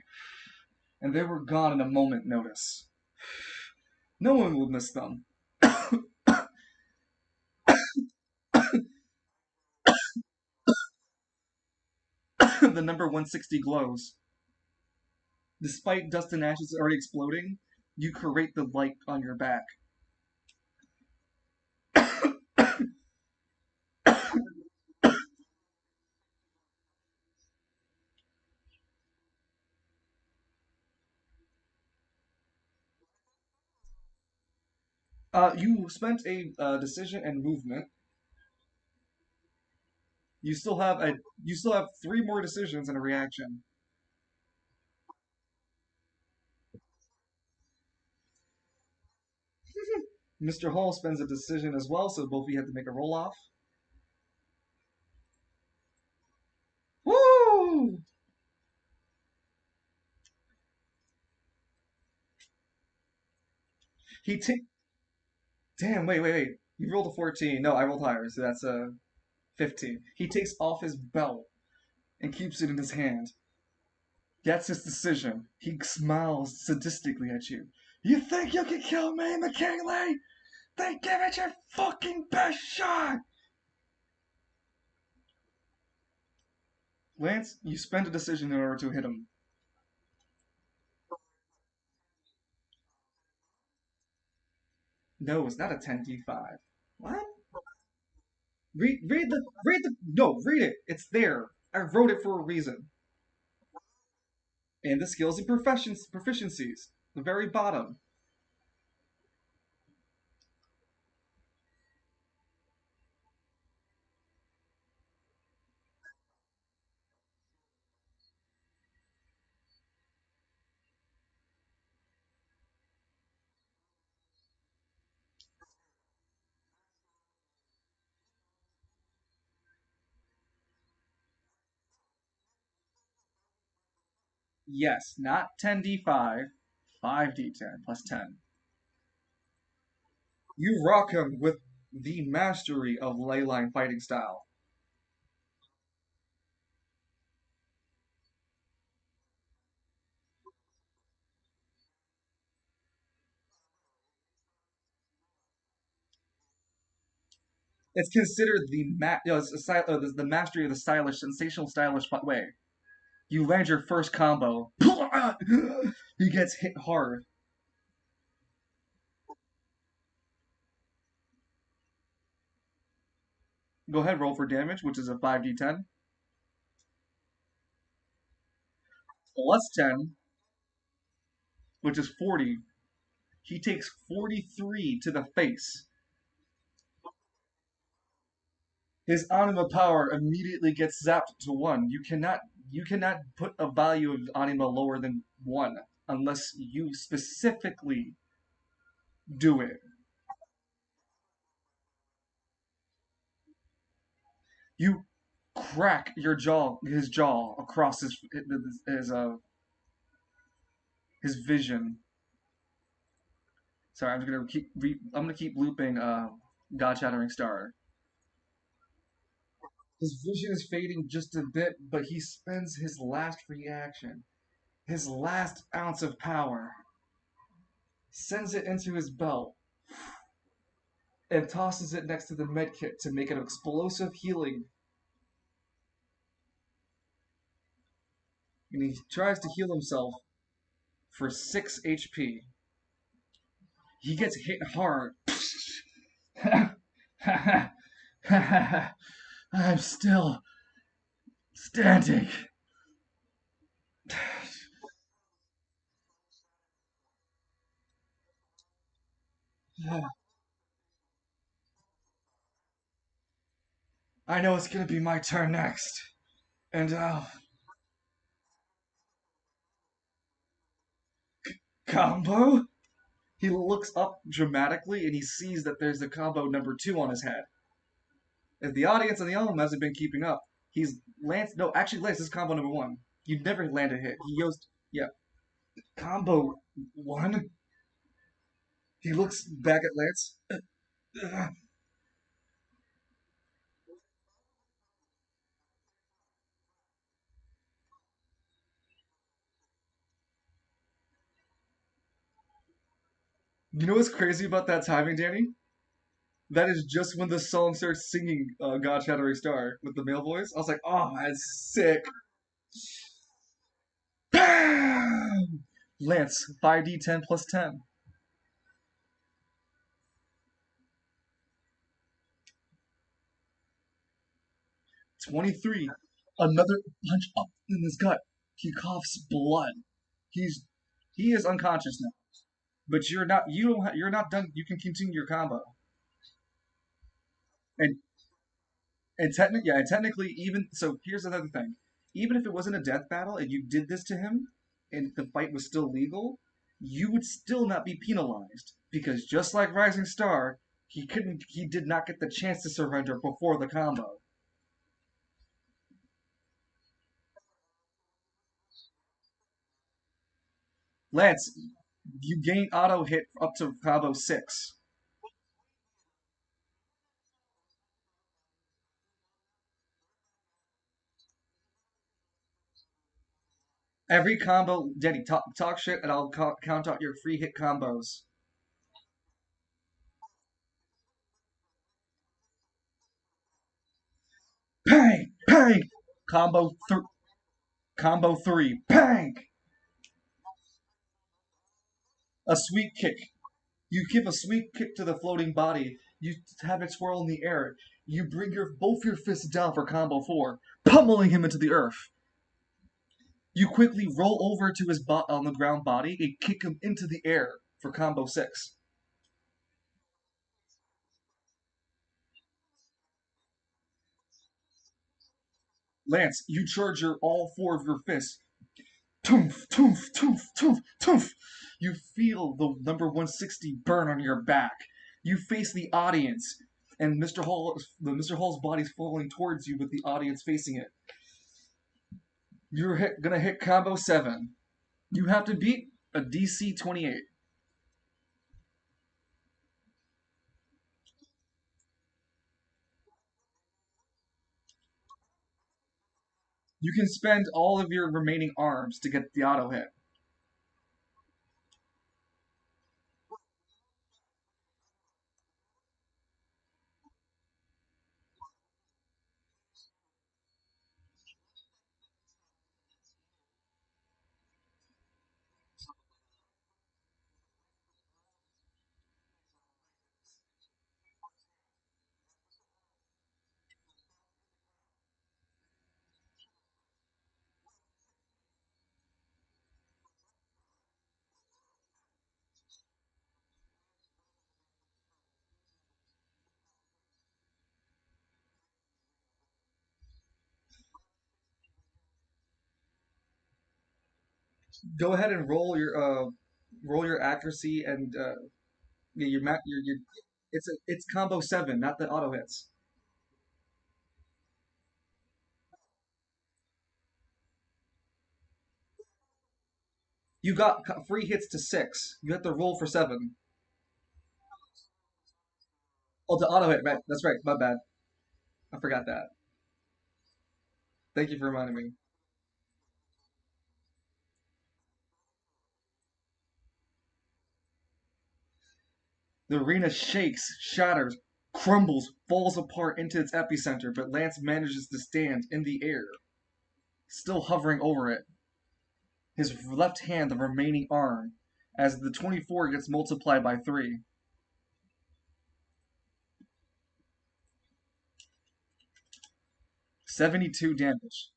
and they were gone in a moment notice. No one would miss them. The number 160 glows. Despite dust and ashes already exploding, you create the light on your back. You spent a decision and movement. You still have 3 more decisions and a reaction. Mr. Hall spends a decision as well, so both of you have to make a roll off. Woo! He take. Damn! Wait, wait, wait. You rolled a 14. No, I rolled higher, so that's a 15. He takes off his belt and keeps it in his hand. That's his decision. He smiles sadistically at you. You think you can kill me, McKinley? Then give it your fucking best shot! Lance, you spend a decision in order to hit him. No, it's not a 10d5. What? read it. It's there. I wrote it for a reason. And the skills and proficiencies, the very bottom. Yes, not 10d5, 5d10 plus 10. You rock him with the mastery of ley line fighting style. It's considered the mastery of the stylish, sensational, stylish way. You land your first combo. He gets hit hard. Go ahead, roll for damage, which is a 5d10 plus 10, which is 40. He takes 43 to the face. His anima power immediately gets zapped to 1. You cannot put a value of anima lower than 1 unless you specifically do it. You crack his jaw across his vision. Sorry, I'm gonna keep looping God Shattering Star. His vision is fading just a bit, but he spends his last reaction, his last ounce of power, sends it into his belt, and tosses it next to the medkit to make an explosive healing. And he tries to heal himself for 6 HP. He gets hit hard. I'm still standing. I know it's gonna be my turn next. And combo? He looks up dramatically and he sees that there's a combo number 2 on his head. As the audience and the home hasn't been keeping up, he's Lance. No, actually, Lance, this is combo number 1. You'd never land a hit. He goes, yeah, combo 1. He looks back at Lance. You know what's crazy about that timing, Danny? That is just when the song starts singing God Shattering Star with the male voice. I was like, oh, that's sick. Bam! Lance, 5d10 plus 10. 23. Another punch up in his gut. He coughs blood. He's he is unconscious now. But you're not done. You can continue your combo. And technically, even so, here's another thing. Even if it wasn't a death battle and you did this to him, and the fight was still legal, you would still not be penalized because just like Rising Star, he did not get the chance to surrender before the combo. Lance, you gain auto hit up to combo 6. Every combo, Denny, talk shit, and I'll count out your free hit combos. Bang, bang. Combo 3. Bang. A sweep kick. You give a sweep kick to the floating body. You have it swirl in the air. You bring both your fists down for combo 4, pummeling him into the earth. You quickly roll over to his on the ground body and kick him into the air for combo 6. Lance, you charge all 4 of your fists. Toomph, toomph, toomph, toomph, toomph. You feel the number 160 burn on your back. You face the audience, and Mr. Hall's body's falling towards you with the audience facing it. You're gonna hit combo 7. You have to beat a DC 28. You can spend all of your remaining arms to get the auto hit. Go ahead and roll your accuracy and yeah, your it's combo 7, not the auto hits. You got free hits to 6. You have to roll for 7. Oh, the auto hit, right? That's right. My bad. I forgot that. Thank you for reminding me. The arena shakes, shatters, crumbles, falls apart into its epicenter, but Lance manages to stand in the air, still hovering over it. His left hand, the remaining arm, as the 24 gets multiplied by 3. 72 damage.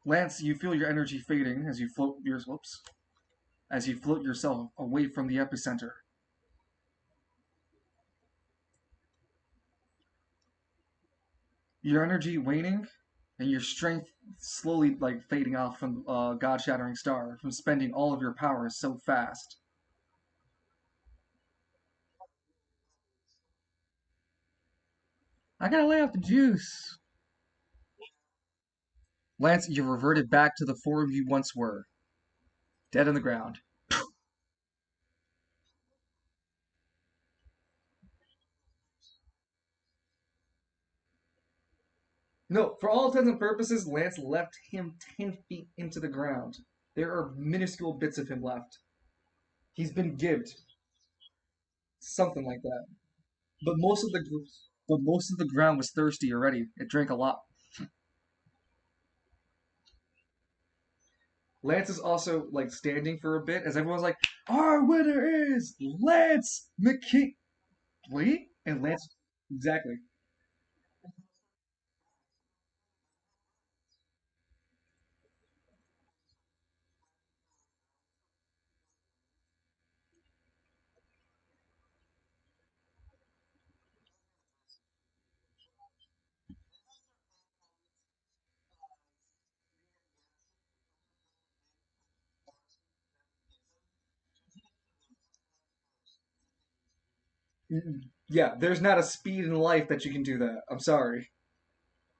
Lance, you feel your energy fading as you float yourself away from the epicenter. Your energy waning, and your strength slowly fading off from God Shattering Star from spending all of your powers so fast. I gotta lay off the juice. Lance, you reverted back to the form you once were, dead on the ground. No, for all intents and purposes, Lance left him 10 feet into the ground. There are minuscule bits of him left. He's been gibbed, something like that. But most of the ground was thirsty already. It drank a lot. Lance is also standing for a bit as everyone's like, "Our winner is Lance McKee." Wait, and Lance exactly. Yeah, there's not a speed in life that you can do that. I'm sorry.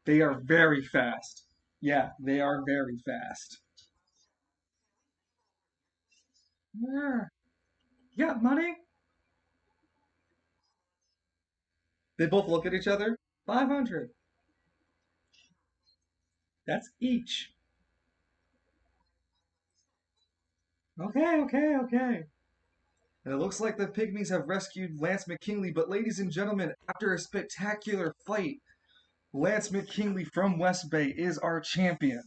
They are very fast. Yeah, they are very fast. Yeah. Yeah, money. They both look at each other. 500. That's each. Okay, okay, okay. And it looks like the pygmies have rescued Lance McKinley, but ladies and gentlemen, after a spectacular fight, Lance McKinley from West Bay is our champion.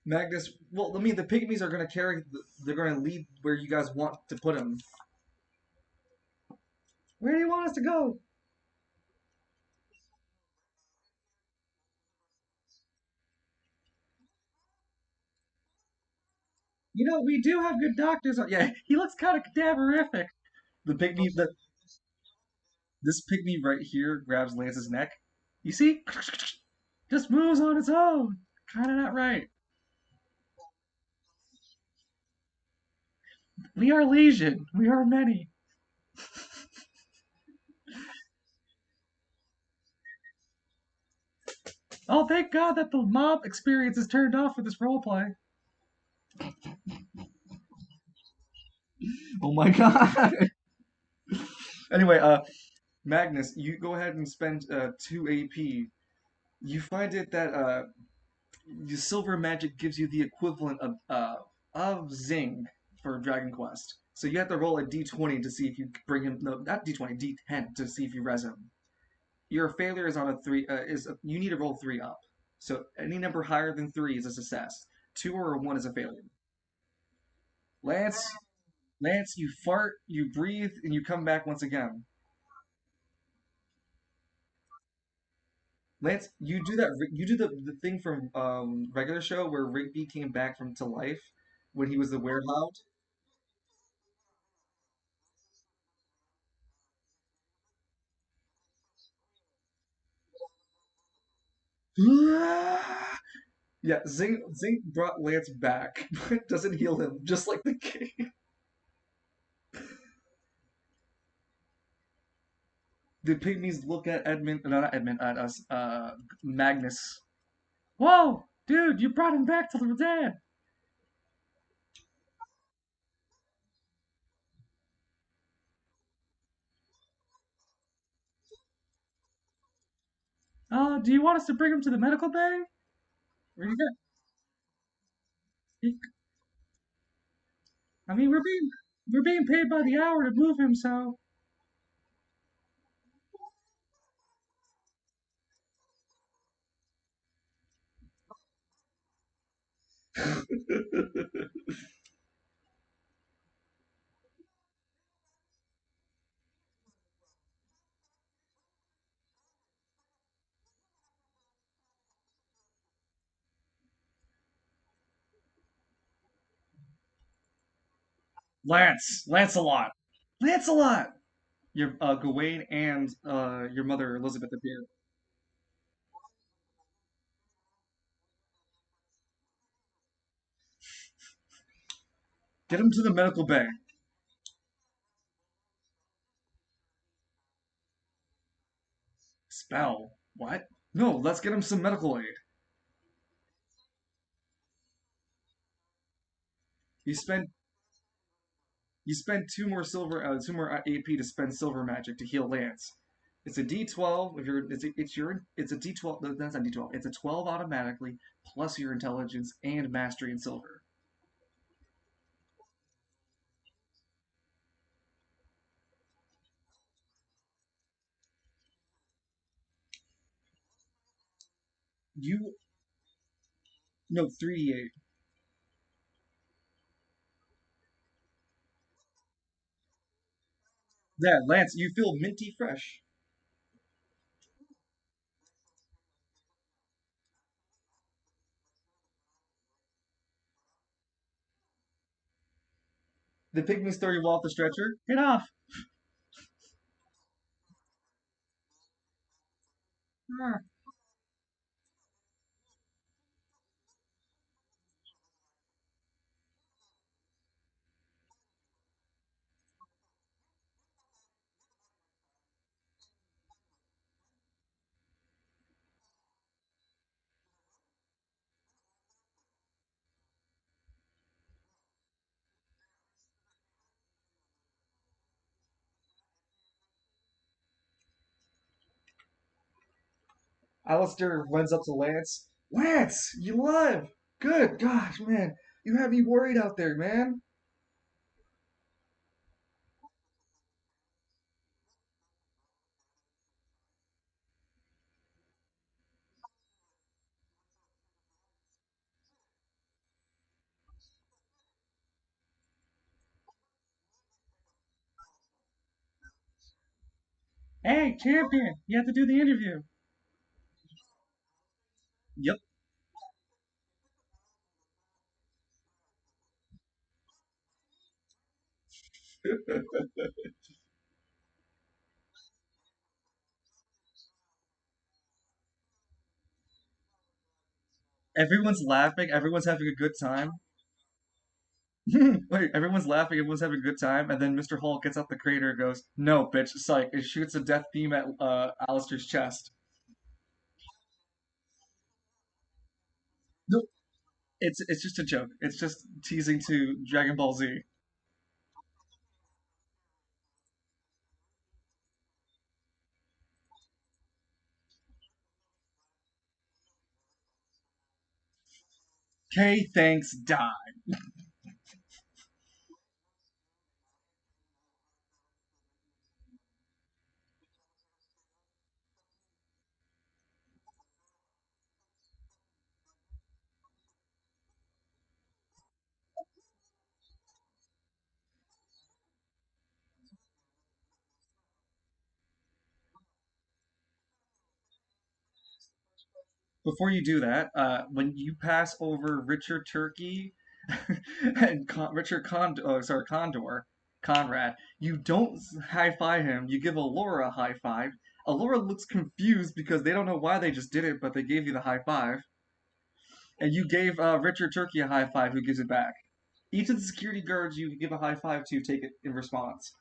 Magnus, well, I mean, the pygmies are going to carry, they're going to lead where you guys want to put him. Where do you want us to go? You know, we do have good doctors. Yeah, he looks kind of cadaverific. The pygmy, this pygmy right here grabs Lance's neck. You see? Just moves on its own. Kind of not right. We are legion. We are many. Oh, thank God that the mob experience is turned off for this roleplay. Oh my God. Anyway, Magnus, you go ahead and spend 2 AP. You find it that the silver magic gives you the equivalent of Zing for Dragon Quest. So you have to roll a d20 to see if you bring him. No, not d20, d10 to see if you res him. Your failure is on a three. You need to roll three up. So any number higher than three is a success. Two or a one is a failure. Lance, Lance, you fart, you breathe, and you come back once again. Lance, you do that. You do the thing from regular show where Rigby came back from to life when he was the werewolf. Yeah, Zing brought Lance back, but doesn't heal him, just like the king. The pygmies look at Edmund, no, not Edmund, at us, Magnus. Whoa, dude, you brought him back to the dead. Do you want us to bring him to the medical bay? Or you got, I mean, we're being paid by the hour to move him, so. Lancelot, Lancelot. Your Gawain and your mother Elizabeth appear. Get him to the medical bay. Spell. What? No, let's get him some medical aid. You spend you spend two more AP to spend silver magic to heal Lance. It's a D12. If you're, it's a D12. No, that's not D12. It's a 12 automatically plus your intelligence and mastery in silver. You no 3d8. Yeah, Lance, you feel minty fresh. The pygmies throw you off the stretcher. Get off. Ah. Alistair runs up to Lance. Lance, you alive? Good. Gosh, man, you had me worried out there, man. Hey, champion, you have to do the interview. Yep. Everyone's laughing. Everyone's having a good time. Wait, everyone's laughing. Everyone's having a good time, and then Mr. Hall gets out the crater and goes, "No, bitch, psych!" and shoots a death beam at Alistair's chest. No, it's just a joke. It's just teasing to Dragon Ball Z. K, thanks, die. Before you do that, when you pass over Richard Turkey and Condor, Conrad, you don't high five him. You give Alora a high five. Alora looks confused because they don't know why they just did it, but they gave you the high five. And you gave Richard Turkey a high five, who gives it back. Each of the security guards you give a high five to take it in response.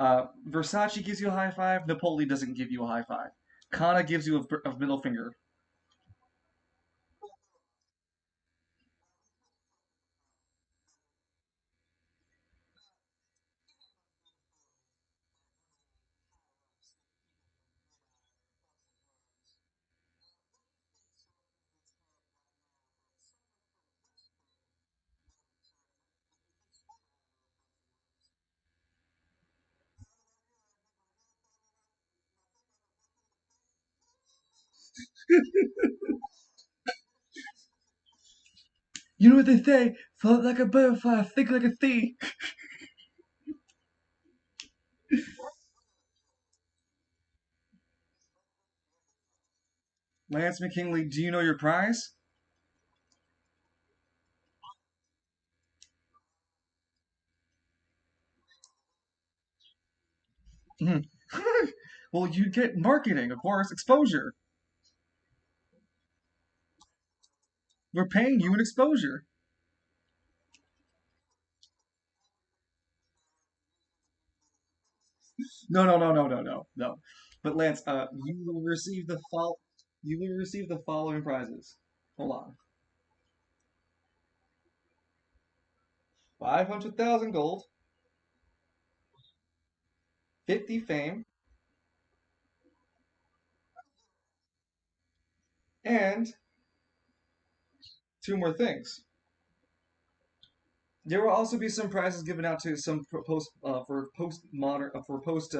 Versace gives you a high five. Napoli doesn't give you a high five. Kana gives you a middle finger. You know what they say? Float like a butterfly, think like a thief. Lance McKinley, do you know your prize? Mhm. Well, you get marketing, of course, exposure. We're paying you an exposure. No, no, no, no, no, no, no. But Lance, you will receive the following prizes. Hold on. 500,000 gold, 50 fame, and two more things. There will also be some prizes given out to some post for post modern for post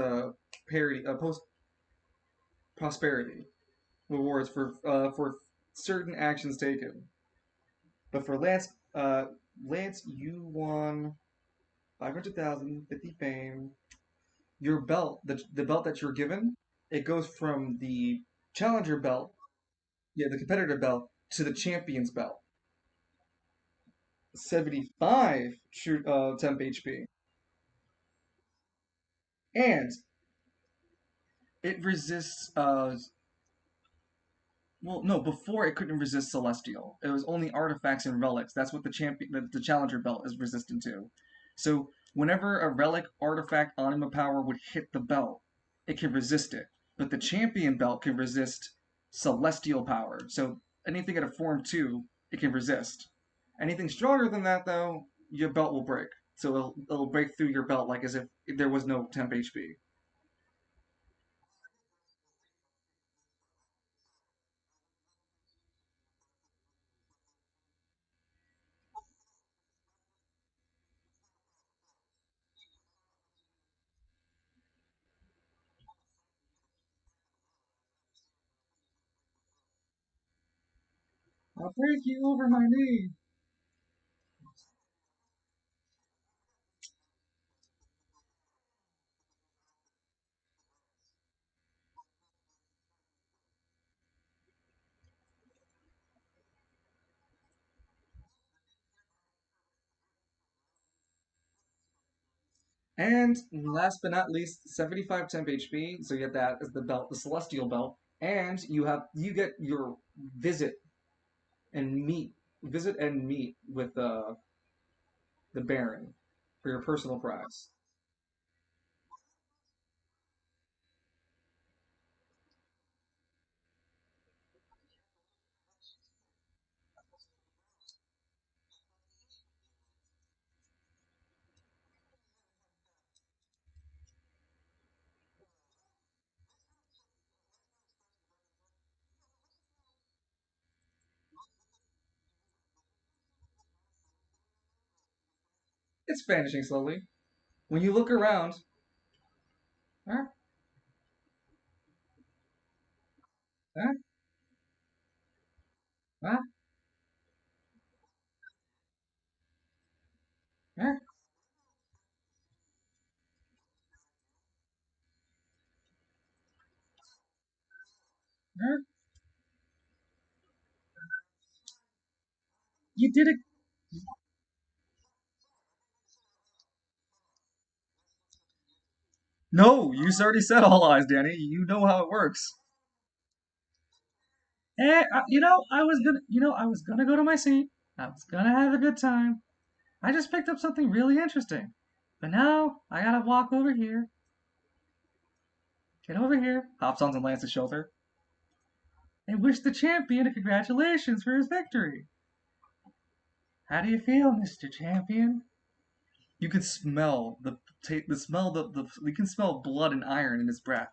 parody post prosperity rewards for certain actions taken. But for Lance, Lance, you won 500,000, 50 fame. Your belt, the belt that you're given, it goes from the challenger belt, yeah, the competitor belt, to the champion's belt. 75 temp HP, and it resists well, no, before it couldn't resist Celestial. It was only artifacts and relics. That's what the Challenger belt is resistant to. So whenever a relic, artifact, anima power would hit the belt, it can resist it. But the champion belt can resist Celestial power. So anything at a form 2, it can resist. Anything stronger than that, though, your belt will break. So it'll break through your belt like as if there was no temp HP. I'll break you over my knee. And last but not least, 75 temp HP. So you get that as the belt, the celestial belt, and you get your visit and meet with the Baron for your personal prize. It's vanishing slowly. When you look around, huh? Huh? Huh? Huh? Huh? You did it. No, you already said all eyes, Danny. You know how it works. I was gonna go to my seat. I was gonna have a good time. I just picked up something really interesting. But now I gotta walk over here. Get over here. Hops onto Lance's shoulder. And wish the champion a congratulations for his victory. How do you feel, Mr. Champion? You can smell the smell the you can smell blood and iron in his breath.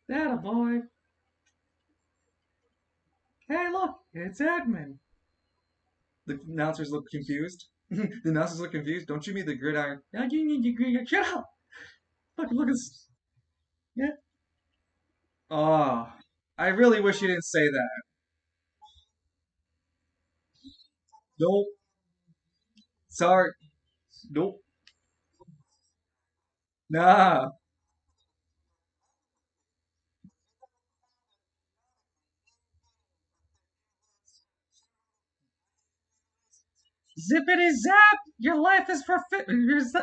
That a boy. Hey, look, it's Edmund. The announcers look confused. The announcers look confused. Don't you mean the gridiron? Yeah, you need your gridiron. Shut up! Look at this. Yeah. Oh, I really wish you didn't say that. Nope. Sorry. Nope. Nah. Zippity zap! Your life is for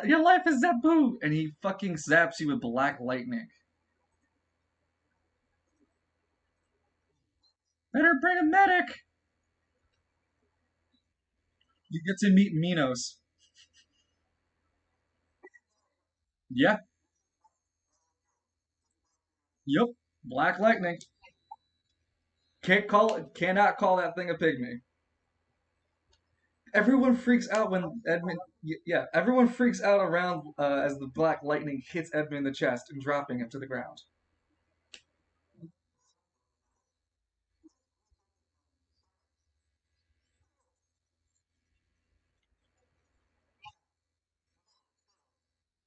your life is Zabu, and he fucking zaps you with black lightning. Better bring a medic. You get to meet Minos. Yeah. Yep. Black lightning. Cannot call that thing a pygmy. Everyone freaks out when Edmund. Yeah, everyone freaks out around as the black lightning hits Edmund in the chest and dropping him to the ground.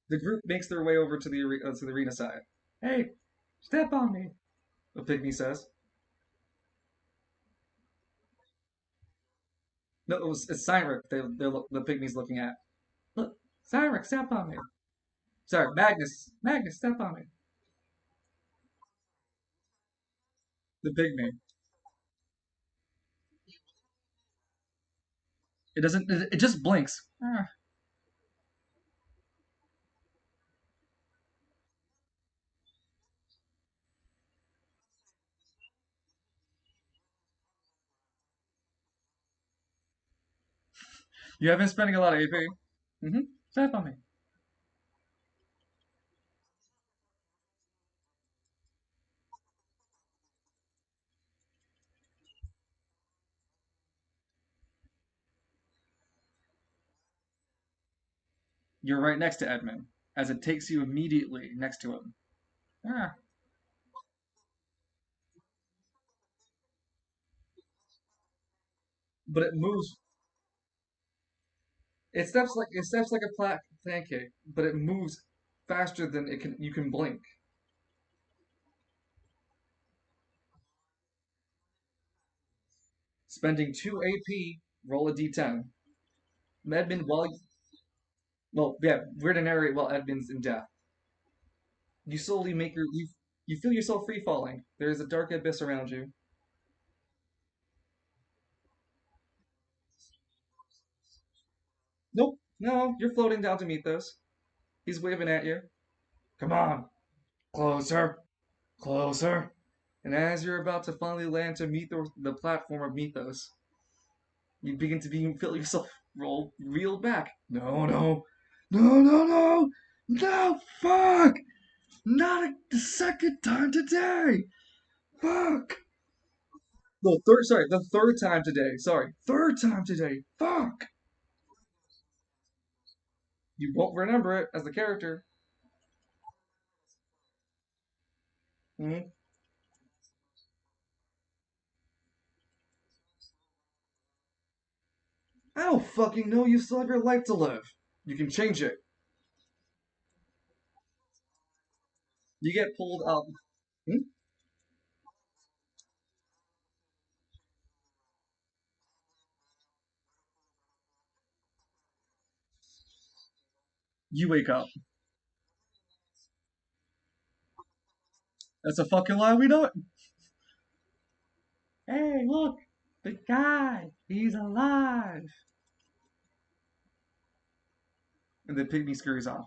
The group makes their way over to the arena side. Hey, step on me, a pygmy says. No, it's Cynric. The pygmy's looking at. Look, Cynric, step on me. Sorry, Magnus. Magnus, step on me. The pygmy. It doesn't. It just blinks. Ah. You have been spending a lot of AP. Mm-hmm. Step on me. You're right next to Edmund, as it takes you immediately next to him. Ah. But it moves. it steps like a pancake, but it moves faster than it can you can blink. Spending 2 AP, roll a D10. Edmund, well, yeah, we're to narrate while Edmund's in death. You slowly make you feel yourself free falling. There is a dark abyss around you. Nope, no, you're floating down to meet those. He's waving at you. Come on, closer, closer. And as you're about to finally land to meet the platform of Mythos, you begin to feel yourself roll reeled back. No, no, no, no, no, no, fuck! Not the second time today. Fuck. No, sorry, the third time today. Sorry, third time today. Fuck. You won't remember it as the character. Hmm. I don't fucking know. You still have your life to live. You can change it. You get pulled out. Hmm? You wake up. That's a fucking lie. We know it. Hey, look, the guy. He's alive. And the pygmy scurries off.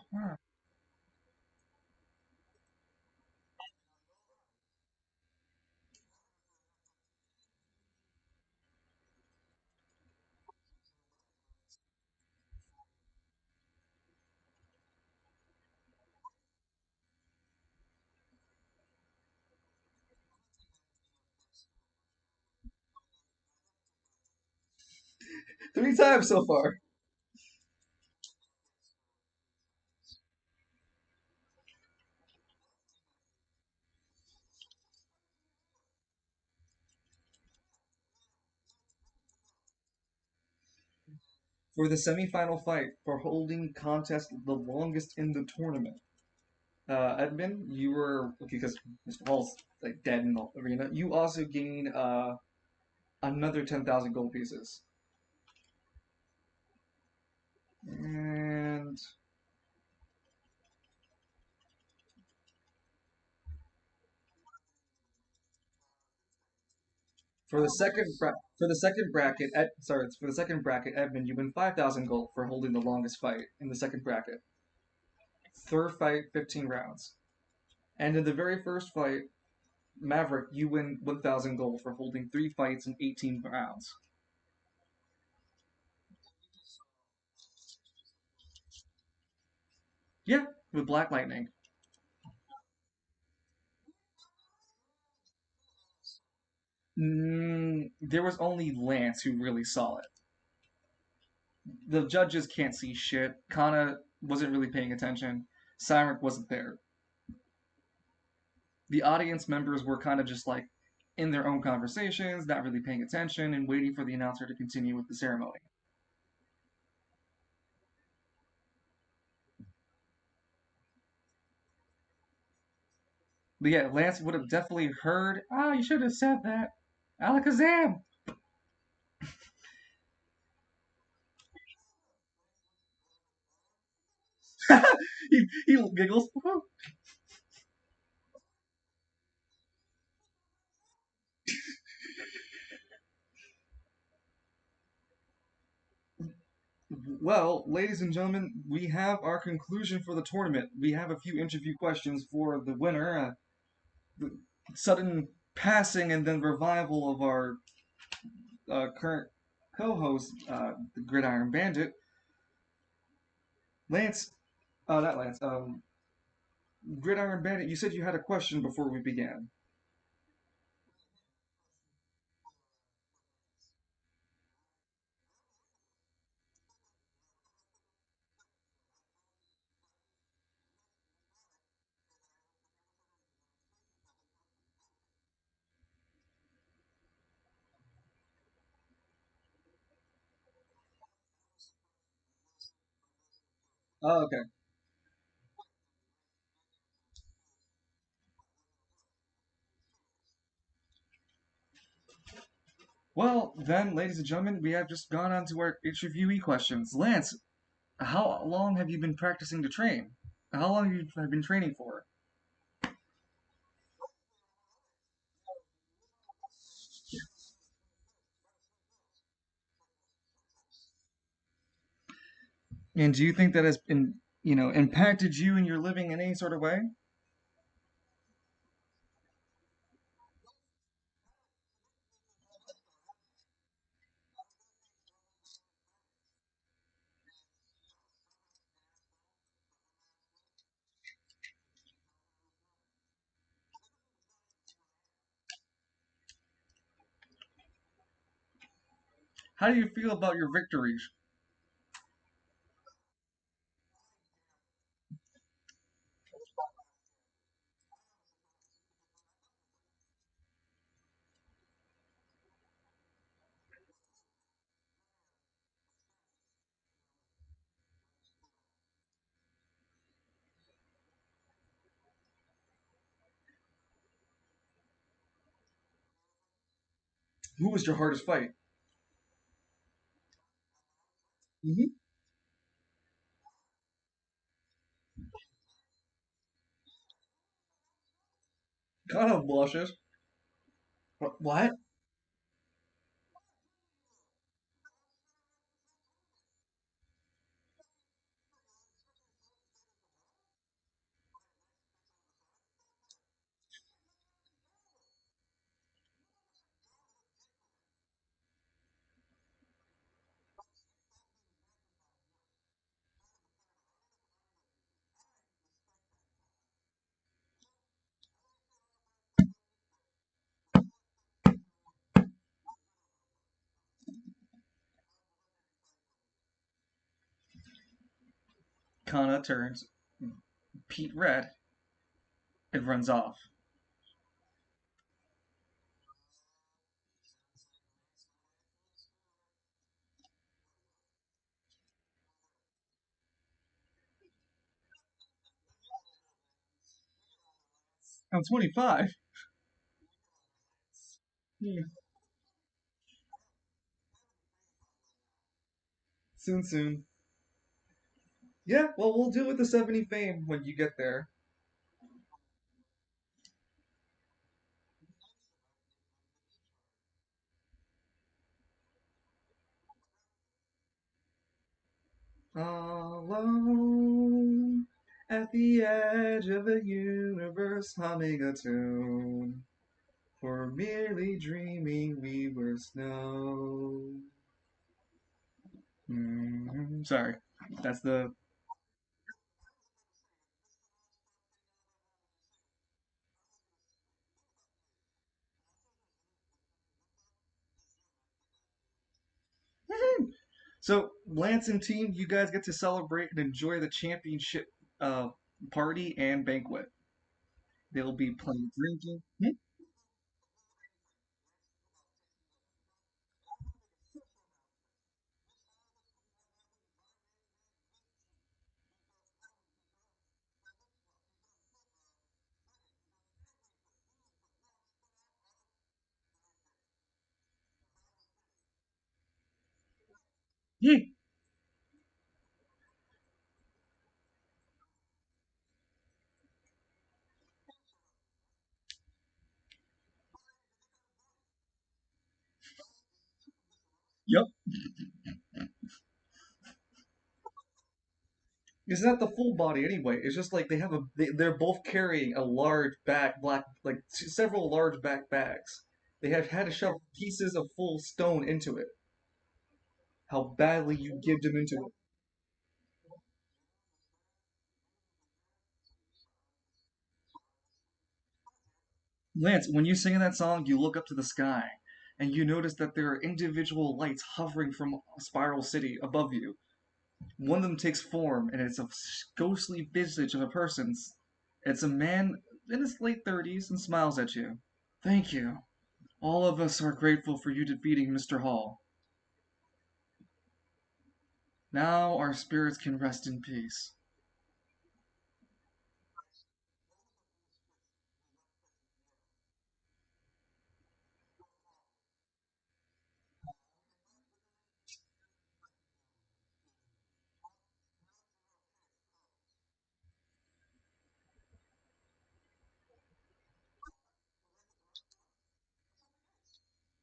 3 times so far. For the semifinal fight for holding contest the longest in the tournament. Edmund, you were okay because Mr. Hall's like dead in the arena. You also gain another 10,000 gold pieces. And for the second bracket, for the second bracket, Edmund, you win 5,000 gold for holding the longest fight in the second bracket. Third fight, 15 rounds. And in the very first fight, Maverick, you win 1,000 gold for holding 3 fights in 18 rounds. Yeah, with Black Lightning. There was only Lance who really saw it. The judges can't see shit. Kana wasn't really paying attention. Cyric wasn't there. The audience members were kind of just like in their own conversations, not really paying attention, and waiting for the announcer to continue with the ceremony. But yeah, Lance would have definitely heard, oh, you should have said that. Alakazam! he giggles. Well, ladies and gentlemen, we have our conclusion for the tournament. We have a few interview questions for the winner. The sudden passing and then revival of our current co-host, the Gridiron Bandit, Lance. Not Lance. Gridiron Bandit. You said you had a question before we began. Oh, okay. Well, then, ladies and gentlemen, we have just gone on to our interviewee questions. Lance, how long have you been practicing to train? How long have you been training for? And do you think that has impacted you in your living in any sort of way? How do you feel about your victories? Who was your hardest fight? Mm-hmm. Kind of blushes. What? Kana turns Pete red and runs off. I'm 25. Hmm. Soon, soon. Yeah, well, we'll deal with the 70 fame when you get there. Alone at the edge of the universe, humming a tune. For merely dreaming we were snow. Sorry, that's the. So, Lance and team, you guys get to celebrate and enjoy the championship uh, party and banquet. They'll be playing drinking. Yeah. Yep. It's not the full body anyway. It's just like they're both carrying a large black, like several large bags. They have had to shove pieces of full stone into it. How badly you give them into it. Lance, when you sing that song, you look up to the sky and you notice that there are individual lights hovering from Spiral City above you. One of them takes form and it's a ghostly visage of a person's. It's a man in his late 30s and smiles at you. Thank you. All of us are grateful for you defeating Mr. Hall. Now our spirits can rest in peace.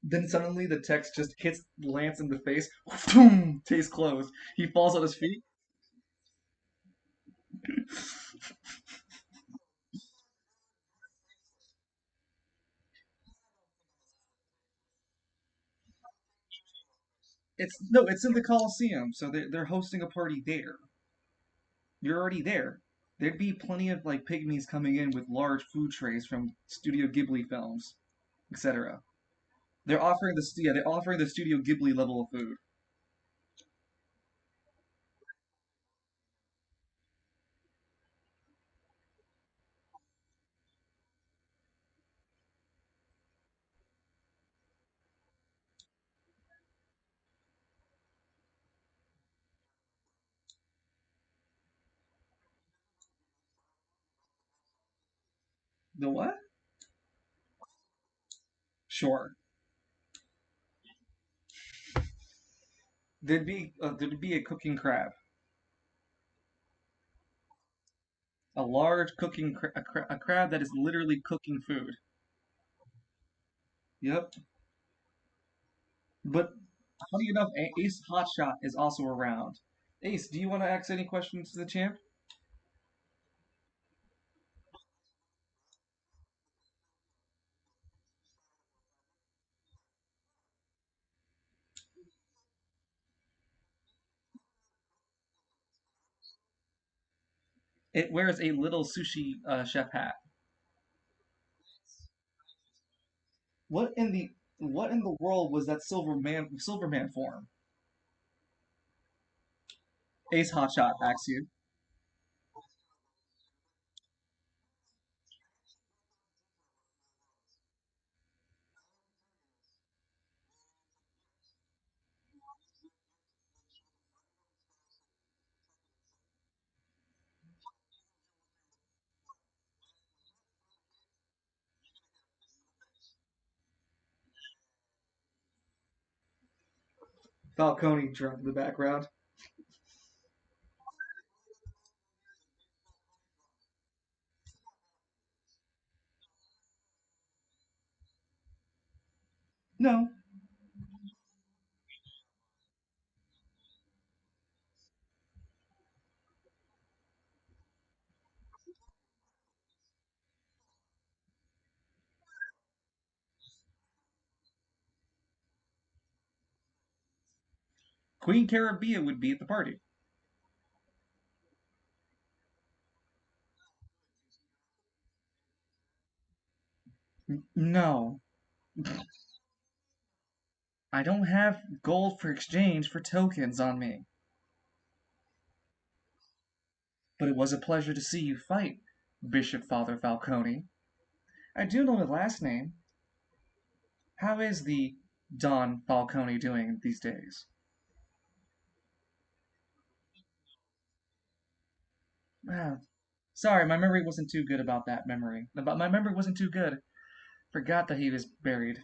Then suddenly the text just hits Lance in the face. Boom! Case closed. He falls on his feet. It's no, it's in the Coliseum, so they're hosting a party there. You're already there. There'd be plenty of like pygmies coming in with large food trays from Studio Ghibli films, etc. They're offering the Studio Ghibli level of food. The what? Sure. There'd be a cooking crab, a large a crab that is literally cooking food. Yep. But funny enough, Ace Hotshot is also around. Ace, do you want to ask any questions to the champ? It wears a little sushi chef hat. What in the what in the world was that Silverman form? Ace Hotshot asks you. Falcone drunk in the background. No. Queen Caribbean would be at the party. No. I don't have gold for exchange for tokens on me. But it was a pleasure to see you fight, Bishop Father Falcone. I do know the last name. How is the Don Falcone doing these days? Ah, sorry, my memory wasn't too good about that memory. About my memory wasn't too good. Forgot that he was buried.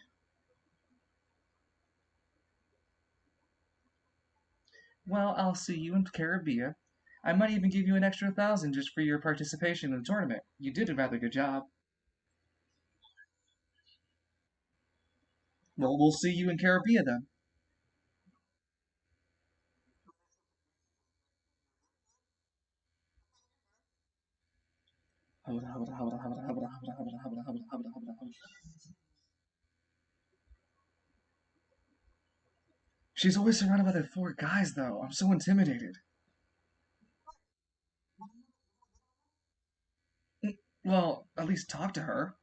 Well, I'll see you in Caribbean. I might even give you an extra 1,000 just for your participation in the tournament. You did a rather good job. Well, we'll see you in Caribbean then. She's always surrounded by the four guys, though. I'm so intimidated. Well, at least talk to her.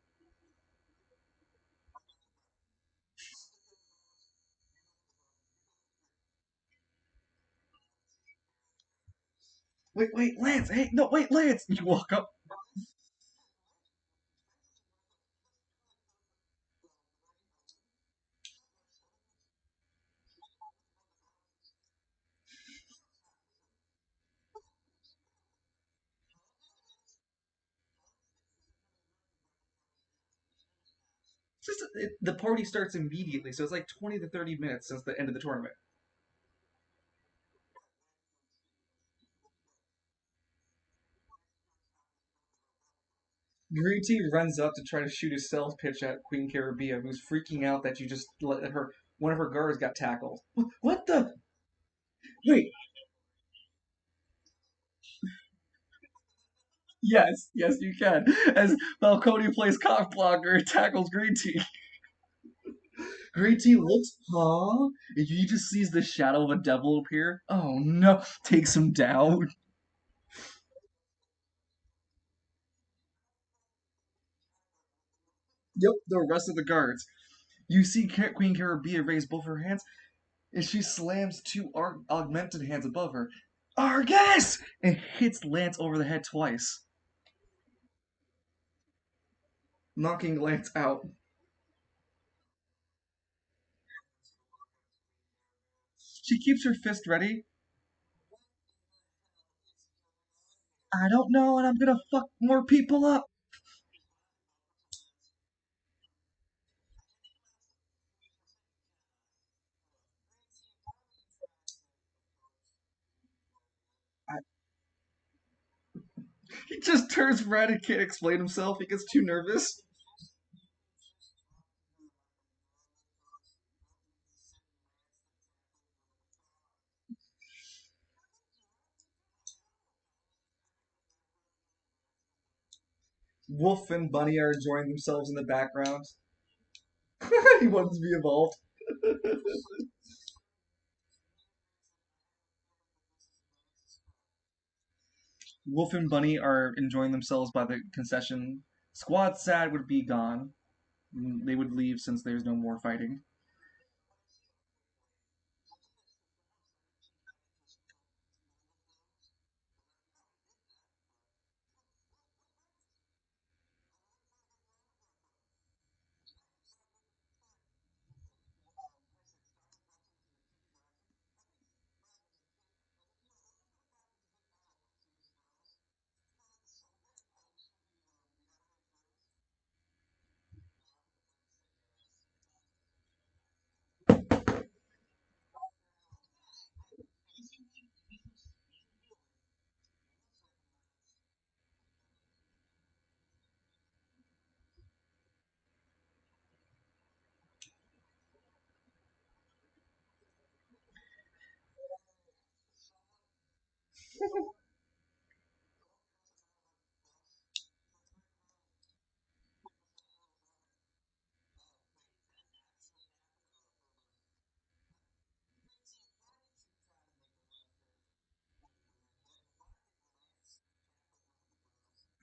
Wait, wait, Lance! Hey, no, wait, Lance! You walk up. The party starts immediately, so it's like 20 to 30 minutes since the end of the tournament. Green Tea runs up to try to shoot a stealth pitch at Queen Caribbean, who's freaking out that you just let her one of her guards got tackled. What the? Wait, yes, yes, you can. As Falcone plays cock blocker, tackles Green Tea. Green Tea looks, huh? And he just sees the shadow of a devil appear. Oh no! Takes him down. Yep, the rest of the guards. You see Queen Caribbean raise both her hands, and she slams two augmented hands above her. Argus! And hits Lance over the head twice, knocking Lance out. She keeps her fist ready. I don't know, and I'm gonna fuck more people up. I, he just turns red and can't explain himself. He gets too nervous. Wolf and Bunny are enjoying themselves in the background. He wants to be involved. Wolf and Bunny are enjoying themselves by the concession. Squad Sad would be gone. They would leave since there's no more fighting.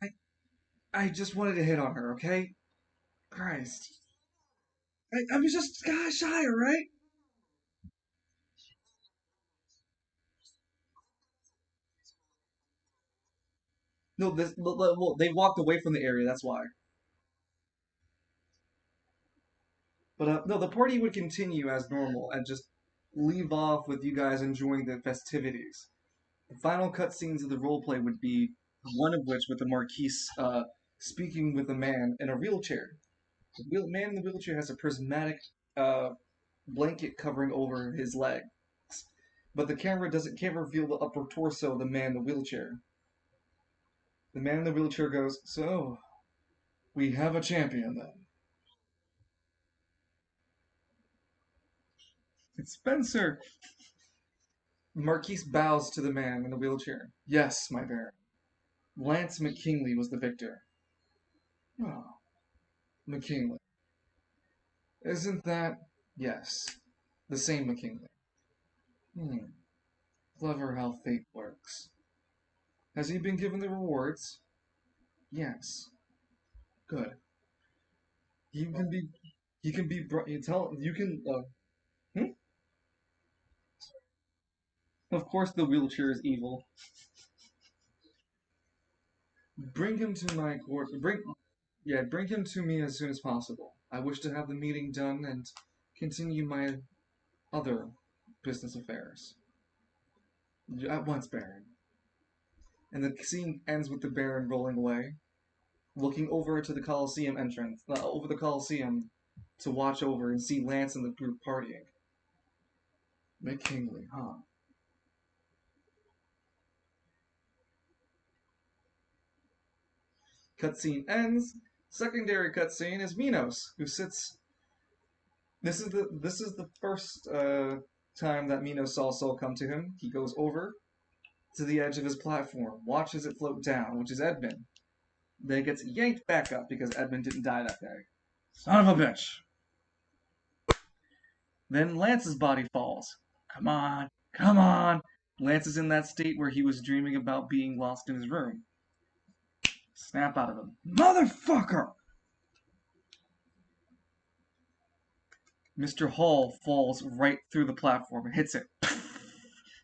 I, I just wanted to hit on her, okay? Christ. I was just gosh shy, alright? No, well, they walked away from the area, that's why. But no, the party would continue as normal and just leave off with you guys enjoying the festivities. The final cutscenes of the roleplay would be one of which with the Marquise speaking with a man in a wheelchair. The man in the wheelchair has a prismatic uh, blanket covering over his legs, but the camera doesn't can't reveal the upper torso of the man in the wheelchair. The man in the wheelchair goes, "So we have a champion then." It's Spencer. Marquise bows to the man in the wheelchair. Yes, my baron. Lance McKinley was the victor. Oh, McKinley. Isn't that? Yes. The same McKinley. Hmm. Clever how fate works. Has he been given the rewards? Yes. Good. You can be. He can be. You tell. You can. Hmm? Of course, the wheelchair is evil. Bring him to my court. Bring. Yeah, bring him to me as soon as possible. I wish to have the meeting done and continue my other business affairs. At once, Baron. And the scene ends with the Baron rolling away, looking over to the Colosseum entrance, over the Colosseum. to watch over and see Lance and the group partying. McKinley, huh? Cutscene ends. Secondary cutscene is Minos, who sits. This is the first time that Minos saw Soul come to him. He goes over to the edge of his platform, watches it float down, which is Edmund. Then it gets yanked back up because Edmund didn't die that day. Son of a bitch. Then Lance's body falls. Come on, come on. Lance is in that state where he was dreaming about being lost in his room. Snap out of him. Motherfucker! Mr. Hall falls right through the platform and hits it.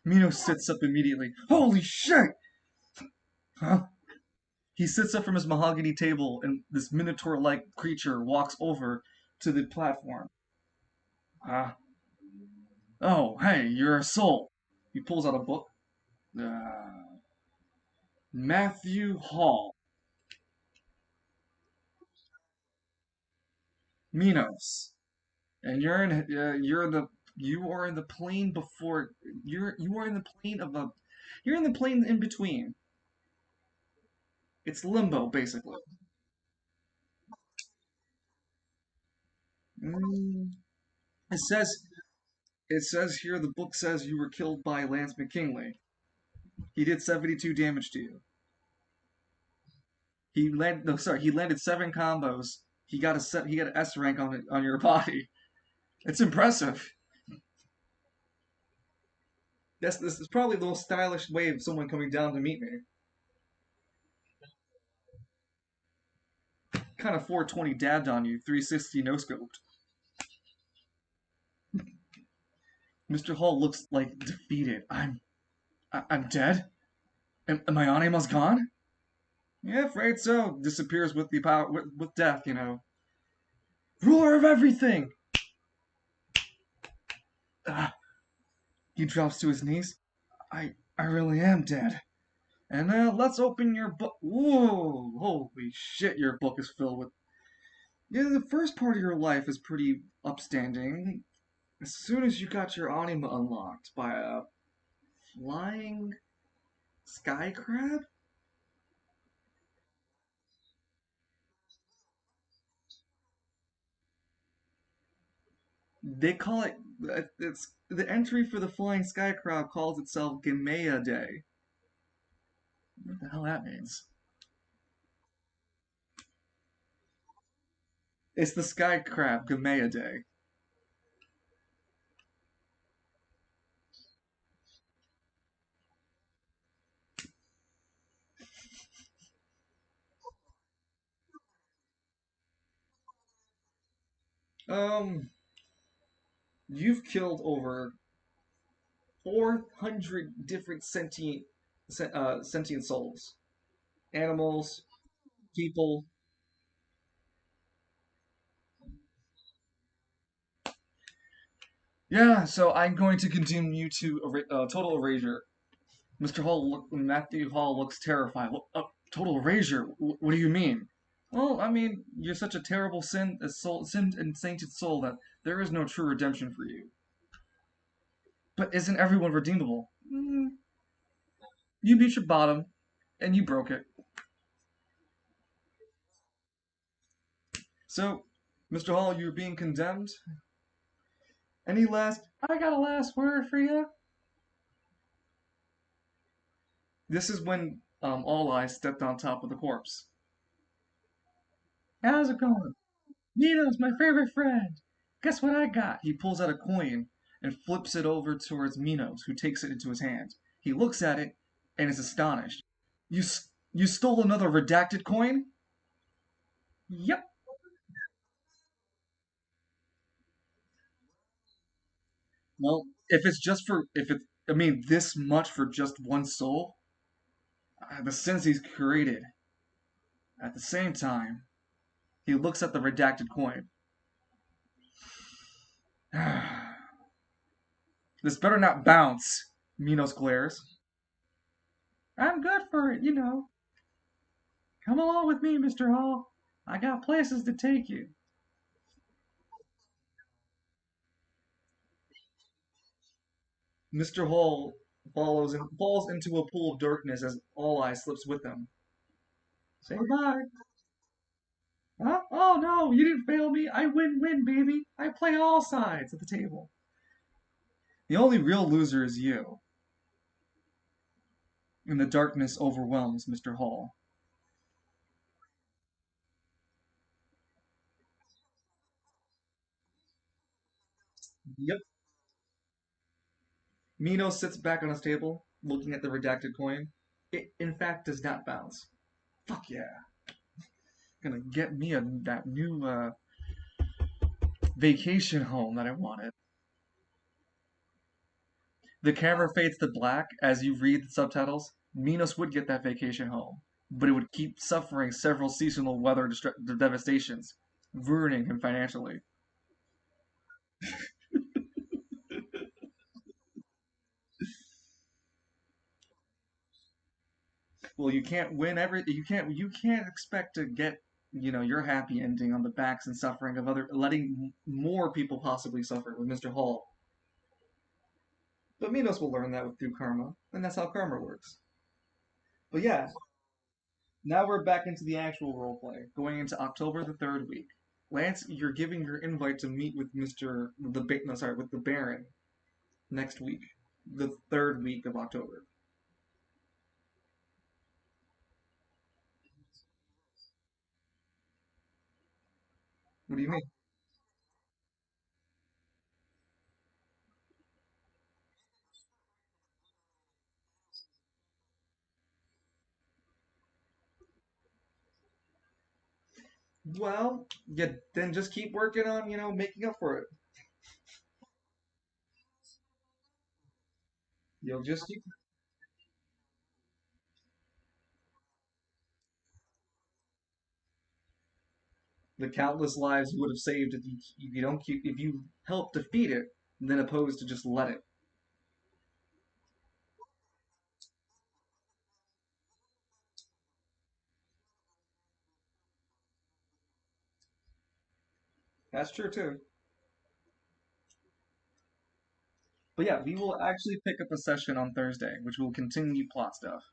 Mino sits up immediately. Holy shit! Huh? He sits up from his mahogany table and this minotaur-like creature walks over to the platform. Huh? Oh, hey, you're a soul. He pulls out a book. Matthew Hall. Minos. And you are in the plane before you are in the plane of a you're in the plane in between. It's limbo basically. Mm, it says it says here the book says you were killed by Lance McKinley. He did 72 damage to you. He landed 7 combos. He got an S rank on your body. It's impressive. This is probably the most stylish way of someone coming down to meet me. Kind of 420 dabbed on you, 360 no scoped. Mr. Hall looks like defeated. I'm dead. Am my anima's gone? Yeah, afraid so. Disappears with the power with death, you know. Ruler of everything. Ah, he drops to his knees. I really am dead. And let's open your book. Whoa, holy shit! Your book is filled with. Yeah, the first part of your life is pretty upstanding. As soon as you got your anima unlocked by a flying sky crab, they call it. It's the entry for the flying sky crab calls itself Gemea Day. What the hell that means? It's the sky crab Gemea Day. Um, you've killed over 400 different sentient souls, animals, people. Yeah, so I'm going to continue to total erasure. Matthew Hall looks terrified. Total erasure? What do you mean? Well, I mean, you're such a terrible sinned and sainted soul that there is no true redemption for you. But isn't everyone redeemable? You beat your bottom, and you broke it. So, Mr. Hall, you're being condemned. Any last? I got a last word for you. This is when All Eyes stepped on top of the corpse. How's it going? Nino's my favorite friend. Guess what I got? He pulls out a coin and flips it over towards Minos, who takes it into his hand. He looks at it and is astonished. You stole another redacted coin? Yep. Well, if it's I mean this much for just one soul, the sins he's created. At the same time, he looks at the redacted coin. This better not bounce. Minos glares. I'm good for it, you know. Come along with me, Mr. Hall. I got places to take you. Mr. Hall falls into a pool of darkness as All Eyes slips with him. Say bye. Huh? Oh no, you didn't fail me. I win, baby. I play all sides at the table. The only real loser is you. And the darkness overwhelms Mr. Hall. Yep. Mino sits back on his table, looking at the redacted coin. It, in fact, does not bounce. Fuck yeah. Gonna get me that new vacation home that I wanted. The camera fades to black as you read the subtitles. Minos would get that vacation home, but it would keep suffering several seasonal weather devastations, ruining him financially. Well, you can't win every. You can't expect to get your happy ending on the backs and suffering of other, letting more people possibly suffer with Mr. Hall. But Minos will learn that through karma, and that's how karma works. But yeah, now we're back into the actual roleplay, going into October the third week. Lance, you're giving your invite to meet with no, sorry, with the Baron next week, the third week of October. What do you mean? Well, yeah, then just keep working on, making up for it. You'll just keep the countless lives you would have saved if you don't keep if you help defeat it, than opposed to just let it. That's true too. But yeah, we will actually pick up a session on Thursday, which will continue plot stuff.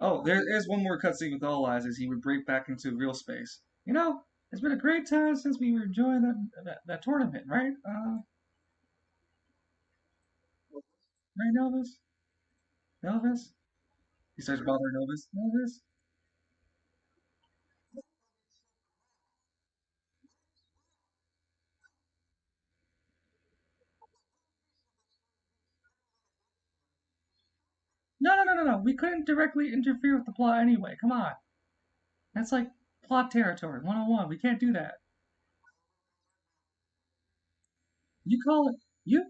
Oh, there's one more cutscene with All Eyes as he would break back into real space. It's been a great time since we were enjoying that tournament, right? Right, Elvis? Elvis? He starts bothering Elvis. Elvis? No, no, no, no, no. We couldn't directly interfere with the plot anyway. Come on. That's like plot territory, 101. We can't do that. You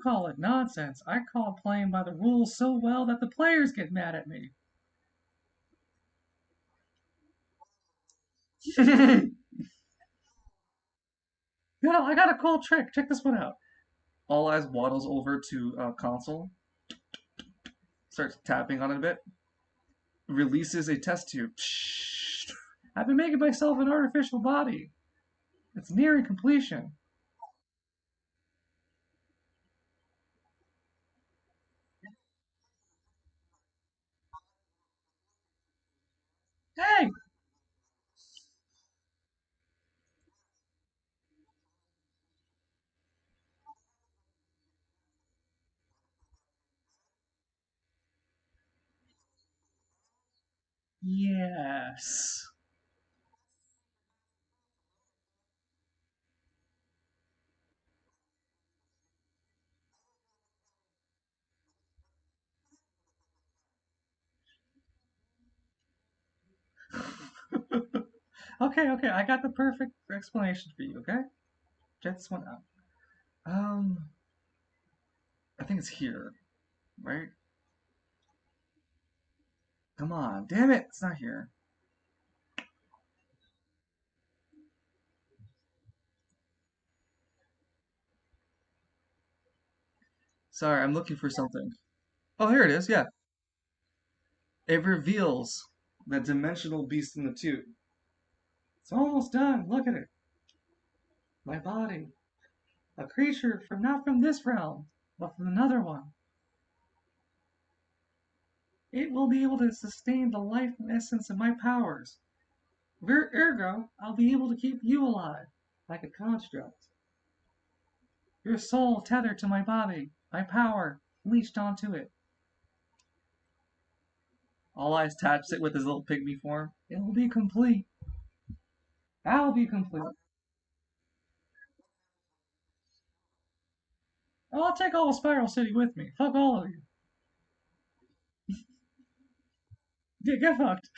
call it nonsense. I call it playing by the rules so well that the players get mad at me. I got a cool trick. Check this one out. All Eyes waddles over to a console, starts tapping on it a bit, releases a test tube. I've been making myself an artificial body. It's nearing completion. Hey! Yes. Okay, okay. I got the perfect explanation for you, okay? Check this one out. Um, I think it's here, right? Come on. Damn it. It's not here. Sorry, I'm looking for something. Oh, here it is. Yeah. It reveals the dimensional beast in the tube. It's almost done. Look at it. My body. A creature from not from this realm, but from another one. It will be able to sustain the life and essence of my powers. Ergo, I'll be able to keep you alive, like a construct. Your soul tethered to my body, my power leashed onto it. All Eyes taps it with his little pygmy form. It'll be complete. I'll be complete. I'll take all of Spiral City with me. Fuck all of you. Get fucked.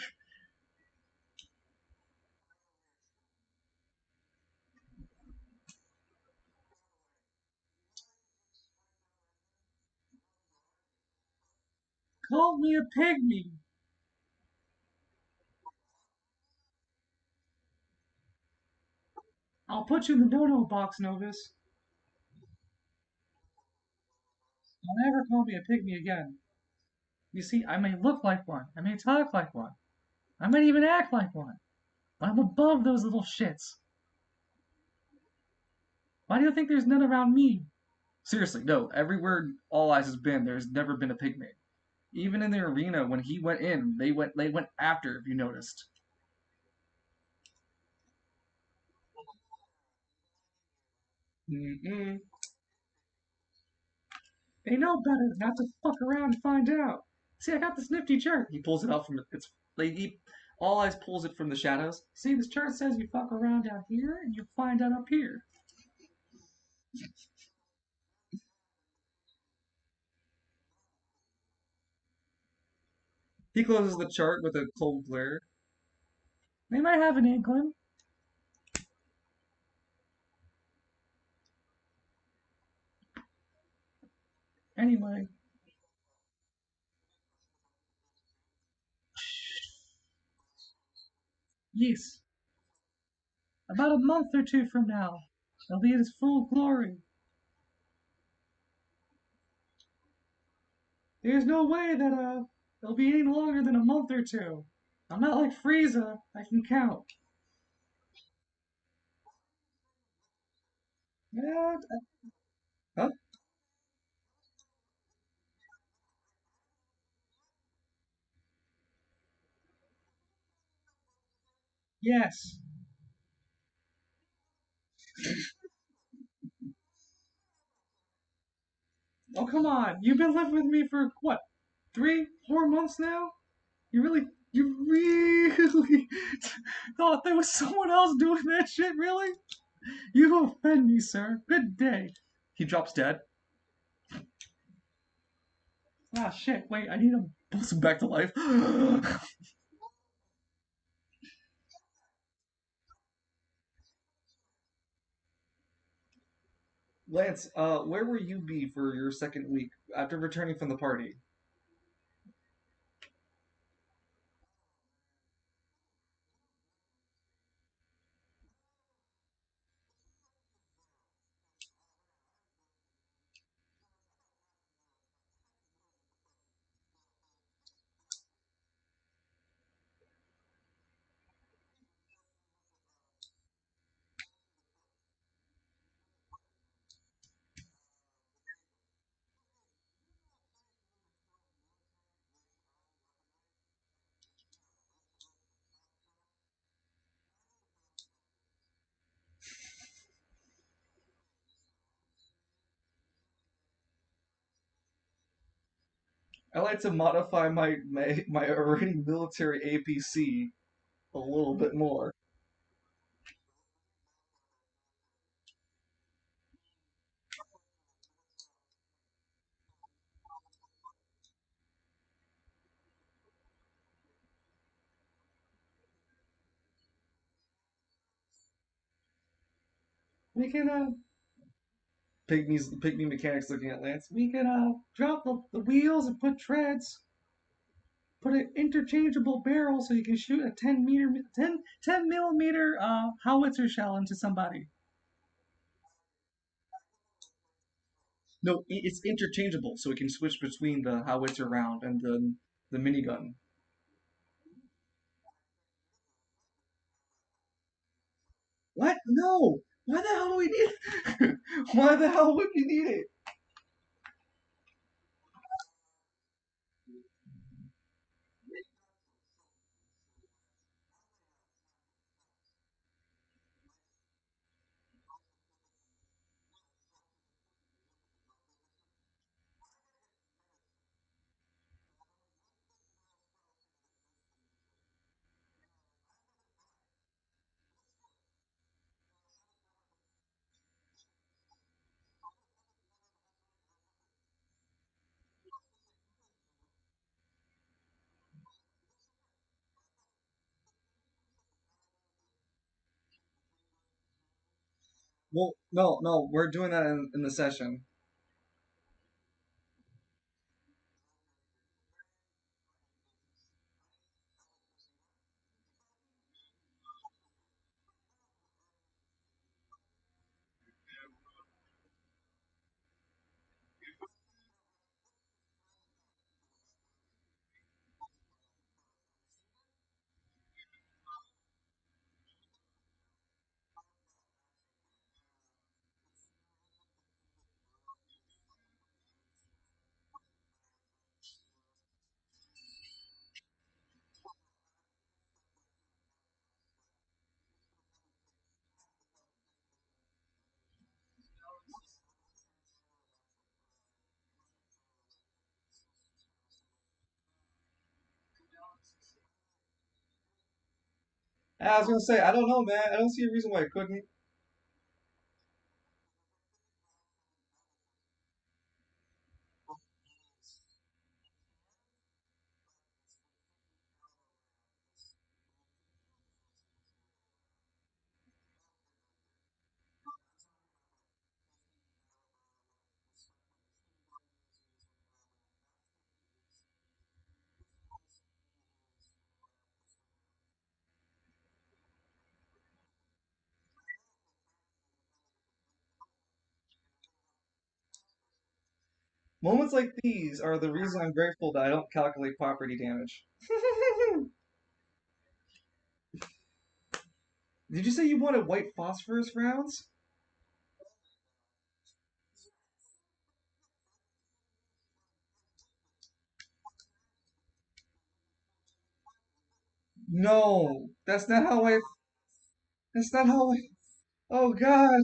Call me a pygmy. I'll put you in the no-no box, Novus. Don't ever call me a pygmy again. You see, I may look like one. I may talk like one. I might even act like one. But I'm above those little shits. Why do you think there's none around me? Seriously, no. Everywhere All Eyes has been, there's never been a pygmy. Even in the arena, when he went in, they went after. If you noticed, mm-mm. They know better not to fuck around and find out. See, I got this nifty chart. He pulls it out from it's. All Eyes pulls it from the shadows. See, this chart says you fuck around down here and you find out up here. He closes the chart with a cold glare. They might have an inkling. Anyway, yes, about a month or two from now, they'll be at its full glory. There's no way that it'll be any longer than a month or two. I'm not like Frieza. I can count. Yeah. Huh? Yes. Oh come on. You've been living with me for what? 3, 4 months now? You really thought there was someone else doing that shit, really? You offend me, sir. Good day. He drops dead. Ah, shit. Wait, I need to boost him back to life. Lance, where will you be for your second week after returning from the party? I like to modify my already military APC a little bit more. We can pygmy mechanics looking at Lance. We can drop the wheels and put treads. Put an interchangeable barrel so you can shoot a 10 millimeter howitzer shell into somebody. No, it's interchangeable, so we can switch between the howitzer round and the minigun. What? No! Why the hell do we need it? Why the hell would we need it? Well, no, no, we're doing that in the session. I was gonna say, I don't know, man. I don't see a reason why I couldn't. Moments like these are the reason I'm grateful that I don't calculate property damage. Did you say you wanted white phosphorus rounds? No, that's not how I. That's not how I. Oh God.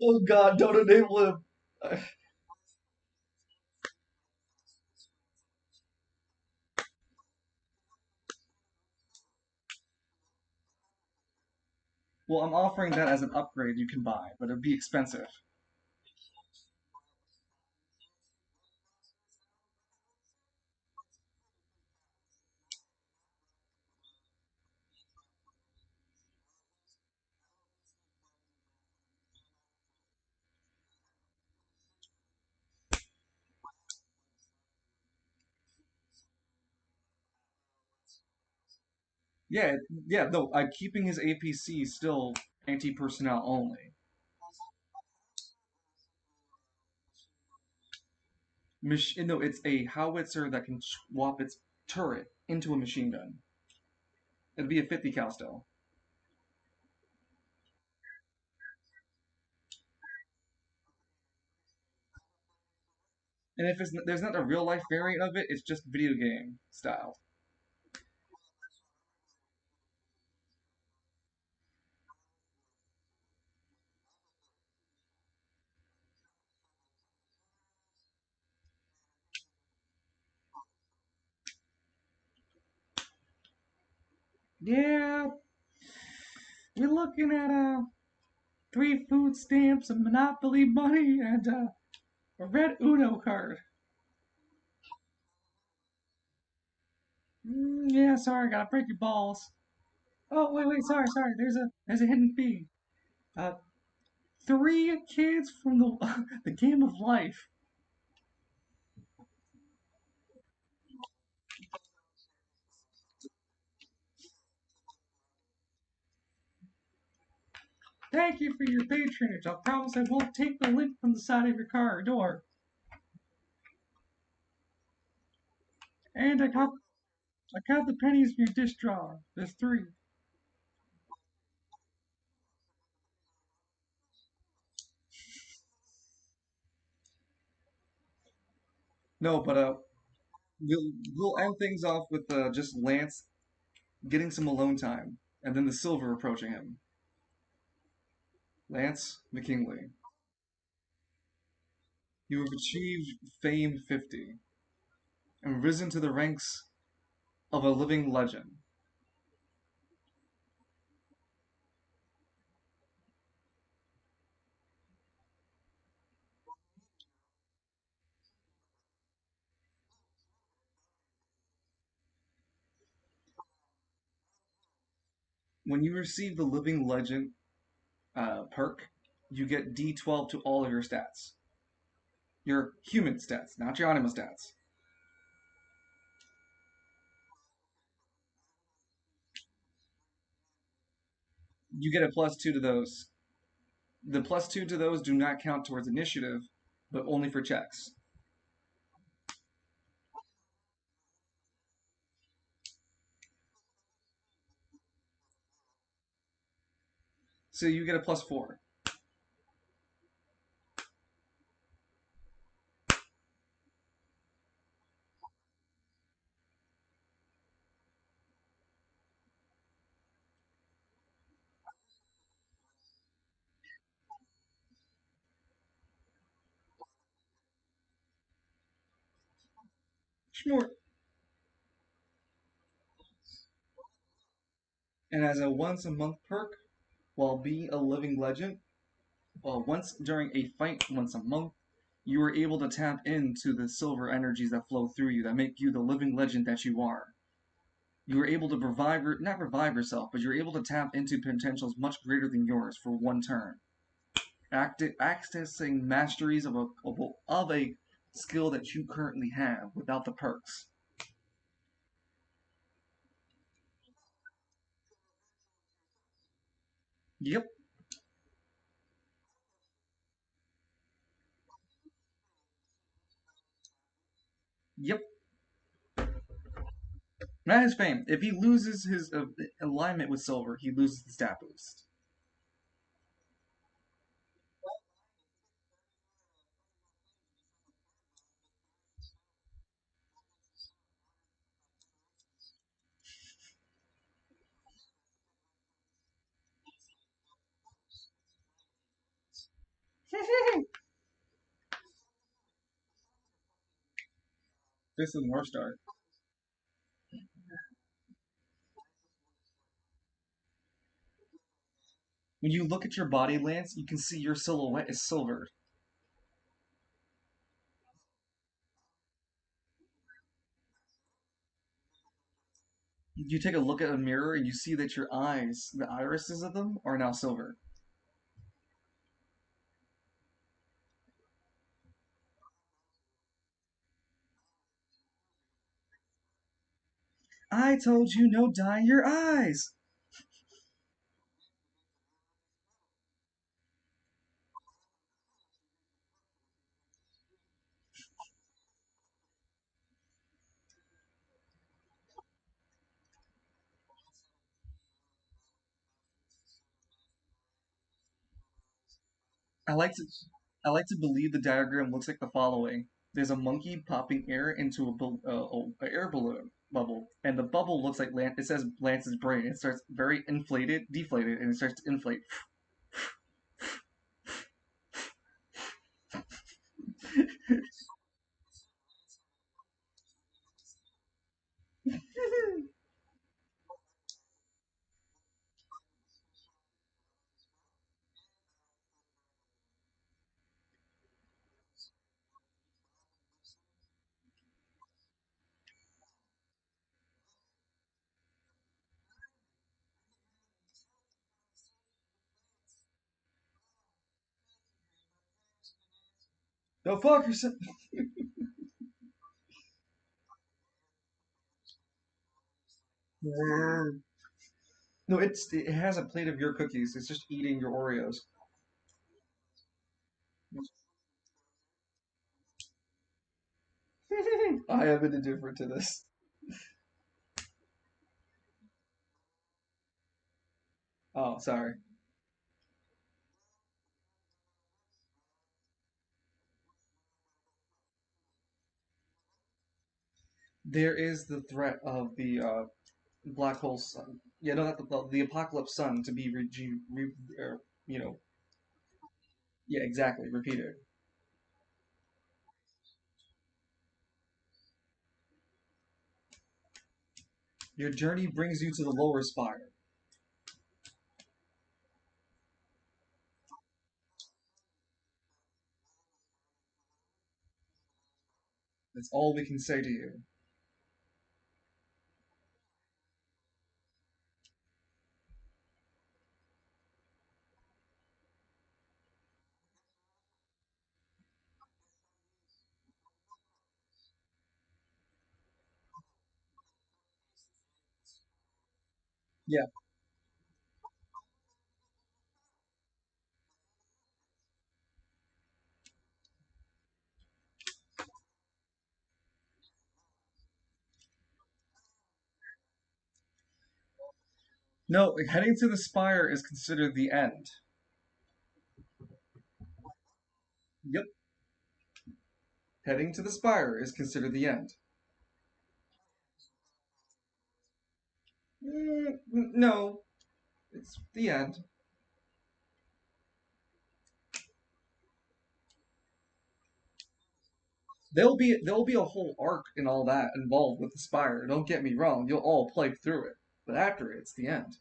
Oh God, don't enable him. Well, I'm offering that as an upgrade you can buy, but it'd be expensive. Yeah, yeah, no, I'm keeping his APC still anti-personnel only. No, it's a howitzer that can swap its turret into a machine gun. It'd be a 50 cal still. And if there's not a real life variant of it, it's just video game style. Yeah, we're looking at 3 food stamps, a Monopoly money, and a red Uno card. Yeah, sorry, gotta break your balls. Oh, wait, wait, sorry, sorry. There's a hidden fee. Uh, 3 kids from the the game of life. Thank you for your patronage. I'll promise I won't take the lint from the side of your car door. And I got the pennies from your dish drawer. There's 3. No, but we'll end things off with just Lance getting some alone time, and then the silver approaching him. Lance McKinley, you have achieved Fame 50 and risen to the ranks of a living legend. When you receive the living legend perk, you get D12 to all of your stats. Your human stats, not your anima stats. You get a +2 to those. The +2 to those do not count towards initiative, but only for checks. So you get a +4. Smart. And as a once a month perk, while being a living legend, once during a fight once a month, you are able to tap into the silver energies that flow through you that make you the living legend that you are. You are able to not revive yourself, but you're able to tap into potentials much greater than yours for one turn. Accessing masteries of a skill that you currently have without the perks. Yep, yep. Not his fame. If he loses his alignment with silver, he loses the stat boost. This is North Star. When you look at your body, Lance, you can see your silhouette is silver. You take a look at a mirror and you see that your eyes, the irises of them, are now silver. I told you no dye your eyes. I like to I like to believe the diagram looks like the following. There's a monkey popping air into a air balloon bubble, and the bubble looks like it says Lance's brain. It starts very inflated, deflated, and it starts to inflate. Go fuck yourself. No, it has a plate of your cookies. It's just eating your Oreos. I have been indifferent to this. Oh, sorry. There is the threat of the black hole sun. Yeah, no, not the apocalypse sun to be you know, yeah, exactly, repeated. Your journey brings you to the lower spire. That's all we can say to you. Yeah. No, heading to the spire is considered the end. Yep. Heading to the spire is considered the end. No, it's the end. There'll be a whole arc and all that involved with the spire. Don't get me wrong, you'll all play through it, but after it's the end.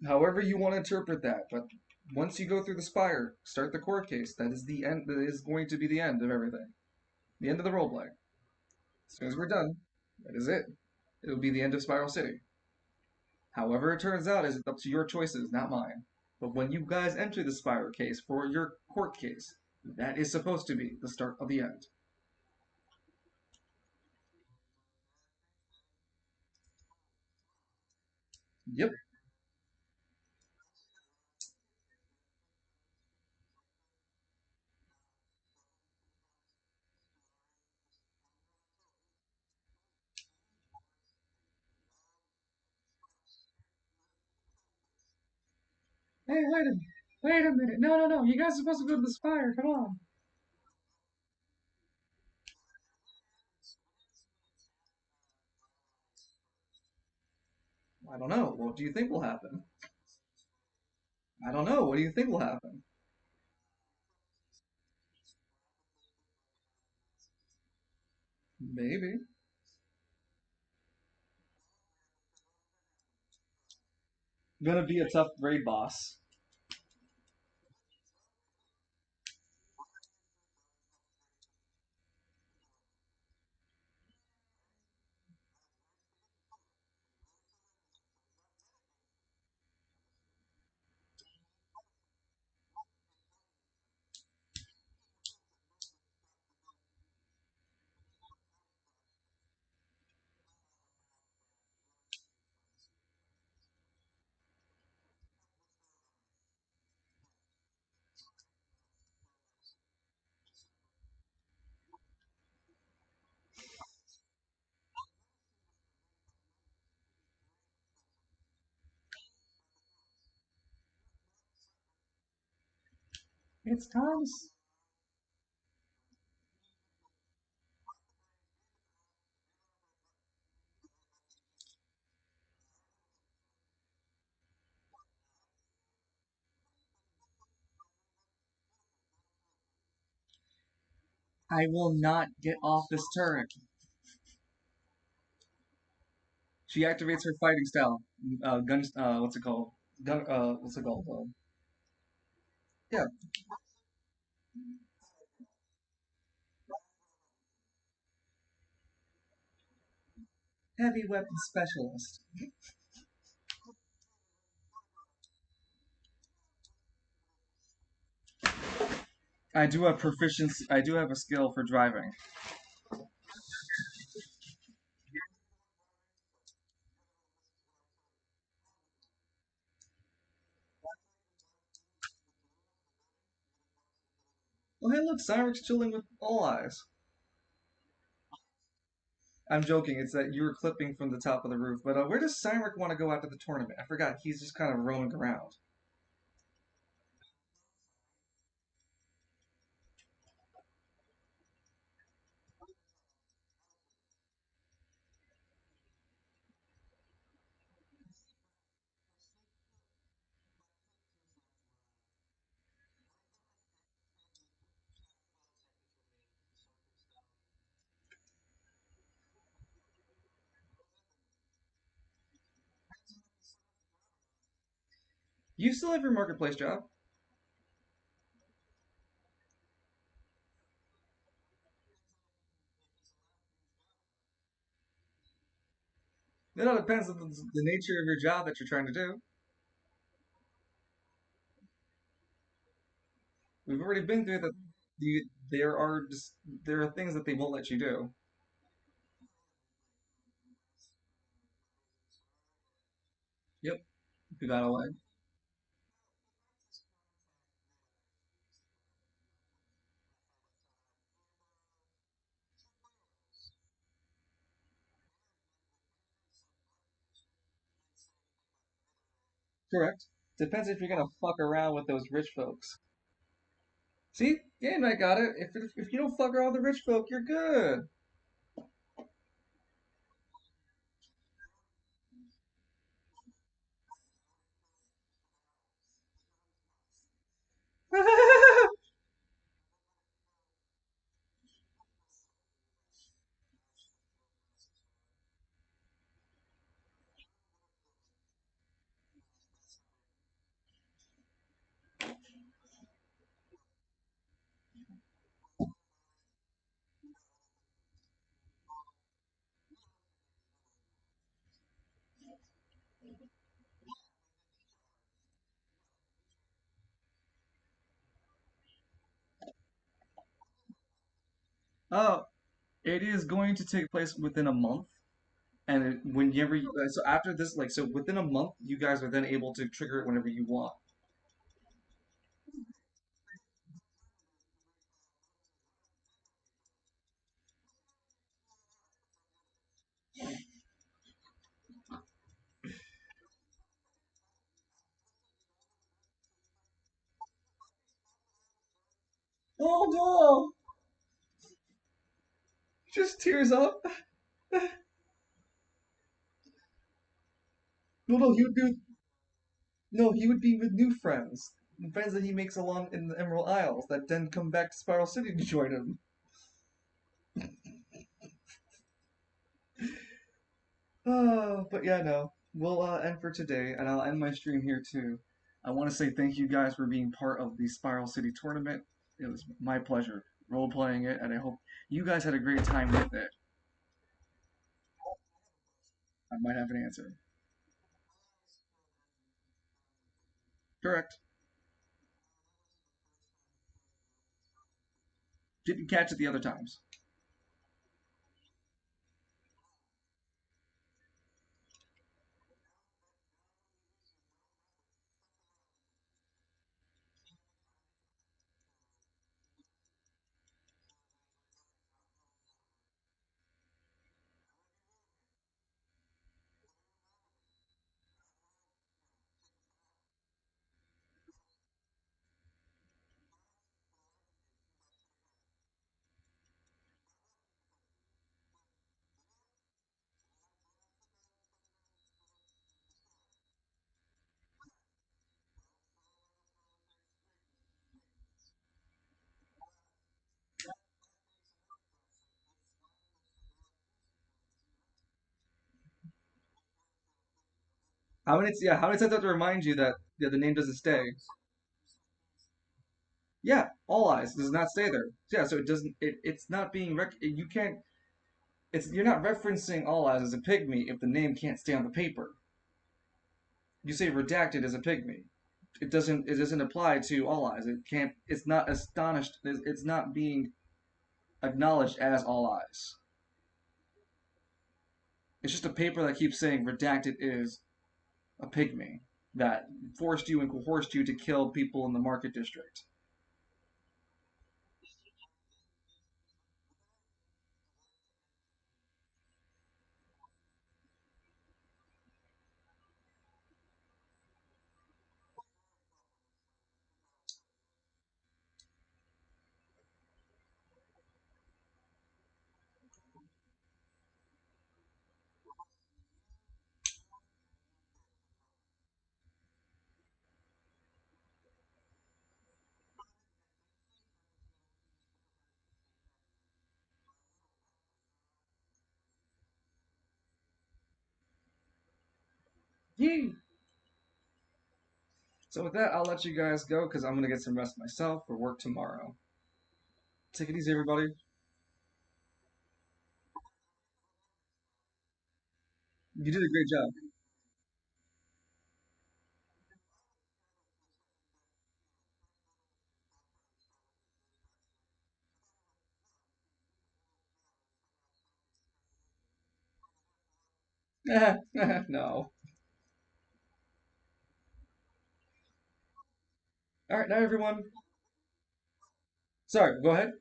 However you want to interpret that, but once you go through the spire, start the court case. That is the end. That is going to be the end of everything. The end of the roleplay. As soon as we're done, that is it. It'll be the end of Spiral City. However it turns out is up to your choices, not mine. But when you guys enter the Spire case for your court case, that is supposed to be the start of the end. Yep. Hey, wait a minute. No, no, no. You guys are supposed to go to the spire. Come on. I don't know. What do you think will happen? I don't know. What do you think will happen? Maybe. Gonna be a tough raid boss. It's time. I will not get off this turret. She activates her fighting style. Gun. What's it called? Gun. What's it called? Yeah. Heavy weapon specialist. I do have proficiency. I do have a skill for driving. Oh, hey, look, Cyric's chilling with All Eyes. I'm joking. It's that you were clipping from the top of the roof. But where does Cyric want to go after the tournament? I forgot. He's just kind of roaming around. You still have your marketplace job. It all depends on the nature of your job that you're trying to do. We've already been through that. There are just there are things that they won't let you do. Yep, you got away. Correct. Depends if you're gonna fuck around with those rich folks. See, game I got it. If you don't fuck around with the rich folk, you're good. Oh, it is going to take place within a month, and whenever so after this, like so within a month, you guys are then able to trigger it whenever you want. Oh no! Just tears up. No, he would be he would be with new friends, friends that he makes along in the Emerald Isles that then come back to Spiral City to join him. But yeah, no. We'll end for today, and I'll end my stream here too. I want to say thank you guys for being part of the Spiral City tournament. It was my pleasure role playing it, and I hope you guys had a great time with it. I might have an answer. Correct. Didn't catch it the other times. How many times do I have to remind you that the name doesn't stay? Yeah, all eyes does not stay there. Yeah, so it doesn't. It's not being you can't. It's you're not referencing All Eyes as a pygmy if the name can't stay on the paper. You say redacted as a pygmy. It doesn't apply to All Eyes. It can't. It's not astonished. It's not being acknowledged as All Eyes. It's just a paper that keeps saying redacted is a pygmy that forced you and coerced you to kill people in the market district. Yee! So with that, I'll let you guys go because I'm gonna get some rest myself for work tomorrow. Take it easy, everybody. You did a great job. No. All right, now everyone. Sorry, go ahead.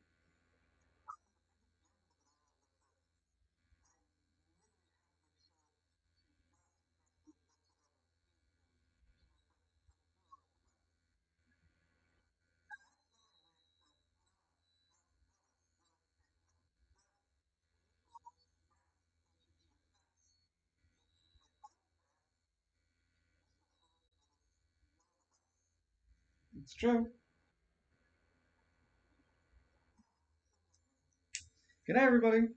It's true. Good night, everybody.